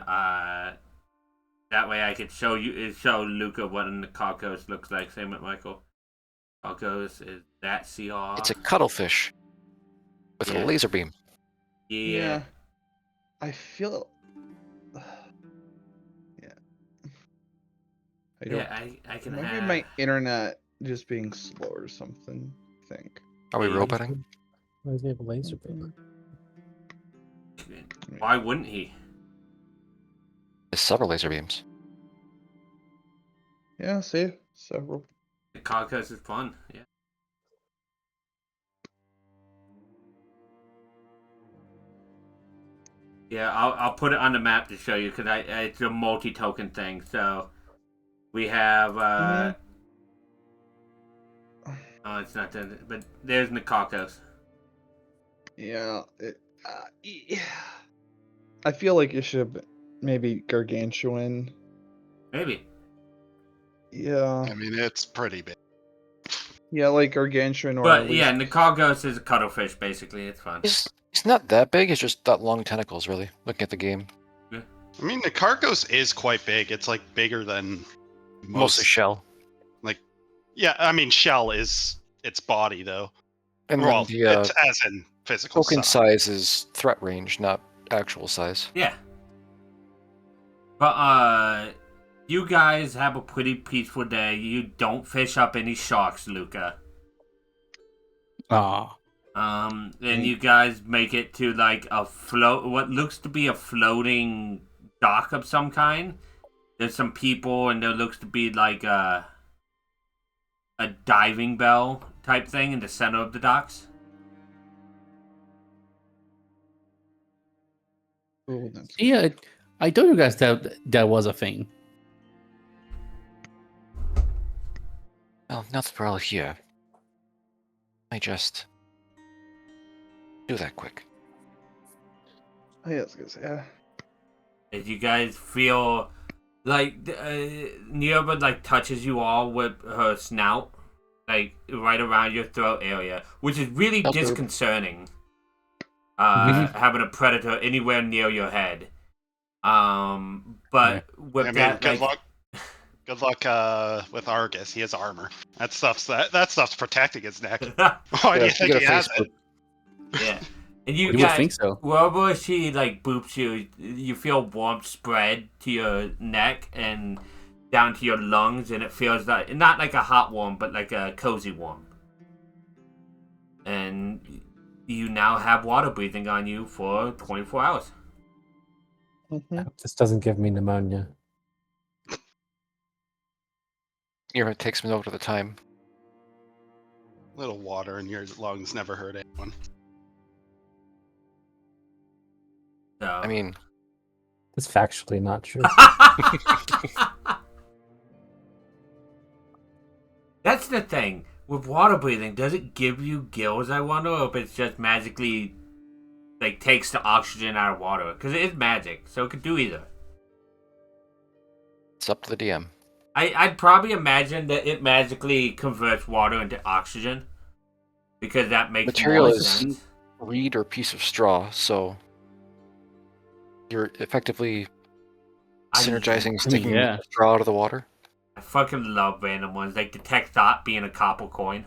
that way I could show Luca what the Carcos looks like. Same with Michael. Carcos is that CR. It's a cuttlefish with a laser beam. Yeah. I feel. I can Maybe have. my internet just being slow or something. I think. Are we roboting? Why does he have a laser beam? Why wouldn't he? There's several laser beams. Yeah, see, several. The Carcos is fun. Yeah. Yeah, I'll put it on the map to show you because it's a multi-token thing. So we have. Oh, it's not that, but there's Nikakos. Yeah, I feel like it should maybe gargantuan. Maybe. Yeah. I mean, it's pretty big. Yeah, like gargantuan or. But yeah, Nikakos is a cuttlefish. Basically, it's fun. He's not that big. It's just got long tentacles. Really, looking at the game. I mean, the Carcos is quite big. It's like bigger than Mostly shell. Like, yeah, I mean, shell is its body though. And well, then the it's as in physical token size. size is threat range, not actual size. Yeah. But you guys have a pretty peaceful day. You don't fish up any sharks, Luca. Ah. And you guys make it to like what looks to be a floating dock of some kind. There's some people, and there looks to be like a diving bell type thing in the center of the docks. Oh, Yeah, I told you guys that was a thing. Well, now that we're all here, I just do that quick. Oh, yeah, I was gonna say, yeah. As you guys feel like Nioba like touches you all with her snout, like right around your throat area, which is really disconcerting. Having a predator anywhere near your head. But with that, good luck. Good luck with Argus. He has armor. That stuff's protecting his neck. Why do you think he has it? Yeah. And you would guys, think so. wherever she like boops you, you feel warmth spread to your neck and down to your lungs, and it feels like not like a hot warm, but like a cozy warm. And you now have water breathing on you for 24 hours. I hope this doesn't give me pneumonia. It takes me over to the time. Little water in your lungs never hurt anyone. So. I mean, It's factually not true. That's the thing. With water breathing, does it give you gills, I wonder, or if it's just magically, like, takes the oxygen out of water? Because it is magic, so it could do either. it's up to the DM. I'd probably imagine that it magically converts water into oxygen. Because that makes Material more is sense. reed or piece of straw, so you're effectively synergizing, sticking Yeah. the straw out of the water. I fucking love random ones. Like detect thought being a copper coin.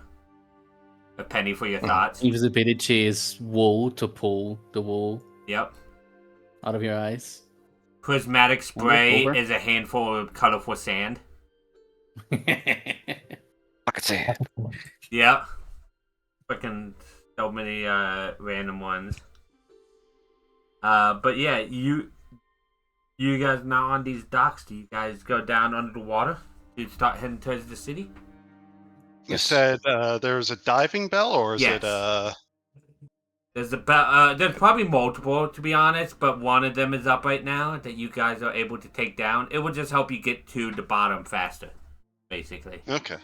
A penny for your thoughts. Invisibility is wool to pull the wool Yep. out of your eyes. Prismatic spray Over. is a handful of colorful sand. Pocket sand. Yep. Fucking so many random ones. But yeah, you guys now on these docks, do you guys go down under the water? Do you start heading towards the city? You Yes. said there's a diving bell, or is Yes. it There's probably multiple, to be honest, but one of them is up right now that you guys are able to take down. It will just help you get to the bottom faster, basically. okay?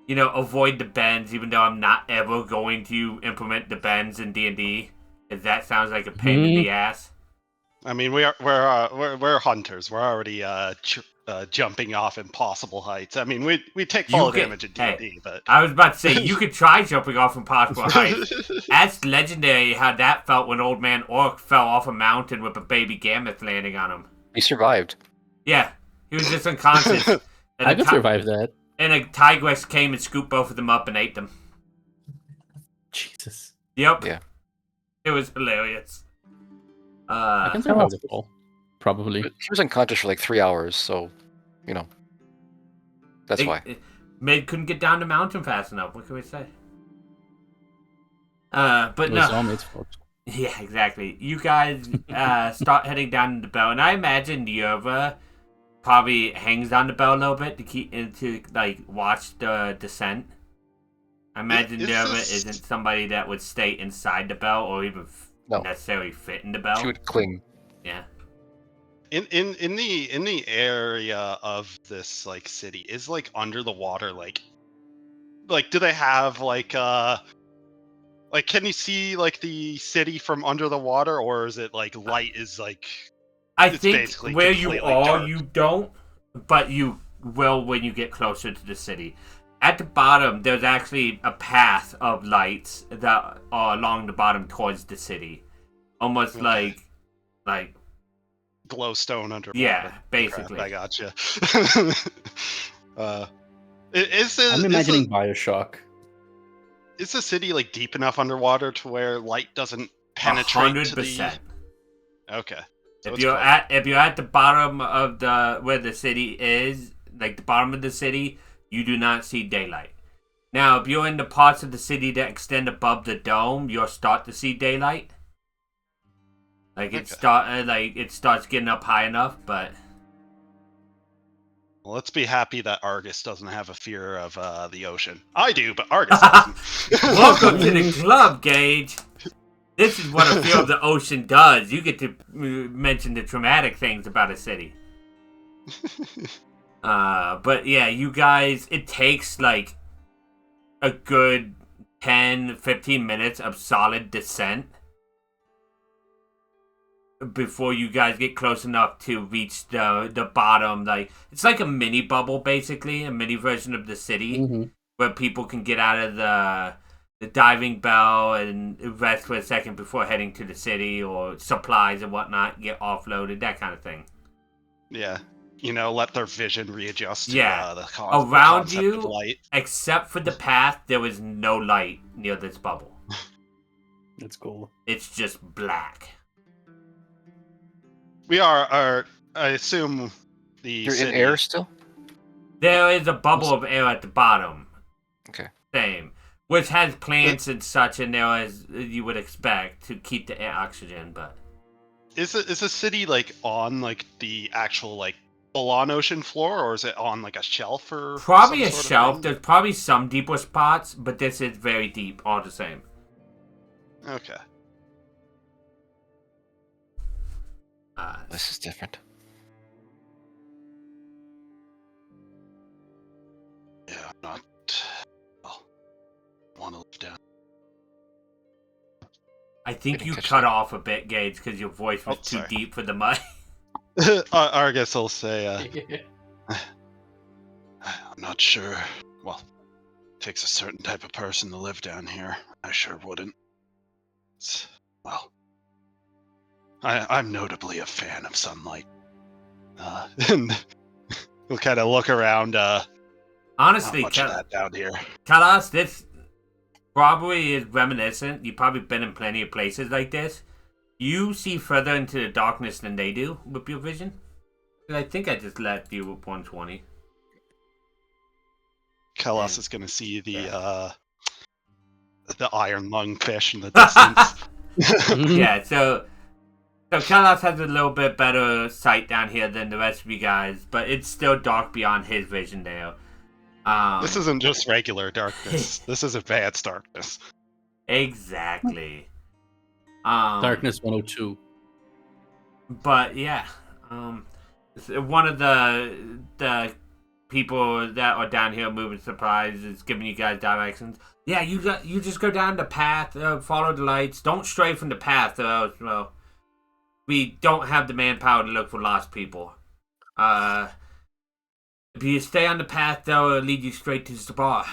You know, avoid the bends, even though I'm not ever going to implement the bends in D&D, because that sounds like a pain in the ass. I mean, we're hunters. We're already jumping off impossible heights. I mean, we take fall damage in D&D, but I was about to say, you could try jumping off impossible heights. That's legendary how that felt when Old Man Orc fell off a mountain with a baby Gammoth landing on him. He survived. Yeah, he was just unconscious. And I could survive that. And a tigress came and scooped both of them up and ate them. Jesus. Yep. Yeah. It was hilarious. I can survive the fall. Probably. But he was unconscious for like 3 hours, so, that's why. Mid couldn't get down the mountain fast enough. What can we say? But It was no. all Mid's fault. Yeah, exactly. You guys start heading down the bell, and I imagine Yerva probably hangs on the bell a little bit to watch the descent. I imagine Yerva isn't somebody that would stay inside the bell or even necessarily fit in the bell. She would cling. Yeah. in the area of this like city is like under the water like do they have like can you see like the city from under the water, or is it like light is like I it's think basically where you completely are, dark? you don't, but you will when you get closer to the city. At the bottom, there's actually a path of lights that are along the bottom towards the city, almost Okay. like glowstone underwater. yeah, basically. Crap, I gotcha. Is it? I'm imagining Bioshock. Is the city like deep enough underwater to where light doesn't penetrate to the? 100%. Okay. So If it's you're close. at the bottom of where the city is, like the bottom of the city, you do not see daylight. Now, if you're in the parts of the city that extend above the dome, you'll start to see daylight. Like it starts getting up high enough, but Well, let's be happy that Argus doesn't have a fear of the ocean. I do, but Argus doesn't. welcome to the club, Gage. This is what a fear of the ocean does. You get to mention the traumatic things about a city. But yeah, you guys, it takes like a good 10-15 minutes of solid descent before you guys get close enough to reach the bottom. Like it's like a mini bubble, basically, a mini version of the city where people can get out of the diving bell and rest for a second before heading to the city, or supplies and whatnot get offloaded, that kind of thing. Yeah. Let their vision readjust to Yeah. the Around concept you, of light. except for the path, there was no light near this bubble. That's cool. It's just black. We are I assume the You're city... in air still? There is a bubble of air at the bottom. Okay. Same. Which has plants and such in there as you would expect to keep the air oxygen, but... Is the city like on like the actual like full on ocean floor, or is it on like a shelf or Probably some a sort of shelf. thing? There's probably some deeper spots, but this is very deep all the same. Okay. This is different. Yeah, I'm not. Well, want to live down. I think Didn't you catch cut that. off a bit, Gage, because your voice was Oh, too sorry. deep for the mic. Argus will say, I'm not sure. Well, takes a certain type of person to live down here. I sure wouldn't. Well, I'm notably a fan of sunlight. And we'll kind of look around. Honestly, not much of that down here. Kalas, this probably is reminiscent. You've probably been in plenty of places like this. You see further into the darkness than they do with your vision. I think I just left you with 120. Kalas is going to see the iron lungfish in the distance. Yeah, so Kalas has a little bit better sight down here than the rest of you guys, but it's still dark beyond his vision there. This isn't just regular darkness. This is advanced darkness. Exactly. Darkness 102. But yeah, one of the people that are down here moving supplies is giving you guys directions. Yeah, you just go down the path, follow the lights. Don't stray from the path, or else, well, we don't have the manpower to look for lost people. If you stay on the path, they'll lead you straight to the bar.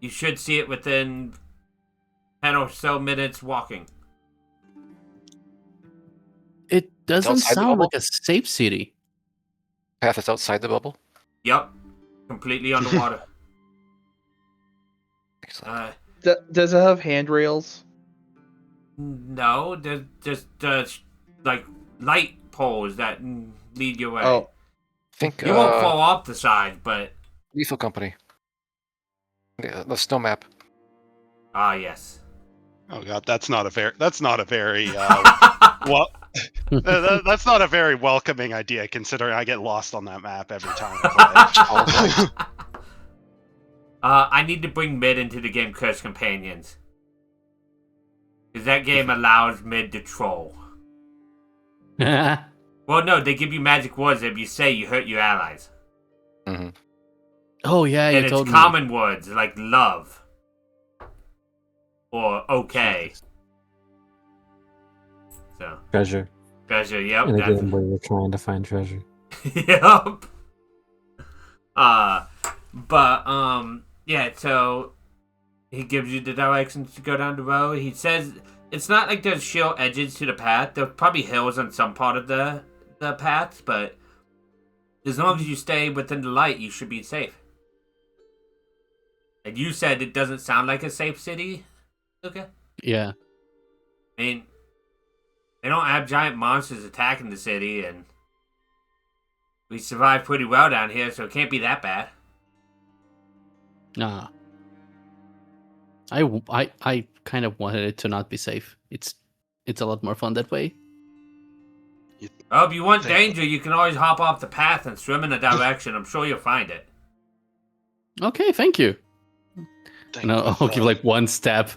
You should see it within 10 or so minutes walking. It doesn't outside the sound bubble? like a safe city. Path is outside the bubble. Yep, completely underwater. Excellent. Does it have handrails? No, there's just like light poles that lead your way. Oh, I think You won't fall off the side, but Lethal Company. The snow map. yes. Oh god, that's not a very well. That's not a very welcoming idea, considering I get lost on that map every time I play. I need to bring mid into the game Cursed Companions. Because that game allows mid to troll. Well, no, they give you magic words that if you say you hurt your allies. Mm-hmm. Oh yeah, And you it's told me. common words like love. Or okay. So, Treasure. treasure, yep. In a That's game where you're trying to find treasure. Yep. Yeah, so he gives you the directions to go down the road. He says it's not like there's sheer edges to the path. There's probably hills on some part of the paths, but as long as you stay within the light, you should be safe. And you said it doesn't sound like a safe city? Okay. Yeah. I mean, they don't have giant monsters attacking the city, and we survived pretty well down here, so it can't be that bad. Nah. I kind of wanted it to not be safe. It's a lot more fun that way. Oh, if you want danger, you can always hop off the path and swim in a direction. I'm sure you'll find it. Okay, thank you. Thank And I'll give like one step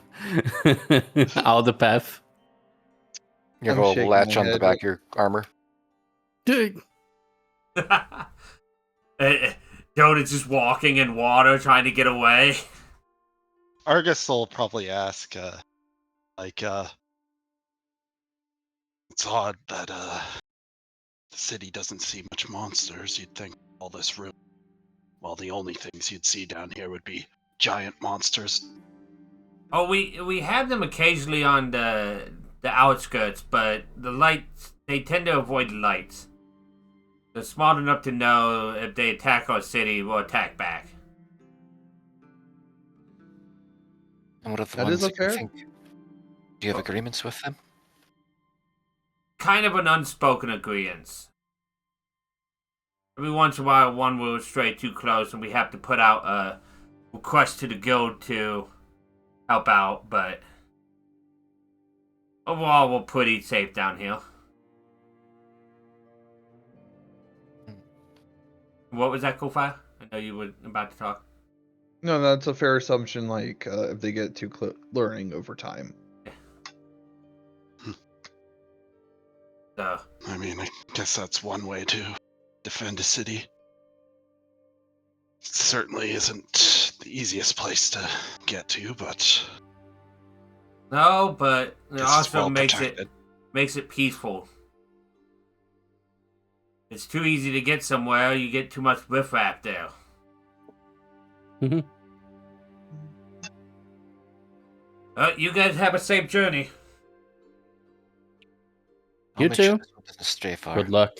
out of the path. You have I'm a shaking latch my on the head. back of your armor. Dude. Dota's just walking in water trying to get away. Argus will probably ask, it's odd that the city doesn't see much monsters. You'd think all this room, well, the only things you'd see down here would be giant monsters. Oh, we have them occasionally on the outskirts, but the lights, they tend to avoid the lights. They're smart enough to know if they attack our city, we'll attack back. And what are the That ones is that you fair. think? Do you have agreements with them? Kind of an unspoken agreement. Every once in a while, one will stray too close, and we have to put out a request to the guild to help out, but overall, we're pretty safe down here. What was that, Kofire? I know you were about to talk. No, that's a fair assumption. Like if they get to learning over time. So, I mean, I guess that's one way to defend a city. It certainly isn't the easiest place to get to, but no, but it it's also well makes protected. it peaceful. It's too easy to get somewhere. You get too much riffraff there. You guys have a safe journey. I'll You make sure too. this one doesn't stray far. Good luck.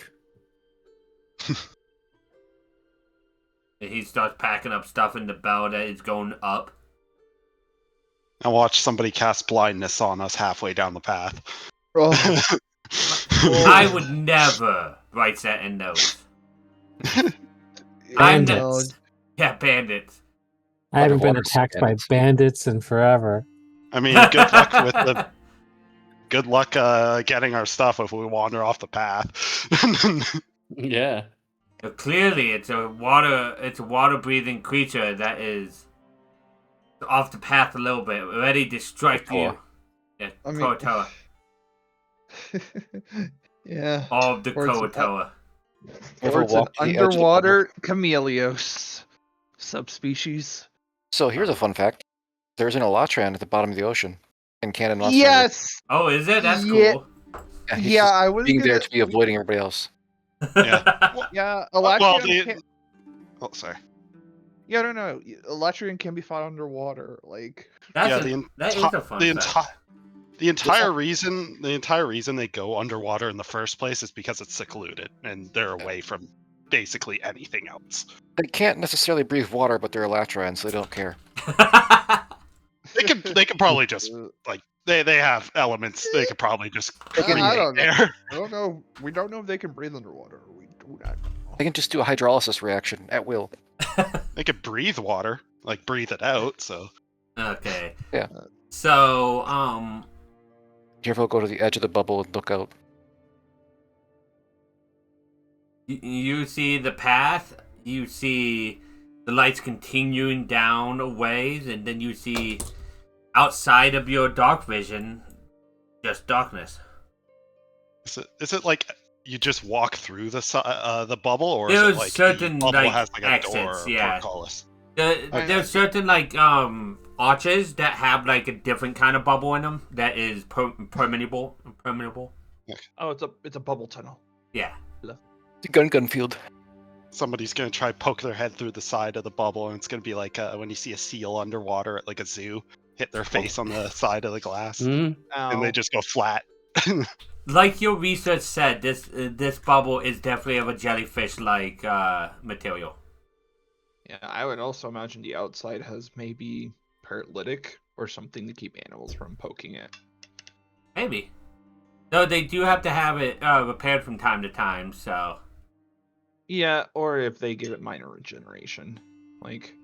And he starts packing up stuff in the bell that is going up. I watched somebody cast blindness on us halfway down the path. Oh, I would never write that in notes. Bandits. Yeah, bandits. I haven't been Underwater attacked by bandits. bandits in forever. I mean, good luck with the. Good luck getting our stuff if we wander off the path. Yeah. But clearly, it's a water-breathing creature that is off the path a little bit, ready to strike you. Yeah, I mean- Koatoa. yeah. All of the Or it's an Koatoa. Ever Or it's an walk to the edge of the underwater Chameleos subspecies. So here's a fun fact. There's an Elatran at the bottom of the ocean in Canon Monster. Yes. Oh, is it? That's Yeah. cool. Yeah, he's Yeah, just I was being there gonna- to be avoiding everybody else. Yeah. Yeah, Well, Electrian. the- Oh, sorry. Yeah, no. Electrian can be fought underwater. Like, That's Yeah, that is a fun the fact. entire the entire reason they go underwater in the first place is because it's secluded and they're away from basically anything else. They can't necessarily breathe water, but they're Elatrans, so they don't care. They could probably just like they have elements. They could probably just I create don't know. air. I don't know. We don't know if they can breathe underwater. We do not know. They can just do a hydrolysis reaction at will. They could breathe water, like breathe it out. So Okay. Yeah. So, Do you ever go to the edge of the bubble and look out? you see the path, you see the lights continuing down a ways, and then you see outside of your dark vision just darkness. is it like you just walk through the bubble, or There's is it like certain, the bubble like, has like a exits, door or yeah. portcullis? There's certain like arches that have like a different kind of bubble in them that is permeable. Oh, it's a bubble tunnel. Yeah. The gun field. Somebody's gonna try poke their head through the side of the bubble, and it's gonna be like when you see a seal underwater at like a zoo, hit their face on the side of the glass, Mhm. and they just go flat. Like your research said, this bubble is definitely of a jellyfish-like material. Yeah, I would also imagine the outside has maybe paralytic or something to keep animals from poking it. Maybe. Though they do have to have it repaired from time to time, so... Yeah, or if they give it minor regeneration. Like,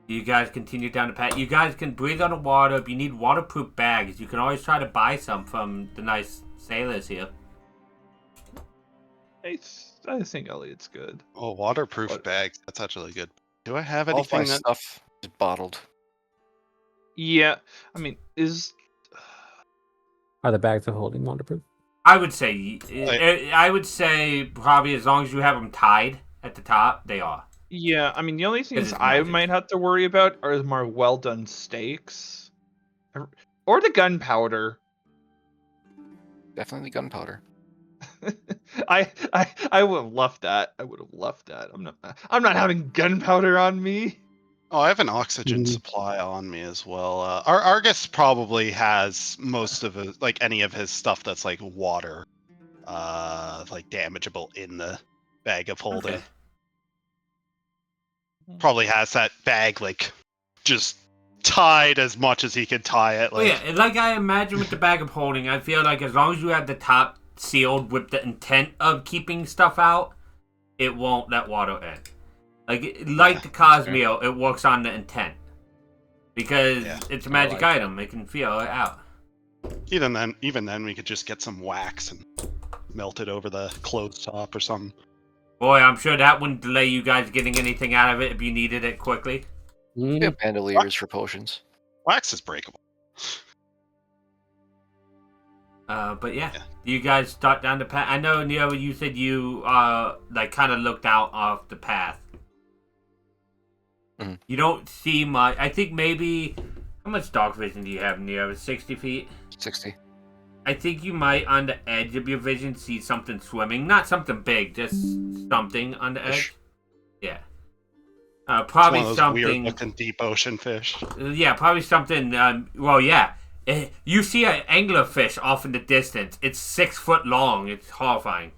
You guys continue down the path. You guys can breathe underwater. If you need waterproof bags, you can always try to buy some from the nice sailors here. I think Elliot's good. Oh, waterproof What? bags. That's actually good. Do I have All my anything that? stuff is bottled. Yeah, I mean, Are the bags of holding waterproof? I would say probably as long as you have them tied at the top, they are. Yeah, I mean, the only things it's I magic. might have to worry about are the more well-done steaks. Or the gunpowder. Definitely gunpowder. I would have left that. I'm not having gunpowder on me. Oh, I have an oxygen supply on me as well. Argus probably has most of his, like any of his stuff that's like water, like damageable in the bag of holding. Okay. Probably has that bag like just tied as much as he can tie it. Well, Like, yeah, like I imagine with the bag of holding, I feel like as long as you have the top sealed with the intent of keeping stuff out, it won't let water in. Like the Cosmeo, it works on the intent. Because Yeah. it's a magic item, it can feel it out. even then, we could just get some wax and melted over the closed top or something. Boy, I'm sure that wouldn't delay you guys getting anything out of it if you needed it quickly. We have bandoliers for potions. Wax is breakable. But yeah, you guys start down the path. I know, Neo, you said you like kind of looked out off the path. Mhm. You don't see much. I think maybe how much dark vision do you have, Neo? 60 feet. 60. I think you might, on the edge of your vision, see something swimming. Not something big, just something on the edge. Fish. Yeah. It's Probably one of those something. weird-looking deep ocean fish. Yeah, probably something. Well, yeah. You see an anglerfish off in the distance. It's 6 foot long. It's horrifying.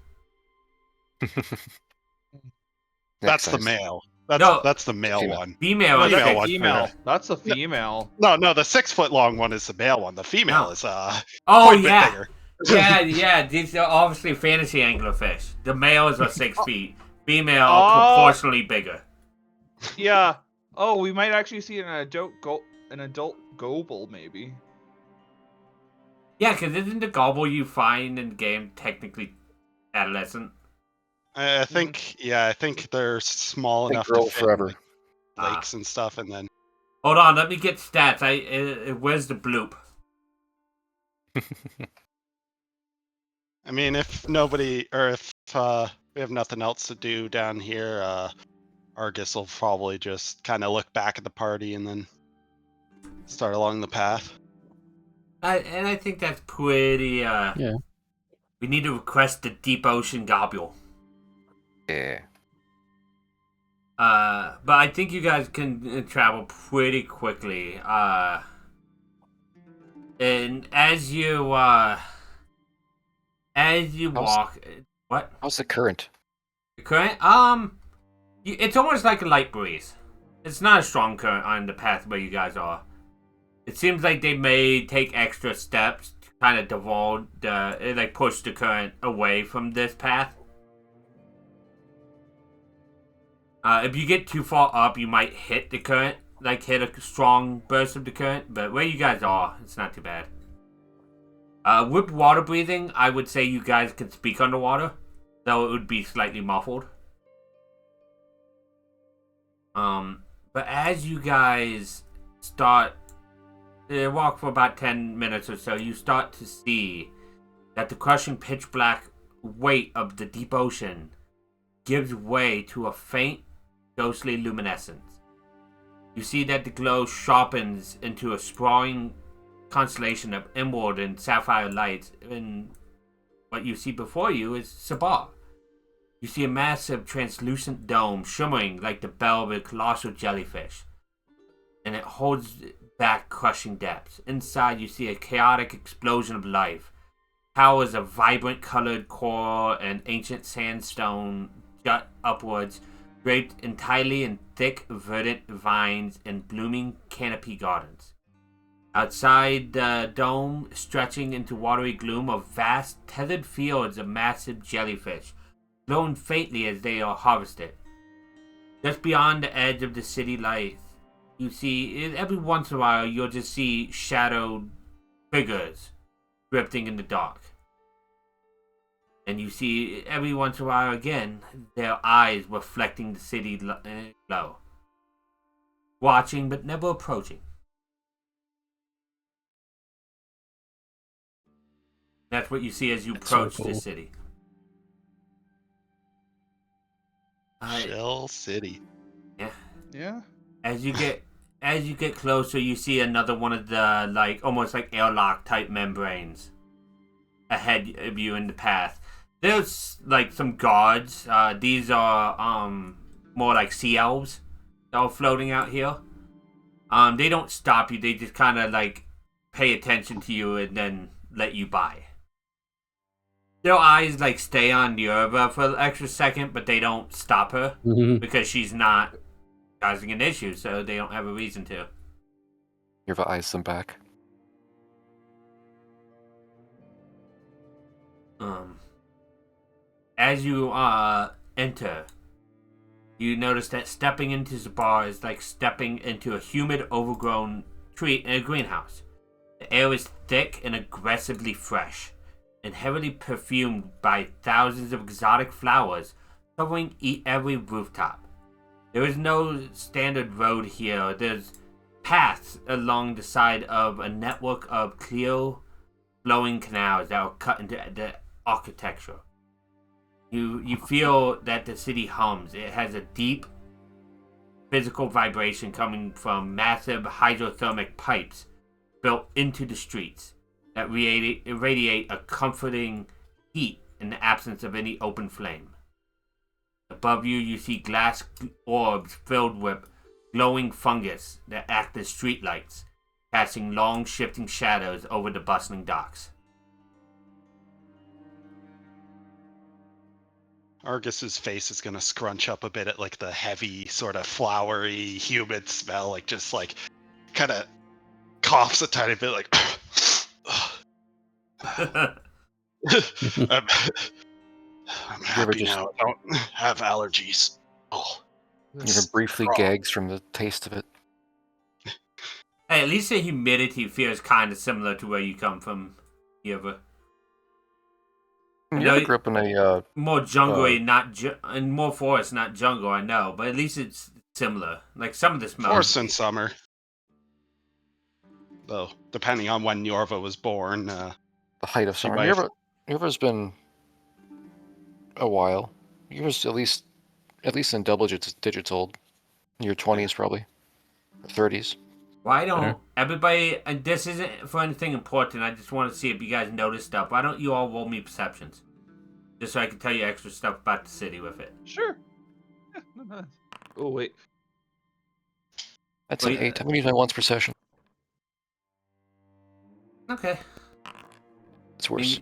That's the size. male. No. That's the male Female. one. Female. Female Okay. one. Female. That's the female. No, the 6 foot long one is the male one. The female No. is Oh quite a bit yeah. bigger. Yeah. These are obviously fantasy anglerfish. The males are 6 feet. Female Oh. proportionally bigger. Yeah. Oh, we might actually see an adult gobel, maybe. Yeah, because isn't the gobble you find in the game technically adolescent? I think, I think they're small They enough grow to fit forever. in lakes and stuff, and then Hold on, let me get stats. Where's the bloop? I mean, if nobody or if we have nothing else to do down here, Argus will probably just kind of look back at the party and then start along the path. And I think that's pretty. Yeah. We need to request the deep ocean gobble. Yeah. But I think you guys can travel pretty quickly. And as you walk, what? How's the current? The current? It's almost like a light breeze. It's not a strong current on the path where you guys are. It seems like they may take extra steps to kind of push the current away from this path. If you get too far up, you might hit the current, like hit a strong burst of the current. But where you guys are, it's not too bad. With water breathing, I would say you guys can speak underwater, though it would be slightly muffled. But as you guys start walk for about 10 minutes or so, you start to see that the crushing pitch black weight of the deep ocean gives way to a faint, ghostly luminescence. You see that the glow sharpens into a sprawling constellation of emerald and sapphire lights, and what you see before you is Sabar. You see a massive translucent dome shimmering like the bell of a colossal jellyfish, and it holds back crushing depths. Inside you see a chaotic explosion of life. Towers of vibrant colored coral and ancient sandstone jut upwards, draped entirely in thick verdant vines and blooming canopy gardens. Outside the dome, stretching into watery gloom, are vast tethered fields of massive jellyfish, glowing faintly as they are harvested. Just beyond the edge of the city lights, you see, every once in a while, you'll just see shadowed figures drifting in the dark. And you see, every once in a while again, their eyes reflecting the city glow. Watching, but never approaching. That's what you see as you approach the city. Shell City. Yeah. Yeah. As you get closer, you see another one of the almost like airlock type membranes ahead of you in the path. There's like some guards. These are more like sea elves that are floating out here. They don't stop you. They just kind of like pay attention to you and then let you by. Their eyes like stay on Yerba for an extra second, but they don't stop her because she's not causing an issue, so they don't have a reason to. Yerva eyes them back. As you enter, you notice that stepping into the bar is like stepping into a humid, overgrown tree in a greenhouse. The air is thick and aggressively fresh, and heavily perfumed by thousands of exotic flowers covering every rooftop. There is no standard road here. There's paths along the side of a network of clear, flowing canals that are cut into the architecture. You feel that the city hums. It has a deep physical vibration coming from massive hydrothermic pipes built into the streets that irradiate a comforting heat in the absence of any open flame. Above you, you see glass orbs filled with glowing fungus that act as streetlights, casting long, shifting shadows over the bustling docks. Argus's face is gonna scrunch up a bit at like the heavy, sort of flowery, humid smell, like just like kind of coughs a tiny bit, like. I'm happy now. I don't have allergies. Oh, Even briefly gags from the taste of it. Hey, at least the humidity feels kind of similar to where you come from, Yerva. You ever grew up in a more jungly, and more forest, not jungle. I know, but at least it's similar. Like some of the smells. Forest in summer, though, depending on when Yorva was born. The height of summer. Yerva's been a while. Yerva's at least in double digits old. In your 20s probably, or 30s. Why don't everybody? And this isn't for anything important. I just want to see if you guys notice stuff. Why don't you all roll me perceptions, just so I can tell you extra stuff about the city with it? Sure. Yeah, no. Oh wait. That's an 8. I'm gonna use my once per session. Okay. It's worse.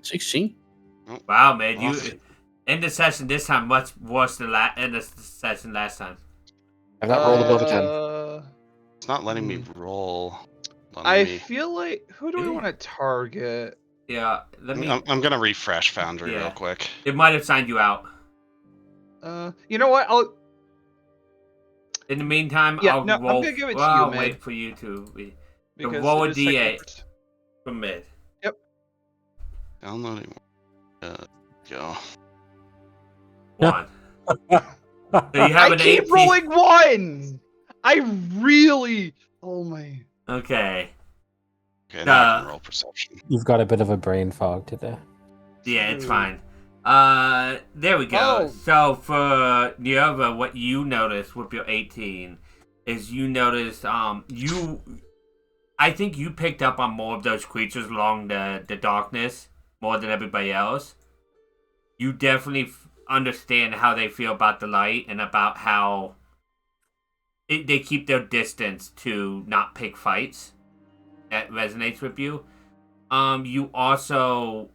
16. Wow, man, you end the session this time much worse than end the session last time. I've not rolled above a 10. It's not letting me roll. Feel like who do we want to target? Yeah, I'm gonna refresh Foundry real quick. It might have signed you out. You know what? In the meantime, I'm gonna give it to you, I'll Mid. wait for you to roll a D8 from Mid. Yep. Downloading. Go. 1. So you have I keep rolling 1. I really. Oh my. Okay. Okay, now I can roll perception. You've got a bit of a brain fog today. Yeah, it's fine. There we go. Oh. So for Nierva, what you noticed with your 18 is you noticed I think you picked up on more of those creatures along the darkness more than everybody else. You definitely understand how they feel about the light and about how they keep their distance to not pick fights. That resonates with you. You also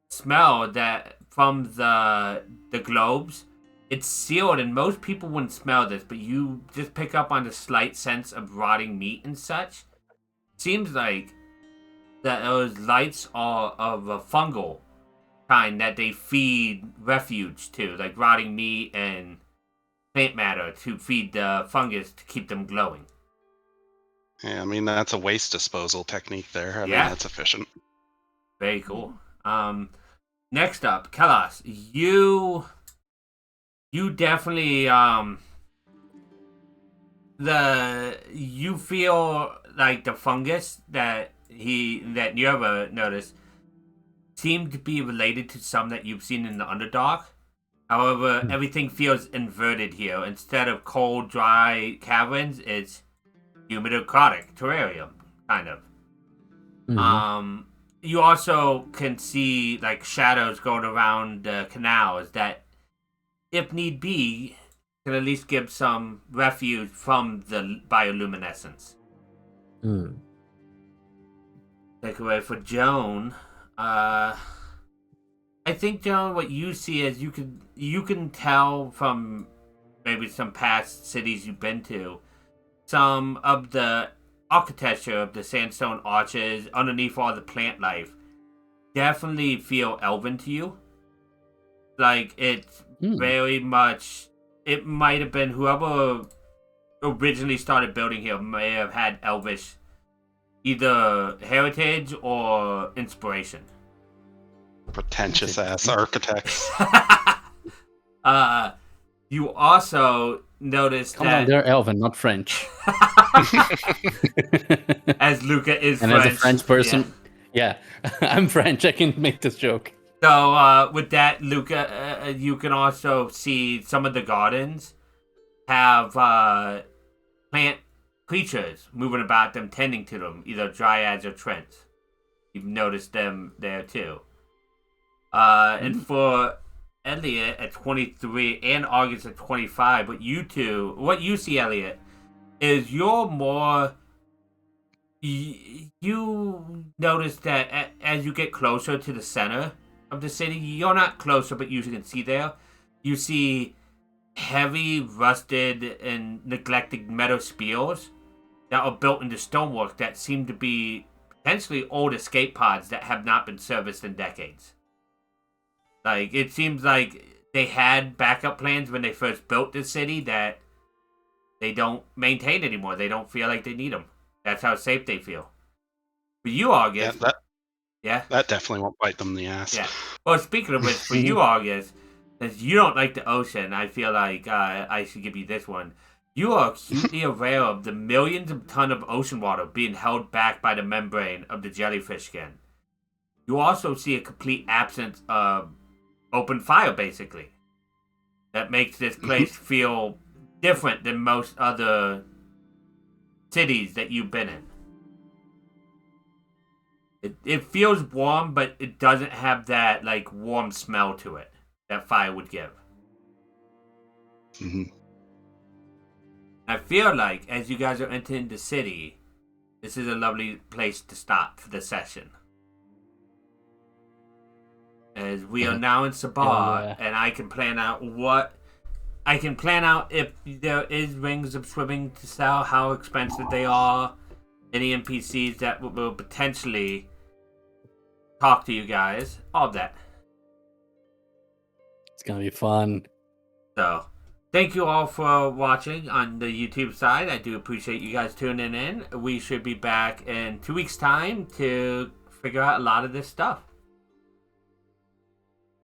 smell that from the globes, it's sealed, and most people wouldn't smell this, but you just pick up on the slight sense of rotting meat and such. Seems like that those lights are of a fungal kind that they feed refuge to, like rotting meat and plant matter to feed the fungus to keep them glowing. Yeah, I mean, that's a waste disposal technique there. I mean, that's efficient. Very cool. Next up, Kalas, you definitely you feel like the fungus that Nierva noticed seemed to be related to some that you've seen in the Underdark. However, everything feels inverted here. Instead of cold, dry caverns, it's humid aquatic terrarium, kind of. Mm-hmm. You also can see like shadows going around the canals that, if need be, can at least give some refuge from the bioluminescence. Takeaway for Joan. I think, Joan, what you see is you can tell from maybe some past cities you've been to, some of the architecture of the sandstone arches underneath all the plant life definitely feel elven to you. Like, it's very much, it might have been whoever originally started building here may have had elvish either heritage or inspiration. Pretentious ass architects. You also notice Come that on, they're Elven, not French. as Luca is And French, as a French person, yeah, I'm French. I can make this joke. So with that, Luca, you can also see some of the gardens have plant creatures moving about them, tending to them, either dryads or trents. You've noticed them there too. And for Elliot at 23 and August at 25, what you see, Elliot, is you're more. You notice that as you get closer to the center of the city, you're not closer, but you can see there. You see heavy, rusted, and neglected metal spears that are built into stonework that seem to be potentially old escape pods that have not been serviced in decades. Like, it seems like they had backup plans when they first built this city that they don't maintain anymore. They don't feel like they need them. That's how safe they feel. For you, August. That definitely won't bite them in the ass. Yeah. Well, speaking of which, for you, August, since you don't like the ocean, I feel like I should give you this one. You are acutely aware of the millions of tons of ocean water being held back by the membrane of the jellyfish skin. You also see a complete absence of open fire, basically. That makes this place feel different than most other cities that you've been in. It feels warm, but it doesn't have that like warm smell to it that fire would give. Mm-hmm. I feel like as you guys are entering the city, this is a lovely place to stop for the session. As we are now in Sabar, and I can plan out if there is rings of swimming to sell, how expensive they are, any NPCs that will potentially talk to you guys, all of that. It's gonna be fun. So, thank you all for watching on the YouTube side. I do appreciate you guys tuning in. We should be back in 2 weeks' time to figure out a lot of this stuff.